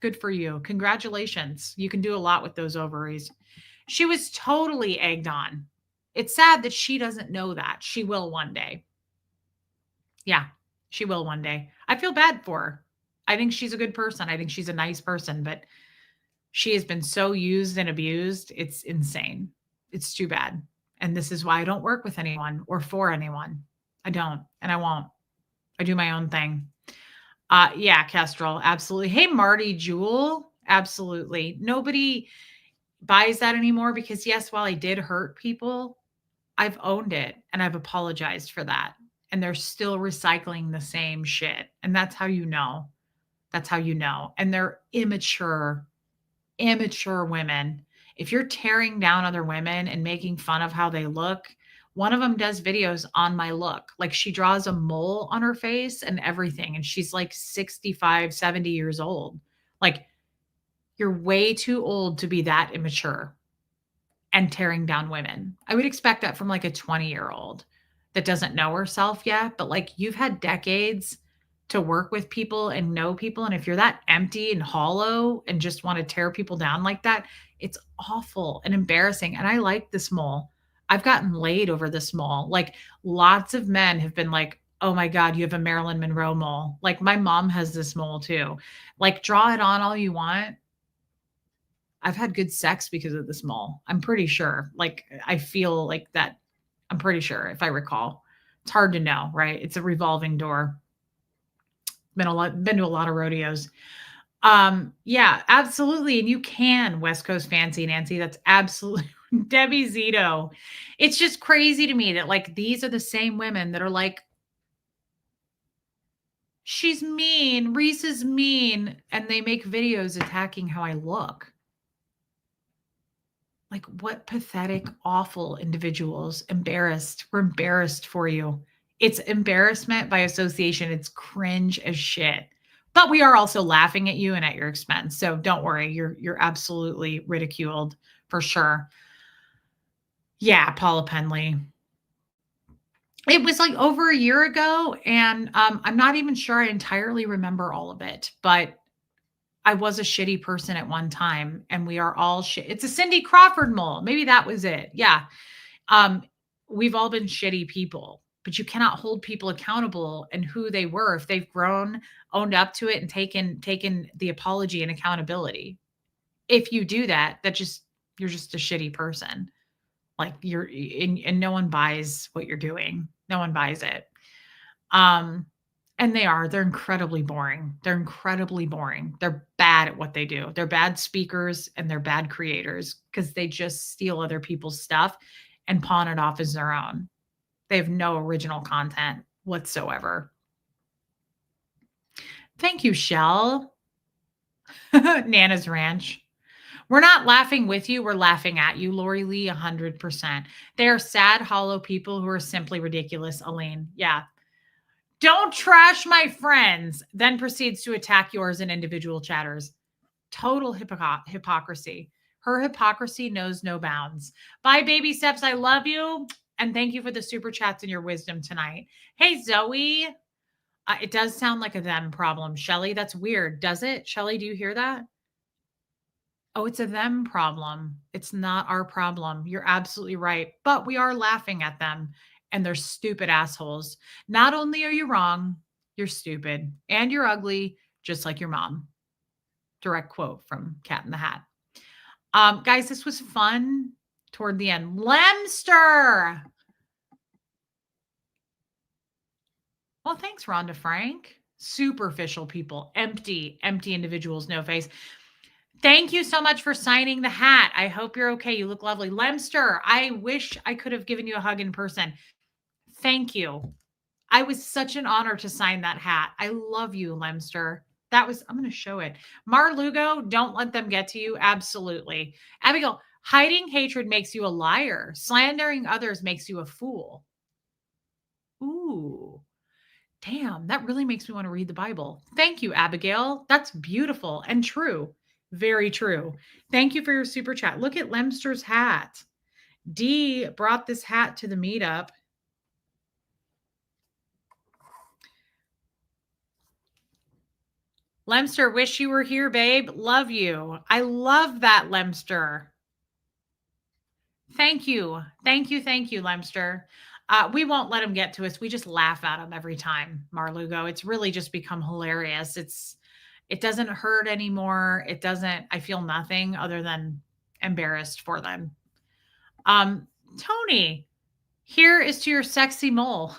Good for you. Congratulations. You can do a lot with those ovaries. She was totally egged on. It's sad that she doesn't know that. She will one day. Yeah, she will one day. I feel bad for her. I think she's a good person. I think she's a nice person, but she has been so used and abused. It's insane. It's too bad. And this is why I don't work with anyone or for anyone. I don't, and I won't. I do my own thing. Yeah, Kestrel, absolutely. Hey, Marty Jewel, absolutely. Nobody buys that anymore because yes, while I did hurt people, I've owned it and I've apologized for that. and they're still recycling the same shit. And that's how you know. That's how you know. And they're immature women. If you're tearing down other women and making fun of how they look, one of them does videos on my look. Like she draws a mole on her face and everything. And she's like 65, 70 years old. Like you're way too old to be that immature and tearing down women. I would expect that from like a 20-year-old that doesn't know herself yet, but like you've had decades to work with people and know people. And if you're that empty and hollow and just want to tear people down like that, it's awful and embarrassing. And I like this mole. I've gotten laid over this mole. Like lots of men have been like, oh my God, you have a Marilyn Monroe mole. Like my mom has this mole too. Like draw it on all you want. I've had good sex because of this mole. I'm pretty sure. Like I feel like that. I'm pretty sure if I recall. It's hard to know, right? It's a revolving door. Been to a lot of rodeos. Yeah, absolutely. And you can West Coast fancy, Nancy. That's absolutely Debbie Zito. It's just crazy to me that like these are the same women that are like, she's mean, Reese is mean, and they make videos attacking how I look. Like, what pathetic, awful individuals. Embarrassed. We're embarrassed for you. It's embarrassment by association. It's cringe as shit. But we are also laughing at you and at your expense. So don't worry. You're absolutely ridiculed for sure. Yeah, Paula Penley. It was like over a year ago, and I'm not even sure I entirely remember all of it, but I was a shitty person at one time, and we are all shit. It's a Cindy Crawford mole. Maybe that was it. Yeah. Um, we've all been shitty people, but you cannot hold people accountable and who they were if they've grown, owned up to it, and taken the apology and accountability. If you do that, you're just a shitty person. Like and no one buys what you're doing. No one buys it. Um, and they're incredibly boring. They're incredibly boring. They're bad at what they do. They're bad speakers and they're bad creators because they just steal other people's stuff and pawn it off as their own. They have no original content whatsoever. Thank you, Shell. Nana's Ranch. We're not laughing with you. We're laughing at you, Lori Lee, 100%. They are sad, hollow people who are simply ridiculous, Elaine. Yeah. Don't trash my friends, then proceeds to attack yours in individual chatters. Total hypocrisy. Her hypocrisy knows no bounds. Bye, baby steps. I love you. And thank you for the super chats and your wisdom tonight. Hey, Zoe. It does sound like a them problem. Shelly, that's weird. Does it? Shelly, do you hear that? Oh, it's a them problem. It's not our problem. You're absolutely right. But we are laughing at them and they're stupid assholes. Not only are you wrong, you're stupid and you're ugly, just like your mom. Direct quote from Cat in the Hat. Guys, this was fun toward the end. Lemster. Well, thanks, Rhonda Frank. Superficial people, empty individuals, no face. Thank you so much for signing the hat. I hope you're okay. You look lovely. Lemster, I wish I could have given you a hug in person. Thank you. I was such an honor to sign that hat. I love you, Lemster. I'm going to show it. Marlugo, don't let them get to you. Absolutely. Abigail, hiding hatred makes you a liar. Slandering others makes you a fool. Ooh. Damn, that really makes me want to read the Bible. Thank you, Abigail. That's beautiful and true. Very true. Thank you for your super chat. Look at Lemster's hat. Dee brought this hat to the meetup. Lemster, wish you were here, babe. Love you. I love that, Lemster. Thank you. Thank you, Lemster. We won't let him get to us. We just laugh at him every time, Marlugo. It's really just become hilarious. It doesn't hurt anymore. I feel nothing other than embarrassed for them. Tony, here is to your sexy mole.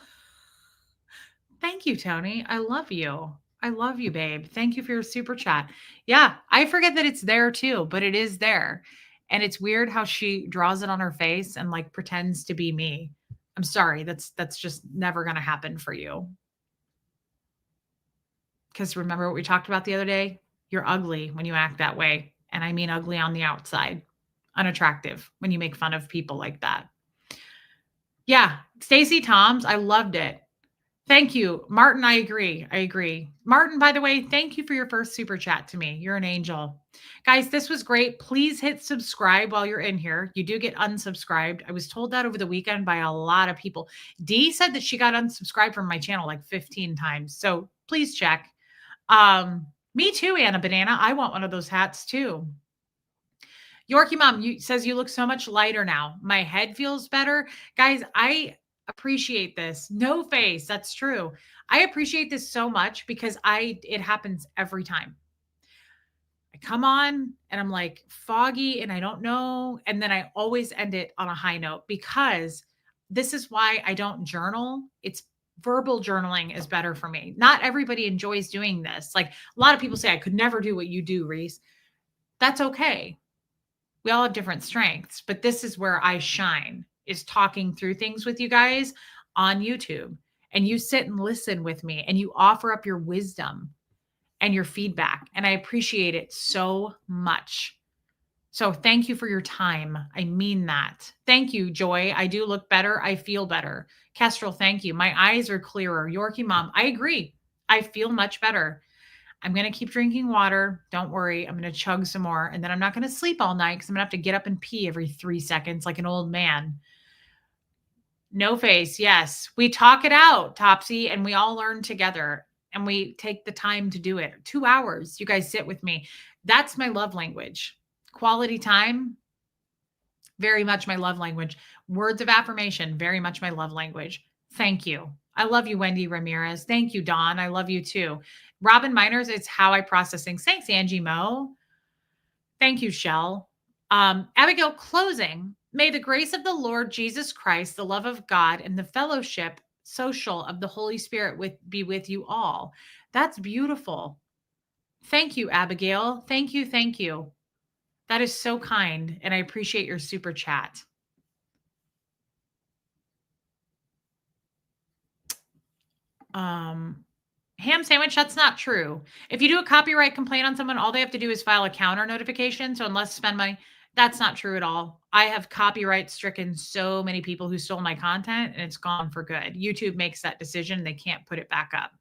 Thank you, Tony. I love you. I love you, babe. Thank you for your super chat. Yeah, I forget that it's there too, but it is there. And it's weird how she draws it on her face and like pretends to be me. I'm sorry. That's just never going to happen for you. Because remember what we talked about the other day? You're ugly when you act that way. And I mean ugly on the outside, unattractive when you make fun of people like that. Yeah. Stacey Toms, I loved it. Thank you. Martin, I agree. I agree. Martin, by the way, thank you for your first super chat to me. You're an angel. Guys, this was great. Please hit subscribe while you're in here. You do get unsubscribed. I was told that over the weekend by a lot of people. Dee said that she got unsubscribed from my channel like 15 times. So please check. Me too, Anna Banana. I want one of those hats too. Yorkie Mom says you look so much lighter now. My head feels better. Guys, I appreciate this. No face. That's true. I appreciate this so much because it happens every time. I come on and I'm like foggy and I don't know. And then I always end it on a high note because this is why I don't journal. It's verbal journaling is better for me. Not everybody enjoys doing this. Like a lot of people say, I could never do what you do, Reese. That's okay. We all have different strengths, but this is where I shine, is talking through things with you guys on YouTube. And you sit and listen with me and you offer up your wisdom and your feedback. And I appreciate it so much. So thank you for your time. I mean that. Thank you, Joy. I do look better. I feel better. Kestrel, thank you. My eyes are clearer. Yorkie Mom, I agree. I feel much better. I'm going to keep drinking water. Don't worry. I'm going to chug some more. And then I'm not going to sleep all night because I'm going to have to get up and pee every 3 seconds like an old man. No face. Yes. We talk it out, Topsy, and we all learn together and we take the time to do it. 2 hours. You guys sit with me. That's my love language. Quality time, very much my love language. Words of affirmation, very much my love language. Thank you. I love you, Wendy Ramirez. Thank you, Dawn. I love you too. Robin Miners, it's how I process things. Thanks, Angie Mo. Thank you, Shell. Abigail, closing. May the grace of the Lord Jesus Christ, the love of God, and the fellowship social of the Holy Spirit be with you all. That's beautiful. Thank you, Abigail. Thank you. Thank you. That is so kind, and I appreciate your super chat. Ham sandwich, that's not true. If you do a copyright complaint on someone, all they have to do is file a counter notification. So unless spend money, that's not true at all. I have copyright stricken so many people who stole my content and it's gone for good. YouTube makes that decision. They can't put it back up.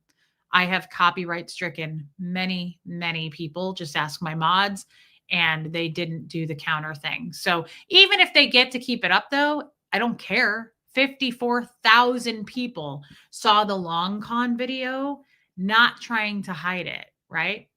I have copyright stricken many, many people. Just ask my mods, and they didn't do the counter thing. So even if they get to keep it up though, I don't care. 54,000 people saw the long con video, not trying to hide it, right?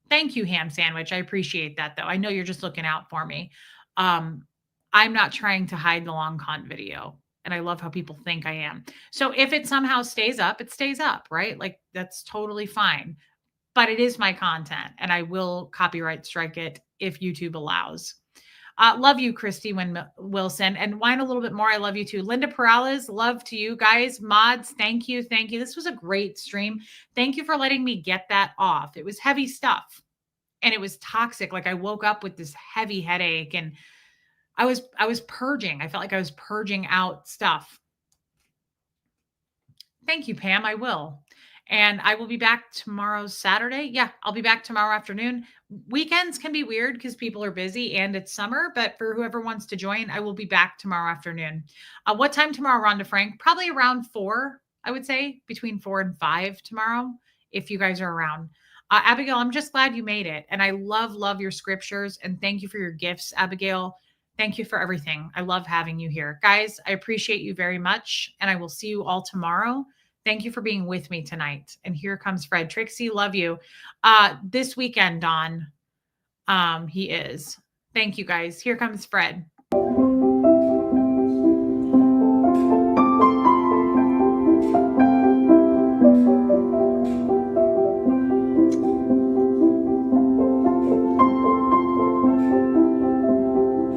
Thank you, Ham Sandwich. I appreciate that, though. I know you're just looking out for me. I'm not trying to hide the long con video, and I love how people think I am. So if it somehow stays up, it stays up, right? Like that's totally fine. But it is my content, and I will copyright strike it if YouTube allows. Love you, Christy Wilson. And whine a little bit more. I love you too. Linda Perales, love to you guys. Mods, thank you. Thank you. This was a great stream. Thank you for letting me get that off. It was heavy stuff and it was toxic. Like I woke up with this heavy headache and I was purging. I felt like I was purging out stuff. Thank you, Pam. I will. And I will be back tomorrow, Saturday. Yeah, I'll be back tomorrow afternoon. Weekends can be weird because people are busy and it's summer, but for whoever wants to join, I will be back tomorrow afternoon. What time tomorrow, Rhonda Frank? Probably around 4, I would say, between 4 and 5 tomorrow, if you guys are around. Abigail, I'm just glad you made it. And I love your scriptures. And thank you for your gifts, Abigail. Thank you for everything. I love having you here. Guys, I appreciate you very much. And I will see you all tomorrow. Thank you for being with me tonight. And here comes Fred. Trixie, love you. This weekend, Dawn, he is. Thank you, guys. Here comes Fred.